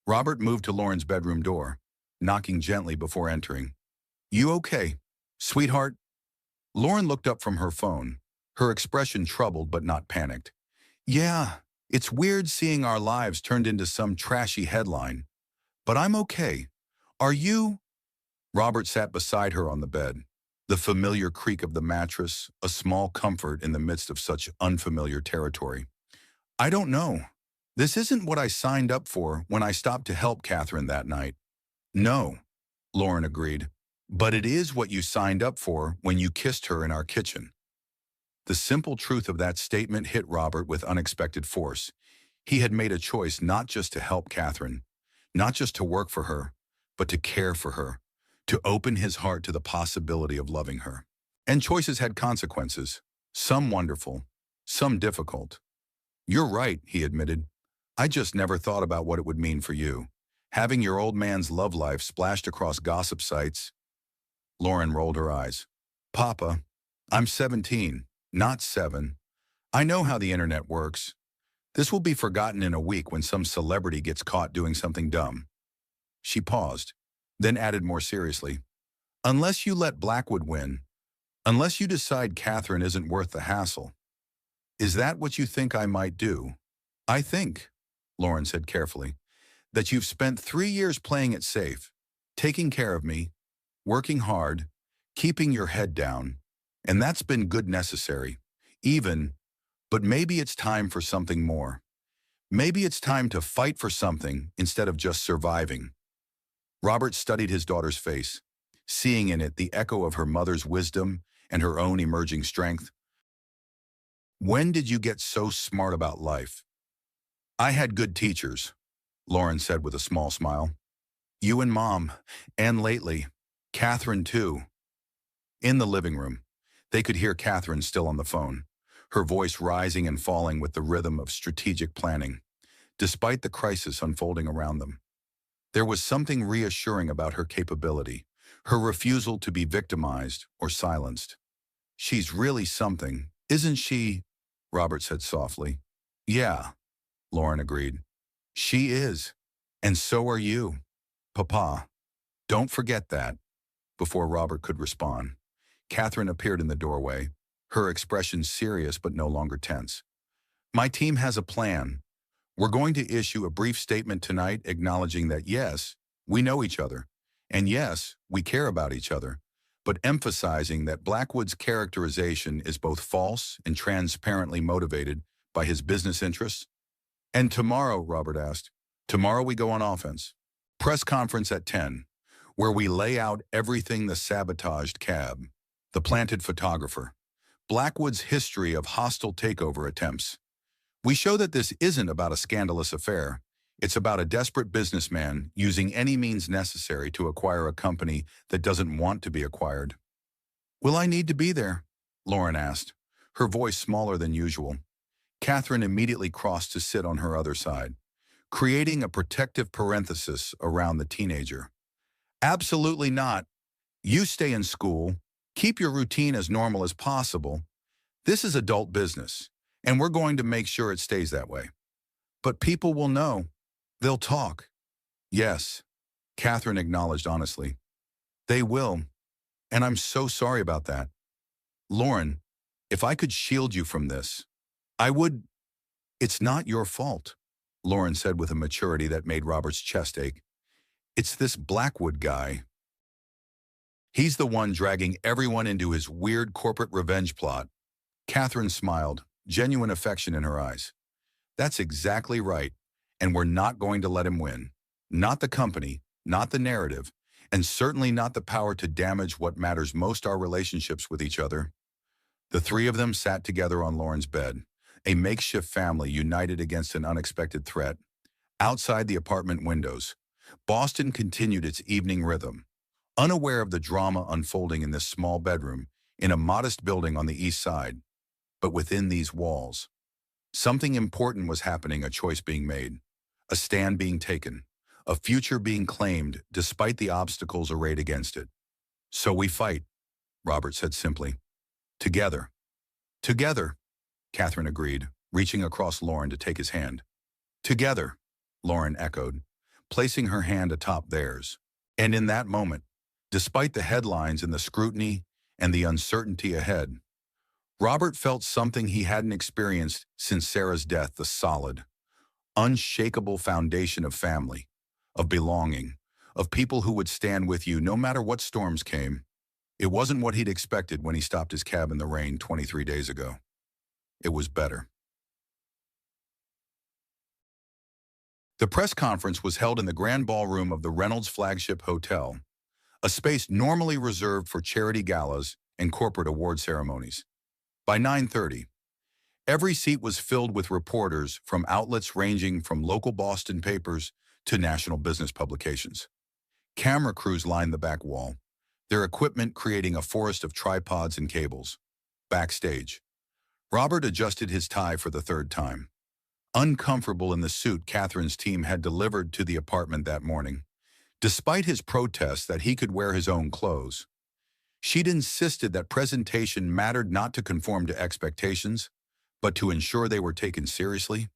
[SPEAKER 1] Robert moved to Lauren's bedroom door, knocking gently before entering. "You okay, sweetheart?" Lauren looked up from her phone, her expression troubled but not panicked. "Yeah, it's weird seeing our lives turned into some trashy headline. But I'm okay. Are you?" Robert sat beside her on the bed, the familiar creak of the mattress, a small comfort in the midst of such unfamiliar territory. "I don't know. This isn't what I signed up for when I stopped to help Catherine that night." "No," Lauren agreed, "but it is what you signed up for when you kissed her in our kitchen." The simple truth of that statement hit Robert with unexpected force. He had made a choice not just to help Catherine, not just to work for her, but to care for her, to open his heart to the possibility of loving her. And choices had consequences, some wonderful, some difficult. "You're right," he admitted. "I just never thought about what it would mean for you. Having your old man's love life splashed across gossip sites." Lauren rolled her eyes. "Papa, I'm 17, not 7. I know how the internet works. This will be forgotten in a week when some celebrity gets caught doing something dumb." She paused, then added more seriously, "Unless you let Blackwood win, unless you decide Catherine isn't worth the hassle. Is that what you think I might do?" "I think," Lauren said carefully, "that you've spent 3 years playing it safe, taking care of me, working hard, keeping your head down, and that's been good necessary, even, but maybe it's time for something more. Maybe it's time to fight for something instead of just surviving." Robert studied his daughter's face, seeing in it the echo of her mother's wisdom and her own emerging strength. "When did you get so smart about life?" "I had good teachers," Lauren said with a small smile. "You and Mom, and lately, Catherine too." In the living room, they could hear Catherine still on the phone, her voice rising and falling with the rhythm of strategic planning, despite the crisis unfolding around them. There was something reassuring about her capability, her refusal to be victimized or silenced. "She's really something, isn't she?" Robert said softly. "Yeah," Lauren agreed. "She is. And so are you, Papa. Don't forget that." Before Robert could respond, Catherine appeared in the doorway, her expression serious but no longer tense. "My team has a plan. We're going to issue a brief statement tonight acknowledging that yes, we know each other, and yes, we care about each other, but emphasizing that Blackwood's characterization is both false and transparently motivated by his business interests." "And tomorrow," Robert asked, "tomorrow we go on offense. Press conference at 10, where we lay out everything: the sabotaged cab, the planted photographer, Blackwood's history of hostile takeover attempts. We show that this isn't about a scandalous affair. It's about a desperate businessman using any means necessary to acquire a company that doesn't want to be acquired." "Will I need to be there?" Lauren asked, her voice smaller than usual. Catherine immediately crossed to sit on her other side, creating a protective parenthesis around the teenager. "Absolutely not. You stay in school, keep your routine as normal as possible. This is adult business, and we're going to make sure it stays that way." "But people will know. They'll talk." "Yes," Catherine acknowledged honestly. "They will. And I'm so sorry about that. Lauren, if I could shield you from this, I would. It's not your fault, Lauren said with a maturity that made Robert's chest ache. It's this Blackwood guy. He's the one dragging everyone into his weird corporate revenge plot. Catherine smiled, genuine affection in her eyes. That's exactly right, and we're not going to let him win. Not the company, not the narrative, and certainly not the power to damage what matters most, our relationships with each other. The three of them sat together on Lauren's bed, a makeshift family united against an unexpected threat. Outside the apartment windows, Boston continued its evening rhythm, unaware of the drama unfolding in this small bedroom in a modest building on the east side. But within these walls, something important was happening, a choice being made, a stand being taken, a future being claimed despite the obstacles arrayed against it. So we fight, Robert said simply. Together. Together, Catherine agreed, reaching across Lauren to take his hand. Together, Lauren echoed, placing her hand atop theirs. And in that moment, despite the headlines and the scrutiny and the uncertainty ahead, Robert felt something he hadn't experienced since Sarah's death, the solid, unshakable foundation of family, of belonging, of people who would stand with you no matter what storms came. It wasn't what he'd expected when he stopped his cab in the rain 23 days ago. It was better. The press conference was held in the grand ballroom of the Reynolds flagship hotel, a space normally reserved for charity galas and corporate award ceremonies. By 9:30, every seat was filled with reporters from outlets ranging from local Boston papers to national business publications. Camera crews lined the back wall, their equipment creating a forest of tripods and cables. Backstage, Robert adjusted his tie for the third time. Uncomfortable in the suit Catherine's team had delivered to the apartment that morning, despite his protests that he could wear his own clothes, she'd insisted that presentation mattered not to conform to expectations, but to ensure they were taken seriously.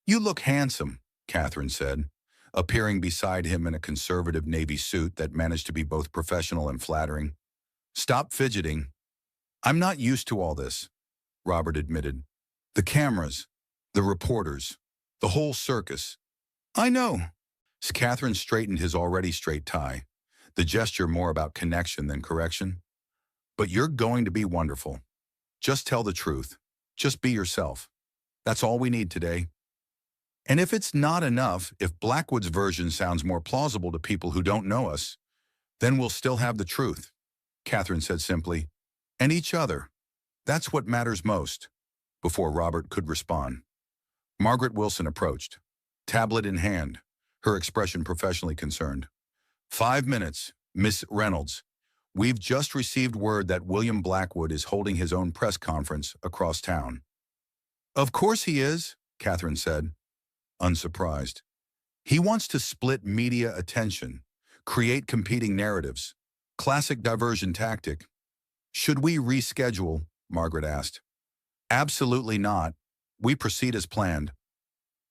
[SPEAKER 1] You look handsome, Catherine said, appearing beside him in a conservative navy suit that managed to be both professional and flattering. Stop fidgeting. I'm not used to all this, Robert admitted. The cameras, the reporters, the whole circus. I know. Catherine straightened his already straight tie, the gesture more about connection than correction. But you're going to be wonderful. Just tell the truth. Just be yourself. That's all we need today. And if it's not enough, if Blackwood's version sounds more plausible to people who don't know us, then we'll still have the truth, Catherine said simply. And each other. That's what matters most. Before Robert could respond, Margaret Wilson approached, tablet in hand, her expression professionally concerned. 5 minutes, Miss Reynolds. We've just received word that William Blackwood is holding his own press conference across town. Of course he is, Catherine said, unsurprised. He wants to split media attention, create competing narratives. Classic diversion tactic. Should we reschedule? Margaret asked. Absolutely not. We proceed as planned.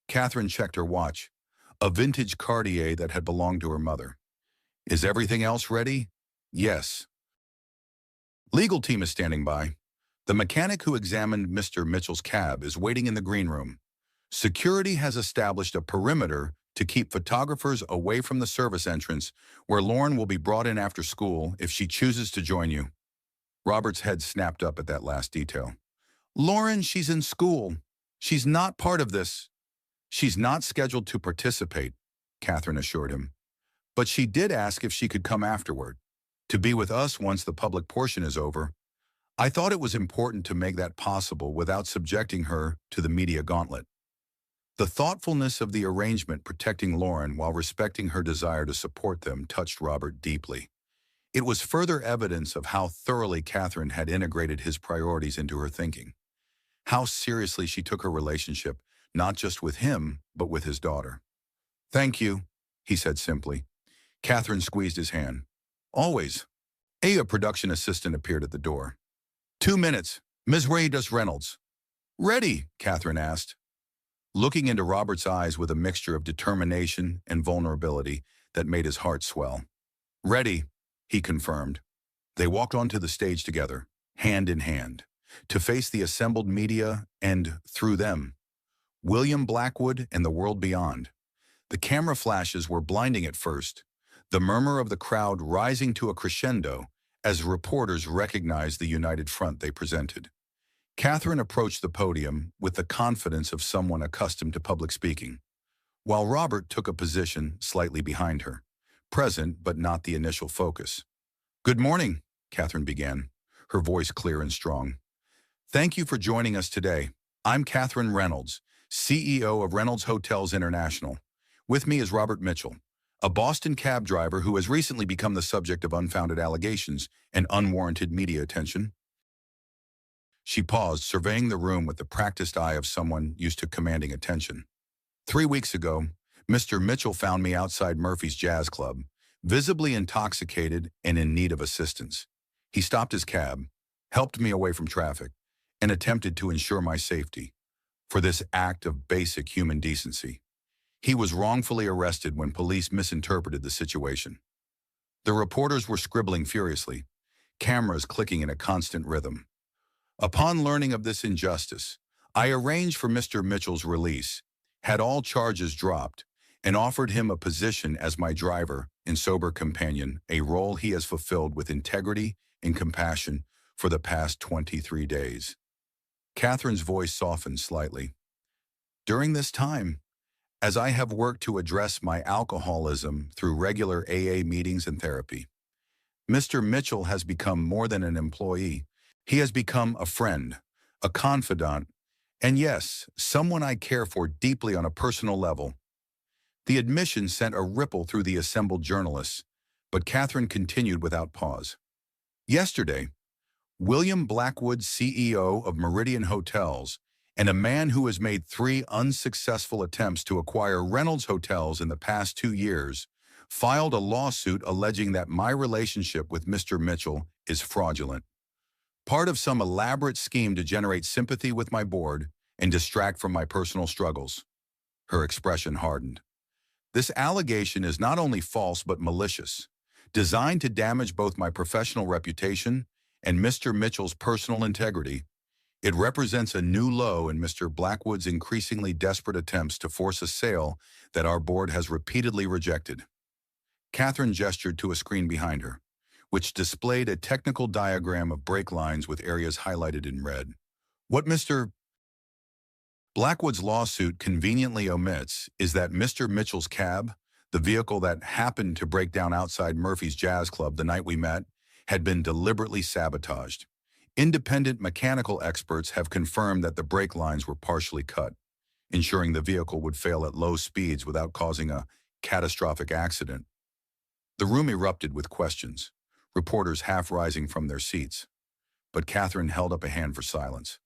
[SPEAKER 1] Catherine checked her watch, a vintage Cartier that had belonged to her mother. Is everything else ready? Yes. Legal team is standing by. The mechanic who examined Mr. Mitchell's cab is waiting in the green room. Security has established a perimeter to keep photographers away from the service entrance, where Lauren will be brought in after school if she chooses to join you. Robert's head snapped up at that last detail. Lauren, she's in school. She's not part of this. She's not scheduled to participate, Catherine assured him. But she did ask if she could come afterward, to be with us once the public portion is over. I thought it was important to make that possible without subjecting her to the media gauntlet. The thoughtfulness of the arrangement protecting Lauren while respecting her desire to support them touched Robert deeply. It was further evidence of how thoroughly Catherine had integrated his priorities into her thinking, how seriously she took her relationship, not just with him, but with his daughter. Thank you, he said simply. Catherine squeezed his hand. Always. A production assistant appeared at the door. 2 minutes, Ms. Reynolds. Ready, Catherine asked, looking into Robert's eyes with a mixture of determination and vulnerability that made his heart swell. Ready, he confirmed. They walked onto the stage together, hand in hand, to face the assembled media and, through them, William Blackwood and the world beyond. The camera flashes were blinding at first, the murmur of the crowd rising to a crescendo as reporters recognized the united front they presented. Catherine approached the podium with the confidence of someone accustomed to public speaking, while Robert took a position slightly behind her, present but not the initial focus. "Good morning," Catherine began, her voice clear and strong. "Thank you for joining us today. I'm Catherine Reynolds, CEO of Reynolds Hotels International. With me is Robert Mitchell, a Boston cab driver who has recently become the subject of unfounded allegations and unwarranted media attention." She paused, surveying the room with the practiced eye of someone used to commanding attention. 3 weeks ago, Mr. Mitchell found me outside Murphy's Jazz Club, visibly intoxicated and in need of assistance. He stopped his cab, helped me away from traffic, and attempted to ensure my safety. For this act of basic human decency, he was wrongfully arrested when police misinterpreted the situation. The reporters were scribbling furiously, cameras clicking in a constant rhythm. Upon learning of this injustice, I arranged for Mr. Mitchell's release, had all charges dropped, and offered him a position as my driver and sober companion, a role he has fulfilled with integrity and compassion for the past 23 days. Catherine's voice softened slightly. "During this time, as I have worked to address my alcoholism through regular AA meetings and therapy, Mr. Mitchell has become more than an employee. He has become a friend, a confidant, and yes, someone I care for deeply on a personal level." The admission sent a ripple through the assembled journalists, but Catherine continued without pause. "Yesterday, William Blackwood, CEO of Meridian Hotels, and a man who has made 3 unsuccessful attempts to acquire Reynolds Hotels in the past 2 years, filed a lawsuit alleging that my relationship with Mr. Mitchell is fraudulent. Part of some elaborate scheme to generate sympathy with my board and distract from my personal struggles." Her expression hardened. "This allegation is not only false but malicious, designed to damage both my professional reputation and Mr. Mitchell's personal integrity. It represents a new low in Mr. Blackwood's increasingly desperate attempts to force a sale that our board has repeatedly rejected." Catherine gestured to a screen behind her, which displayed a technical diagram of brake lines with areas highlighted in red. "What Mr. Blackwood's lawsuit conveniently omits is that Mr. Mitchell's cab, the vehicle that happened to break down outside Murphy's Jazz Club the night we met, had been deliberately sabotaged. Independent mechanical experts have confirmed that the brake lines were partially cut, ensuring the vehicle would fail at low speeds without causing a catastrophic accident." The room erupted with questions, reporters half rising from their seats. But Catherine held up a hand for silence.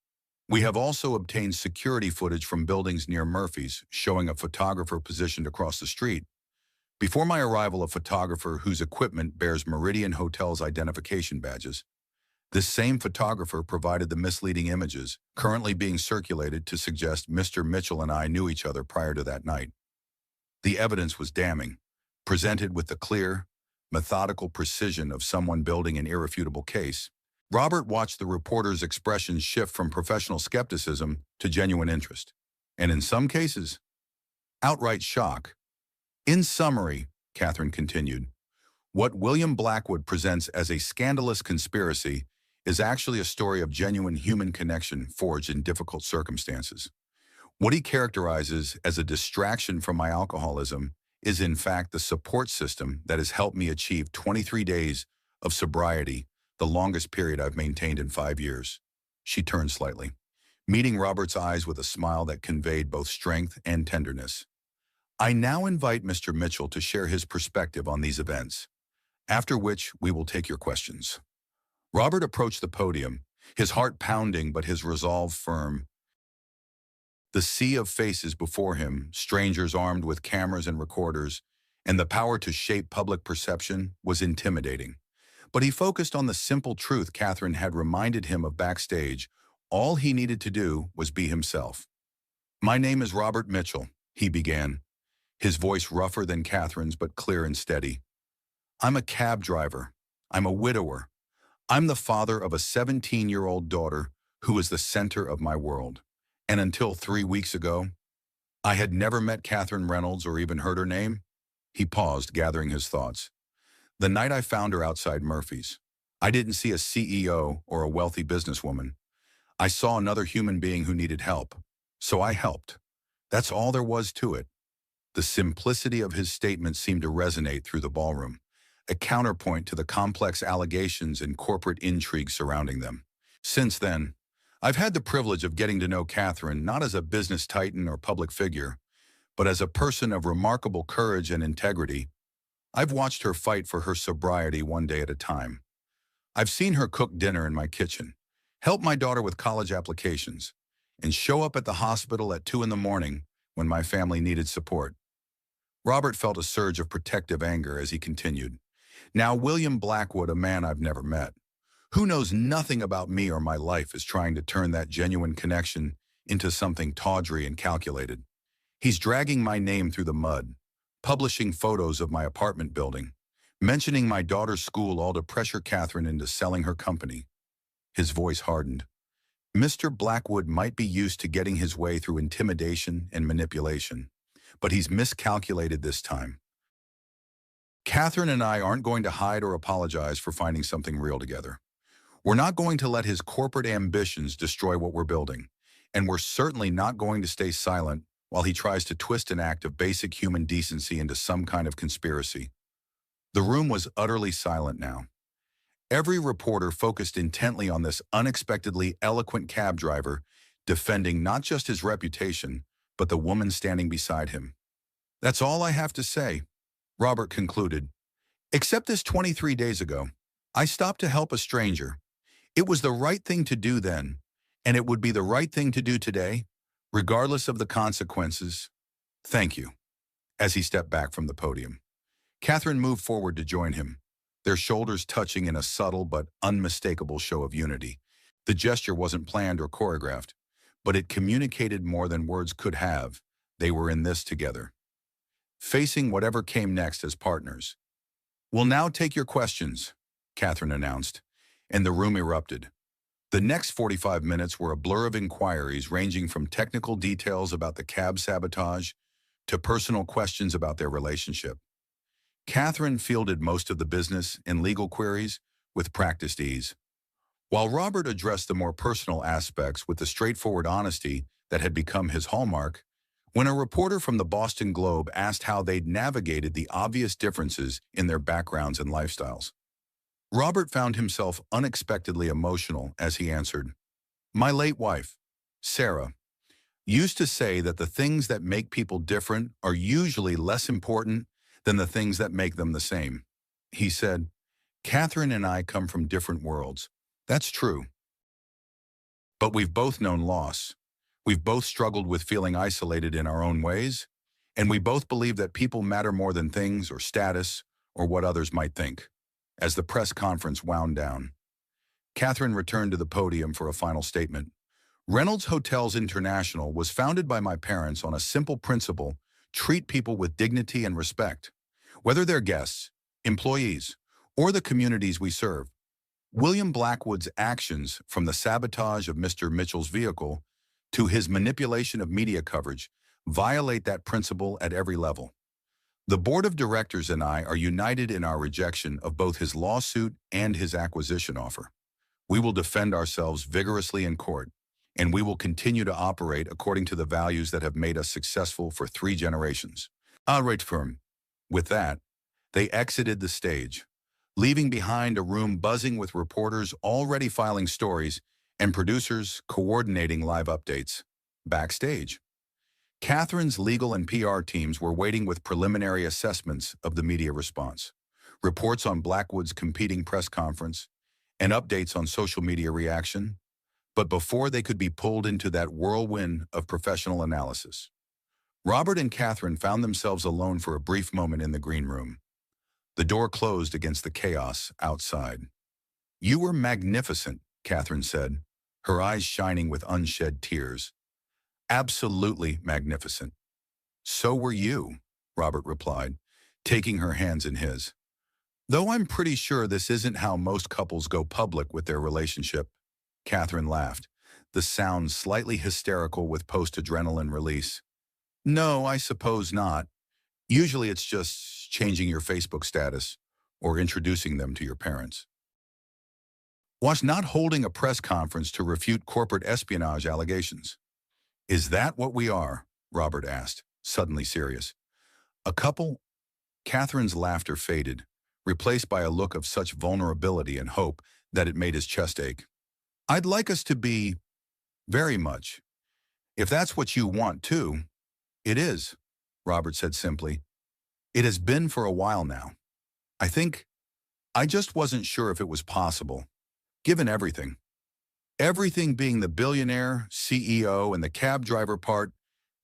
[SPEAKER 1] "We have also obtained security footage from buildings near Murphy's, showing a photographer positioned across the street. Before my arrival, a photographer whose equipment bears Meridian Hotel's identification badges. This same photographer provided the misleading images currently being circulated to suggest Mr. Mitchell and I knew each other prior to that night." The evidence was damning, presented with the clear, methodical precision of someone building an irrefutable case. Robert watched the reporter's expressions shift from professional skepticism to genuine interest, and in some cases, outright shock. "In summary," Catherine continued, "what William Blackwood presents as a scandalous conspiracy is actually a story of genuine human connection forged in difficult circumstances. What he characterizes as a distraction from my alcoholism is in fact the support system that has helped me achieve 23 days of sobriety, the longest period I've maintained in 5 years." She turned slightly, meeting Robert's eyes with a smile that conveyed both strength and tenderness. "I now invite Mr. Mitchell to share his perspective on these events, after which we will take your questions." Robert approached the podium, his heart pounding but his resolve firm. The sea of faces before him, strangers armed with cameras and recorders, and the power to shape public perception was intimidating. But he focused on the simple truth Catherine had reminded him of backstage. All he needed to do was be himself. "My name is Robert Mitchell," he began, his voice rougher than Catherine's but clear and steady. "I'm a cab driver. I'm a widower. I'm the father of a 17-year-old daughter who is the center of my world. And until 3 weeks ago, I had never met Catherine Reynolds or even heard her name." He paused, gathering his thoughts. "The night I found her outside Murphy's, I didn't see a CEO or a wealthy businesswoman. I saw another human being who needed help. So I helped. That's all there was to it." The simplicity of his statement seemed to resonate through the ballroom, a counterpoint to the complex allegations and corporate intrigue surrounding them. Since then, I've had the privilege of getting to know Catherine not as a business titan or public figure, but as a person of remarkable courage and integrity. I've watched her fight for her sobriety one day at a time. I've seen her cook dinner in my kitchen, help my daughter with college applications, and show up at the hospital at 2 in the morning when my family needed support. Robert felt a surge of protective anger as he continued. Now William Blackwood, a man I've never met, who knows nothing about me or my life, is trying to turn that genuine connection into something tawdry and calculated. He's dragging my name through the mud, publishing photos of my apartment building, mentioning my daughter's school, all to pressure Catherine into selling her company. His voice hardened. Mr. Blackwood might be used to getting his way through intimidation and manipulation, but he's miscalculated this time. Catherine and I aren't going to hide or apologize for finding something real together. We're not going to let his corporate ambitions destroy what we're building, and we're certainly not going to stay silent while he tries to twist an act of basic human decency into some kind of conspiracy. The room was utterly silent now. Every reporter focused intently on this unexpectedly eloquent cab driver, defending not just his reputation, but the woman standing beside him. "That's all I have to say," Robert concluded. "Except this 23 days ago, I stopped to help a stranger. It was the right thing to do then, and it would be the right thing to do today, regardless of the consequences. Thank you." As he stepped back from the podium, Catherine moved forward to join him, their shoulders touching in a subtle but unmistakable show of unity. The gesture wasn't planned or choreographed, but it communicated more than words could have. They were in this together, facing whatever came next as partners. "We'll now take your questions," Catherine announced, and the room erupted. The next 45 minutes were a blur of inquiries ranging from technical details about the cab sabotage to personal questions about their relationship. Catherine fielded most of the business and legal queries with practiced ease, while Robert addressed the more personal aspects with the straightforward honesty that had become his hallmark. When a reporter from the Boston Globe asked how they'd navigated the obvious differences in their backgrounds and lifestyles, Robert found himself unexpectedly emotional as he answered, "My late wife, Sarah, used to say that the things that make people different are usually less important than the things that make them the same." He said, "Catherine and I come from different worlds. That's true. But we've both known loss. We've both struggled with feeling isolated in our own ways, and we both believe that people matter more than things or status or what others might think." As the press conference wound down, Catherine returned to the podium for a final statement. "Reynolds Hotels International was founded by my parents on a simple principle: treat people with dignity and respect, whether they're guests, employees, or the communities we serve. William Blackwood's actions, from the sabotage of Mr. Mitchell's vehicle to his manipulation of media coverage, violate that principle at every level. The board of directors and I are united in our rejection of both his lawsuit and his acquisition offer. We will defend ourselves vigorously in court, and we will continue to operate according to the values that have made us successful for 3 generations. All right, firm." With that, they exited the stage, leaving behind a room buzzing with reporters already filing stories and producers coordinating live updates. Backstage, Catherine's legal and PR teams were waiting with preliminary assessments of the media response, reports on Blackwood's competing press conference, and updates on social media reaction. But before they could be pulled into that whirlwind of professional analysis, Robert and Catherine found themselves alone for a brief moment in the green room. The door closed against the chaos outside. "You were magnificent," Catherine said, her eyes shining with unshed tears. "Absolutely magnificent." "So were you," Robert replied, taking her hands in his. Though I'm pretty sure this isn't how most couples go public with their relationship. Catherine laughed, the sound slightly hysterical with post-adrenaline release. No, I suppose not. Usually it's just changing your Facebook status or introducing them to your parents. Was not holding a press conference to refute corporate espionage allegations. Is that what we are? Robert asked, suddenly serious. A couple? Catherine's laughter faded, replaced by a look of such vulnerability and hope that it made his chest ache. I'd like us to be, very much. If that's what you want too, it is, Robert said simply. It has been for a while now. I just wasn't sure if it was possible, given everything. Everything being the billionaire, CEO, and the cab driver part,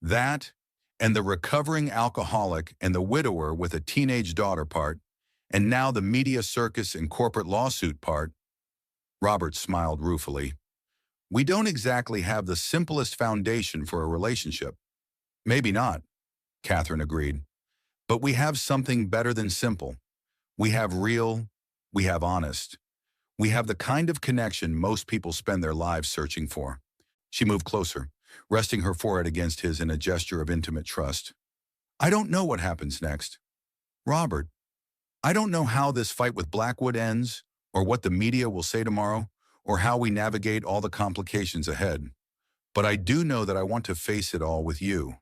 [SPEAKER 1] that, and the recovering alcoholic and the widower with a teenage daughter part, and now the media circus and corporate lawsuit part. Robert smiled ruefully. We don't exactly have the simplest foundation for a relationship. Maybe not, Catherine agreed. But we have something better than simple. We have real, we have honest. We have the kind of connection most people spend their lives searching for. She moved closer, resting her forehead against his in a gesture of intimate trust. I don't know what happens next. Robert, I don't know how this fight with Blackwood ends, or what the media will say tomorrow, or how we navigate all the complications ahead. But I do know that I want to face it all with you,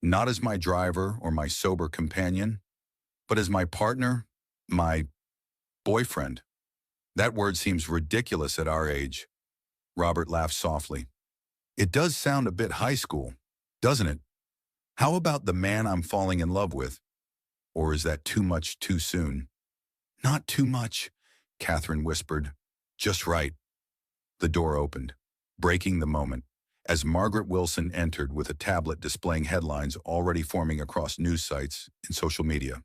[SPEAKER 1] not as my driver or my sober companion, but as my partner, my boyfriend. That word seems ridiculous at our age. Robert laughed softly. It does sound a bit high school, doesn't it? How about the man I'm falling in love with? Or is that too much too soon? Not too much, Catherine whispered. Just right. The door opened, breaking the moment, as Margaret Wilson entered with a tablet displaying headlines already forming across news sites and social media.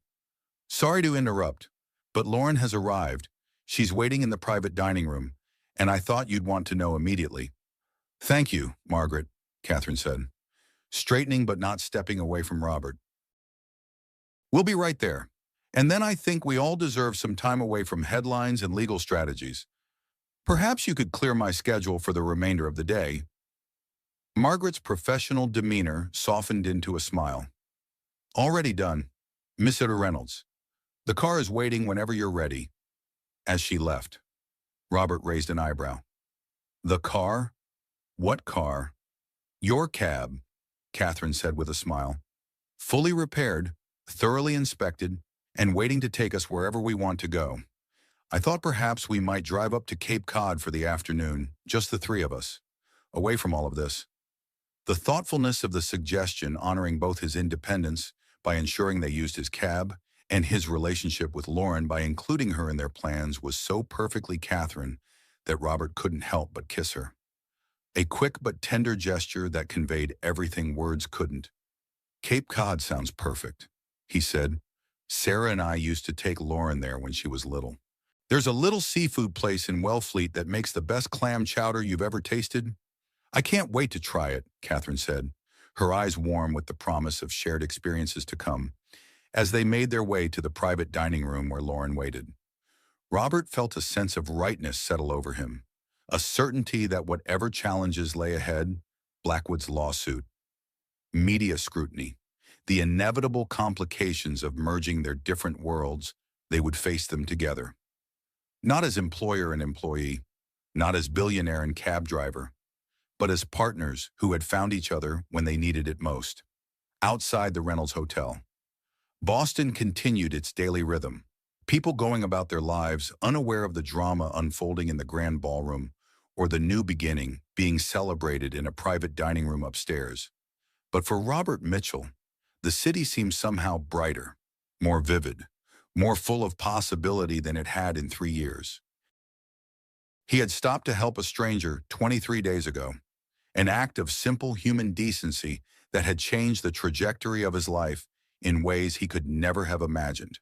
[SPEAKER 1] Sorry to interrupt, but Lauren has arrived. She's waiting in the private dining room, and I thought you'd want to know immediately. Thank you, Margaret, Catherine said, straightening but not stepping away from Robert. We'll be right there. And then I think we all deserve some time away from headlines and legal strategies. Perhaps you could clear my schedule for the remainder of the day. Margaret's professional demeanor softened into a smile. Already done. Mr. Reynolds. The car is waiting whenever you're ready. As she left, Robert raised an eyebrow. The car? What car? Your cab, Catherine said with a smile. Fully repaired, thoroughly inspected, and waiting to take us wherever we want to go. I thought perhaps we might drive up to Cape Cod for the afternoon, just the three of us, away from all of this. The thoughtfulness of the suggestion honoring both his independence by ensuring they used his cab and his relationship with Lauren by including her in their plans was so perfectly Catherine that Robert couldn't help but kiss her. A quick but tender gesture that conveyed everything words couldn't. Cape Cod sounds perfect, he said. Sarah and I used to take Lauren there when she was little. There's a little seafood place in Wellfleet that makes the best clam chowder you've ever tasted. I can't wait to try it, Catherine said, her eyes warm with the promise of shared experiences to come, as they made their way to the private dining room where Lauren waited. Robert felt a sense of rightness settle over him, a certainty that whatever challenges lay ahead, Blackwood's lawsuit, media scrutiny, the inevitable complications of merging their different worlds, they would face them together. Not as employer and employee, not as billionaire and cab driver, but as partners who had found each other when they needed it most. Outside the Reynolds Hotel, Boston continued its daily rhythm, people going about their lives unaware of the drama unfolding in the grand ballroom or the new beginning being celebrated in a private dining room upstairs. But for Robert Mitchell, the city seemed somehow brighter, more vivid, more full of possibility than it had in 3 years. He had stopped to help a stranger 23 days ago, an act of simple human decency that had changed the trajectory of his life in ways he could never have imagined,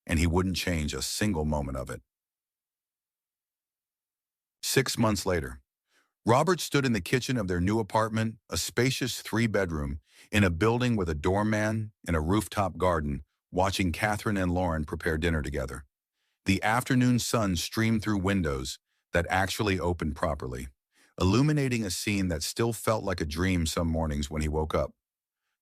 [SPEAKER 1] and he wouldn't change a single moment of it. 6 months later, Robert stood in the kitchen of their new apartment, a spacious 3-bedroom, in a building with a doorman and a rooftop garden, watching Catherine and Lauren prepare dinner together. The afternoon sun streamed through windows that actually opened properly, illuminating a scene that still felt like a dream some mornings when he woke up.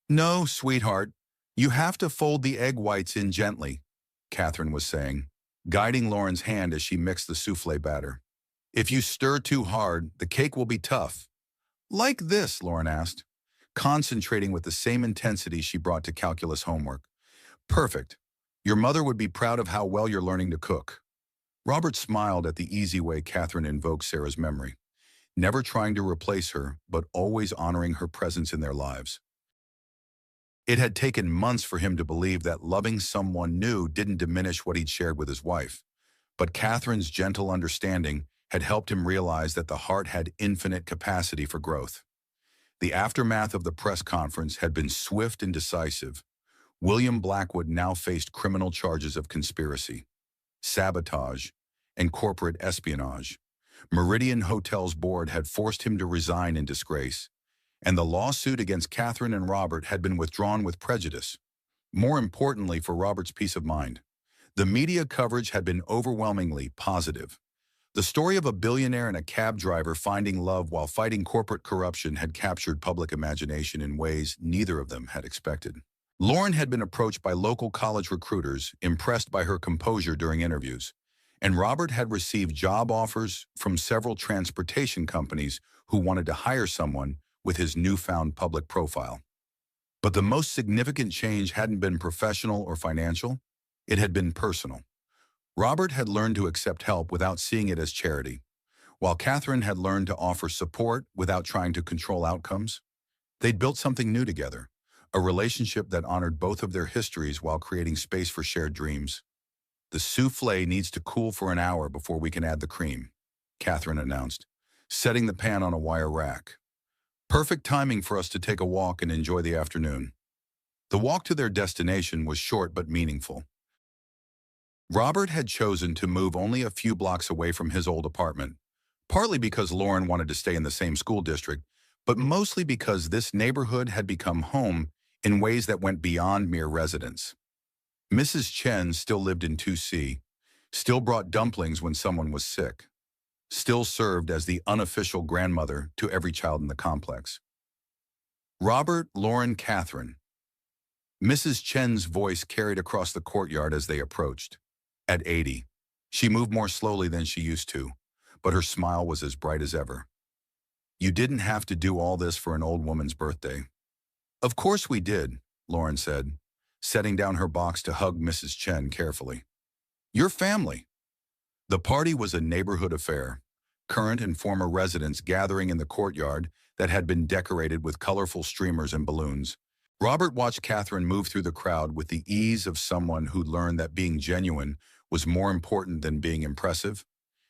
[SPEAKER 1] "No, sweetheart, you have to fold the egg whites in gently," Catherine was saying, guiding Lauren's hand as she mixed the souffle batter. "If you stir too hard, the cake will be tough." "Like this?" Lauren asked, concentrating with the same intensity she brought to calculus homework. "Perfect. Your mother would be proud of how well you're learning to cook." Robert smiled at the easy way Catherine invoked Sarah's memory, never trying to replace her, but always honoring her presence in their lives. It had taken months for him to believe that loving someone new didn't diminish what he'd shared with his wife, but Catherine's gentle understanding had helped him realize that the heart had infinite capacity for growth. The aftermath of the press conference had been swift and decisive. William Blackwood now faced criminal charges of conspiracy, sabotage, and corporate espionage. Meridian Hotel's board had forced him to resign in disgrace, and the lawsuit against Catherine and Robert had been withdrawn with prejudice. More importantly for Robert's peace of mind, the media coverage had been overwhelmingly positive. The story of a billionaire and a cab driver finding love while fighting corporate corruption had captured public imagination in ways neither of them had expected. Lauren had been approached by local college recruiters, impressed by her composure during interviews, and Robert had received job offers from several transportation companies who wanted to hire someone with his newfound public profile. But the most significant change hadn't been professional or financial, it had been personal. Robert had learned to accept help without seeing it as charity, while Catherine had learned to offer support without trying to control outcomes. They'd built something new together, a relationship that honored both of their histories while creating space for shared dreams. "The souffle needs to cool for an hour before we can add the cream," Catherine announced, setting the pan on a wire rack. "Perfect timing for us to take a walk and enjoy the afternoon." The walk to their destination was short but meaningful. Robert had chosen to move only a few blocks away from his old apartment, partly because Lauren wanted to stay in the same school district, but mostly because this neighborhood had become home in ways that went beyond mere residence. Mrs. Chen still lived in 2C, still brought dumplings when someone was sick, still served as the unofficial grandmother to every child in the complex. Robert, Lauren, Catherine. Mrs. Chen's voice carried across the courtyard as they approached. At 80, she moved more slowly than she used to, but her smile was as bright as ever. "You didn't have to do all this for an old woman's birthday." "Of course we did," Lauren said, setting down her box to hug Mrs. Chen carefully. "Your family." The party was a neighborhood affair, current and former residents gathering in the courtyard that had been decorated with colorful streamers and balloons. Robert watched Catherine move through the crowd with the ease of someone who'd learned that being genuine was more important than being impressive.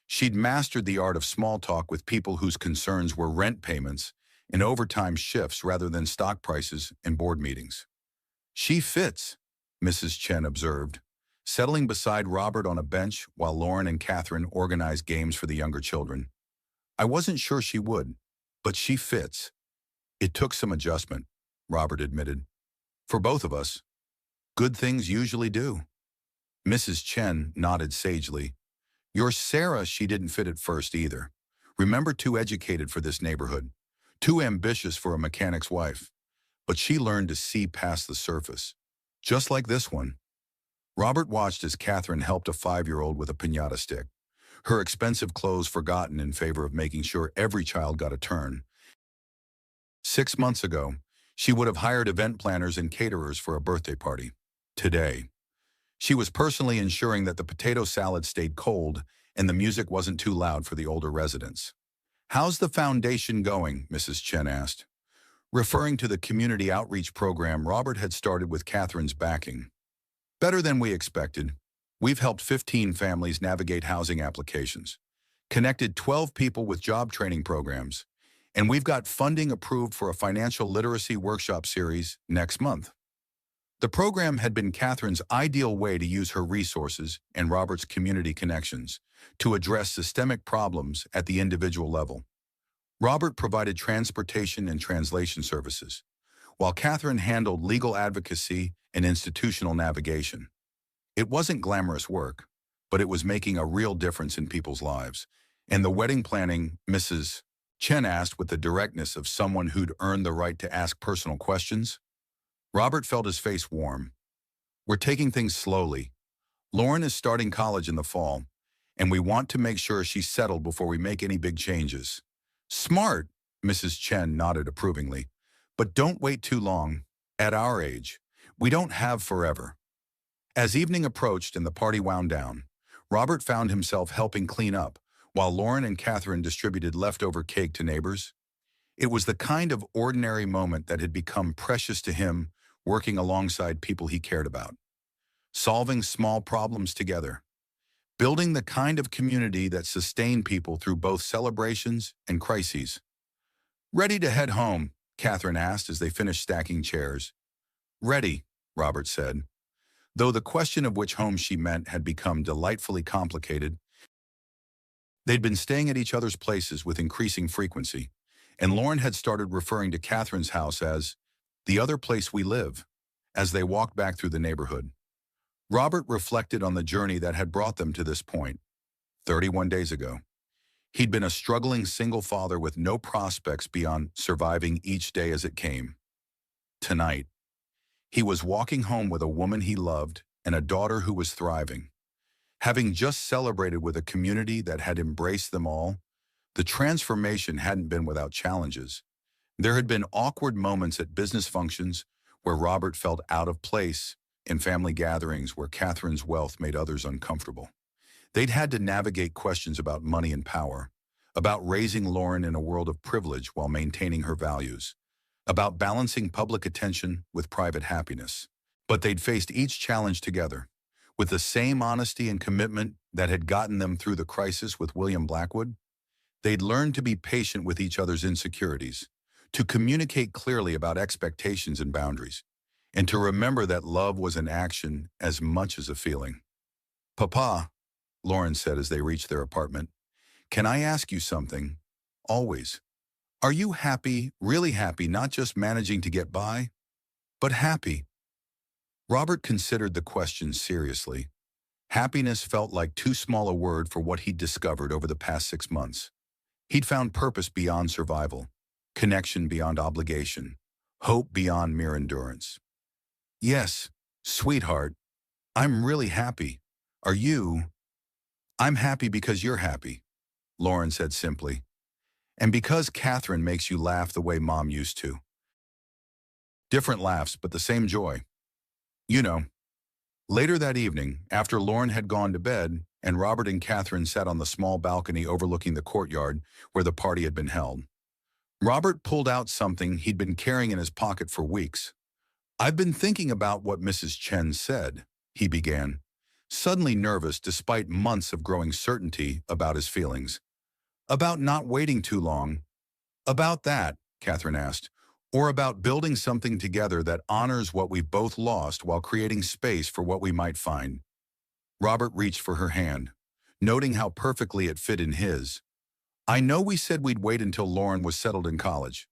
[SPEAKER 1] She'd mastered the art of small talk with people whose concerns were rent payments and overtime shifts rather than stock prices and board meetings. "She fits," Mrs. Chen observed, settling beside Robert on a bench while Lauren and Catherine organized games for the younger children. "I wasn't sure she would, but she fits." "It took some adjustment," Robert admitted. "For both of us. Good things usually do." Mrs. Chen nodded sagely. "Your Sarah, she didn't fit at first either. Remember, too educated for this neighborhood, too ambitious for a mechanic's wife. But she learned to see past the surface. Just like this one." Robert watched as Catherine helped a 5-year-old with a piñata stick, her expensive clothes forgotten in favor of making sure every child got a turn. 6 months ago, she would have hired event planners and caterers for a birthday party. Today, she was personally ensuring that the potato salad stayed cold and the music wasn't too loud for the older residents. "How's the foundation going?" Mrs. Chen asked, referring to the community outreach program Robert had started with Catherine's backing. "Better than we expected. We've helped 15 families navigate housing applications, connected 12 people with job training programs, and we've got funding approved for a financial literacy workshop series next month." The program had been Catherine's ideal way to use her resources and Robert's community connections to address systemic problems at the individual level. Robert provided transportation and translation services, while Catherine handled legal advocacy and institutional navigation. It wasn't glamorous work, but it was making a real difference in people's lives. And the wedding planning, Mrs. Chen asked with the directness of someone who'd earned the right to ask personal questions. Robert felt his face warm. We're taking things slowly. Lauren is starting college in the fall, and we want to make sure she's settled before we make any big changes. Smart, Mrs. Chen nodded approvingly. But don't wait too long. At our age, we don't have forever. As evening approached and the party wound down, Robert found himself helping clean up, while Lauren and Catherine distributed leftover cake to neighbors. It was the kind of ordinary moment that had become precious to him, working alongside people he cared about. Solving small problems together. Building the kind of community that sustained people through both celebrations and crises. Ready to head home? Catherine asked as they finished stacking chairs. Ready, Robert said. Though the question of which home she meant had become delightfully complicated, they'd been staying at each other's places with increasing frequency, and Lauren had started referring to Catherine's house as the other place we live, as they walked back through the neighborhood. Robert reflected on the journey that had brought them to this point, 31 days ago. He'd been a struggling single father with no prospects beyond surviving each day as it came. Tonight, he was walking home with a woman he loved and a daughter who was thriving. Having just celebrated with a community that had embraced them all, the transformation hadn't been without challenges. There had been awkward moments at business functions where Robert felt out of place, in family gatherings where Catherine's wealth made others uncomfortable. They'd had to navigate questions about money and power, about raising Lauren in a world of privilege while maintaining her values, about balancing public attention with private happiness. But they'd faced each challenge together, with the same honesty and commitment that had gotten them through the crisis with William Blackwood. They'd learned to be patient with each other's insecurities, to communicate clearly about expectations and boundaries, and to remember that love was an action as much as a feeling. Papa, Lauren said as they reached their apartment, can I ask you something? Always. Are you happy, really happy, not just managing to get by, but happy? Robert considered the question seriously. Happiness felt like too small a word for what he'd discovered over the past 6 months. He'd found purpose beyond survival, connection beyond obligation, hope beyond mere endurance. Yes, sweetheart, I'm really happy. Are you? I'm happy because you're happy, Lauren said simply. And because Catherine makes you laugh the way Mom used to. Different laughs, but the same joy. You know. Later that evening, after Lauren had gone to bed, and Robert and Catherine sat on the small balcony overlooking the courtyard where the party had been held, Robert pulled out something he'd been carrying in his pocket for weeks. I've been thinking about what Mrs. Chen said, he began, suddenly nervous despite months of growing certainty about his feelings. About not waiting too long. About that, Catherine asked, or about building something together that honors what we've both lost while creating space for what we might find. Robert reached for her hand, noting how perfectly it fit in his. I know we said we'd wait until Lauren was settled in college,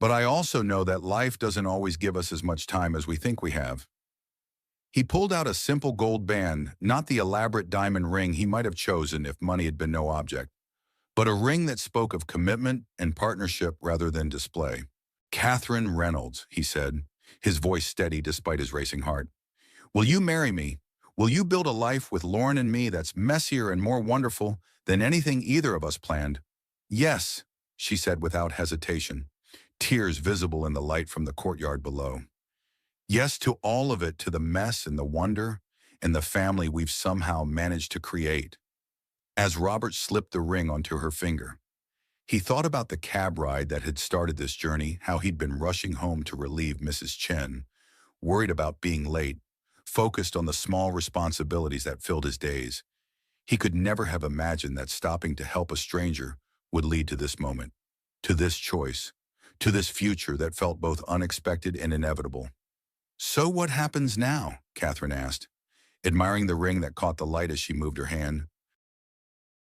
[SPEAKER 1] but I also know that life doesn't always give us as much time as we think we have. He pulled out a simple gold band, not the elaborate diamond ring he might have chosen if money had been no object, but a ring that spoke of commitment and partnership rather than display. Catherine Reynolds, he said, his voice steady despite his racing heart. Will you marry me? Will you build a life with Lauren and me that's messier and more wonderful than anything either of us planned? Yes, she said without hesitation, tears visible in the light from the courtyard below. Yes to all of it, to the mess and the wonder and the family we've somehow managed to create. As Robert slipped the ring onto her finger, he thought about the cab ride that had started this journey, how he'd been rushing home to relieve Mrs. Chen, worried about being late, focused on the small responsibilities that filled his days. He could never have imagined that stopping to help a stranger would lead to this moment, to this choice, to this future that felt both unexpected and inevitable. So what happens now? Catherine asked, admiring the ring that caught the light as she moved her hand.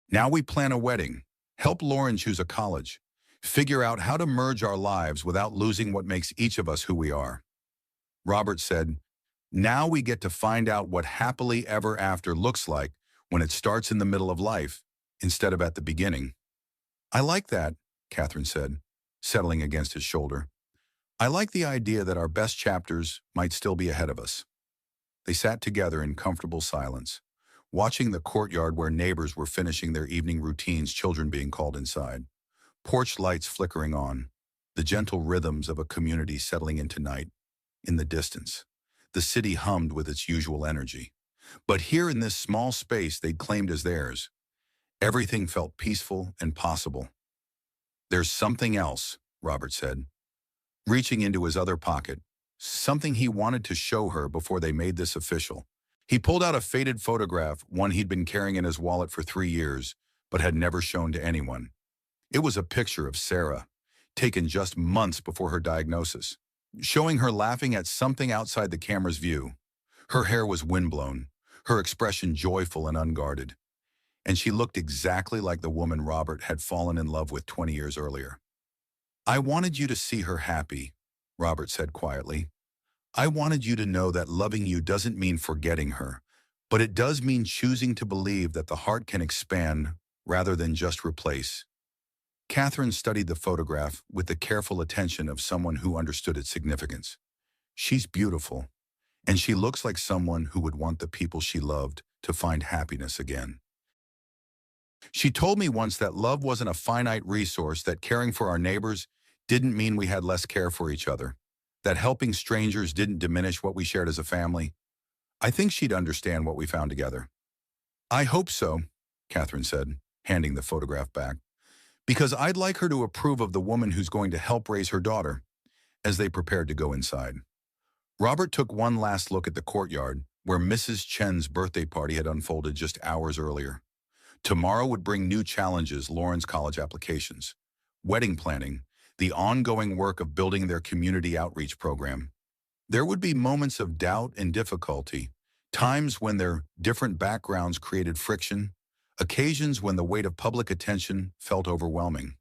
[SPEAKER 1] Now we plan a wedding, help Lauren choose a college, figure out how to merge our lives without losing what makes each of us who we are. Robert said, now we get to find out what happily ever after looks like when it starts in the middle of life instead of at the beginning. I like that, Catherine said, settling against his shoulder. I like the idea that our best chapters might still be ahead of us. They sat together in comfortable silence, watching the courtyard where neighbors were finishing their evening routines, children being called inside, porch lights flickering on, the gentle rhythms of a community settling into night. In the distance, the city hummed with its usual energy. But here in this small space they'd claimed as theirs, everything felt peaceful and possible. There's something else, Robert said, reaching into his other pocket, something he wanted to show her before they made this official. He pulled out a faded photograph, one he'd been carrying in his wallet for 3 years, but had never shown to anyone. It was a picture of Sarah, taken just months before her diagnosis, showing her laughing at something outside the camera's view. Her hair was windblown, her expression joyful and unguarded, and she looked exactly like the woman Robert had fallen in love with 20 years earlier. I wanted you to see her happy, Robert said quietly. I wanted you to know that loving you doesn't mean forgetting her, but it does mean choosing to believe that the heart can expand rather than just replace. Catherine studied the photograph with the careful attention of someone who understood its significance. She's beautiful, and she looks like someone who would want the people she loved to find happiness again. She told me once that love wasn't a finite resource, that caring for our neighbors didn't mean we had less care for each other, that helping strangers didn't diminish what we shared as a family. I think she'd understand what we found together. I hope so, Catherine said, handing the photograph back, because I'd like her to approve of the woman who's going to help raise her daughter. As they prepared to go inside, Robert took one last look at the courtyard where Mrs. Chen's birthday party had unfolded just hours earlier. Tomorrow would bring new challenges: Lauren's college applications, wedding planning, the ongoing work of building their community outreach program. There would be moments of doubt and difficulty, times when their different backgrounds created friction, occasions when the weight of public attention felt overwhelming.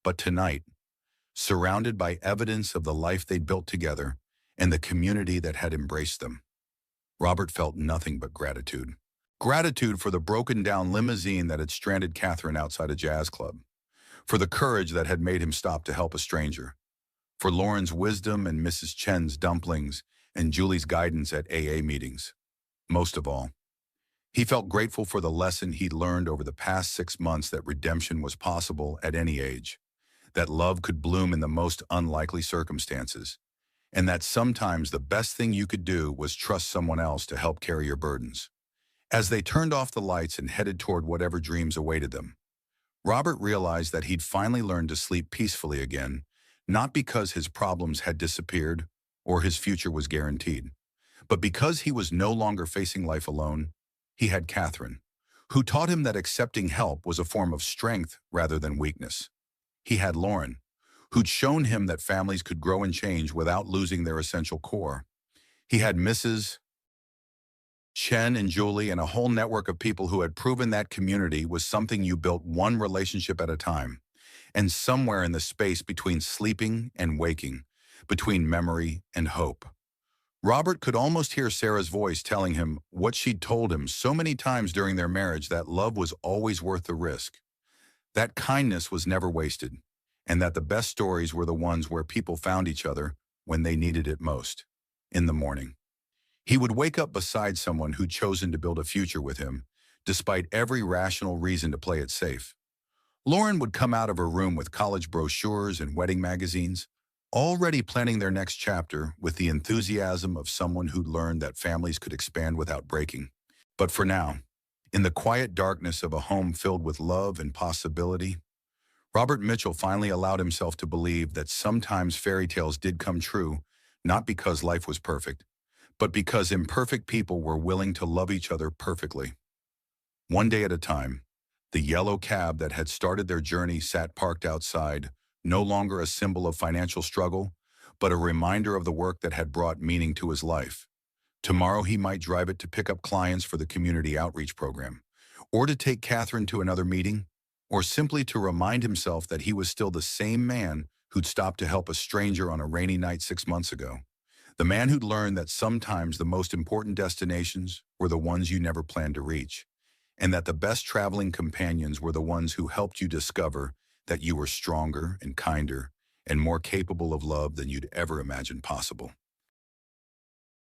[SPEAKER 1] But tonight, surrounded by evidence of the life they'd built together and the community that had embraced them, Robert felt nothing but gratitude. Gratitude for the broken-down limousine that had stranded Catherine outside a jazz club, for the courage that had made him stop to help a stranger, for Lauren's wisdom and Mrs. Chen's dumplings and Julie's guidance at AA meetings. Most of all, he felt grateful for the lesson he'd learned over the past 6 months, that redemption was possible at any age, that love could bloom in the most unlikely circumstances, and that sometimes the best thing you could do was trust someone else to help carry your burdens. As they turned off the lights and headed toward whatever dreams awaited them, Robert realized that he'd finally learned to sleep peacefully again, not because his problems had disappeared or his future was guaranteed, but because he was no longer facing life alone. He had Catherine, who taught him that accepting help was a form of strength rather than weakness. He had Lauren, who'd shown him that families could grow and change without losing their essential core. He had Mrs. Chen and Julie, and a whole network of people who had proven that community was something you built one relationship at a time. And somewhere in the space between sleeping and waking, between memory and hope, Robert could almost hear Sarah's voice telling him what she'd told him so many times during their marriage: that love was always worth the risk, that kindness was never wasted, and that the best stories were the ones where people found each other when they needed it most. In the morning, he would wake up beside someone who'd chosen to build a future with him, despite every rational reason to play it safe. Lauren would come out of her room with college brochures and wedding magazines, already planning their next chapter with the enthusiasm of someone who'd learned that families could expand without breaking. But for now, in the quiet darkness of a home filled with love and possibility, Robert Mitchell finally allowed himself to believe that sometimes fairy tales did come true, not because life was perfect, but because imperfect people were willing to love each other perfectly. One day at a time, the yellow cab that had started their journey sat parked outside, no longer a symbol of financial struggle, but a reminder of the work that had brought meaning to his life. Tomorrow he might drive it to pick up clients for the community outreach program, or to take Catherine to another meeting, or simply to remind himself that he was still the same man who'd stopped to help a stranger on a rainy night 6 months ago. The man who'd learned that sometimes the most important destinations were the ones you never planned to reach. and that the best traveling companions were the ones who helped you discover that you were stronger and kinder and more capable of love than you'd ever imagined possible.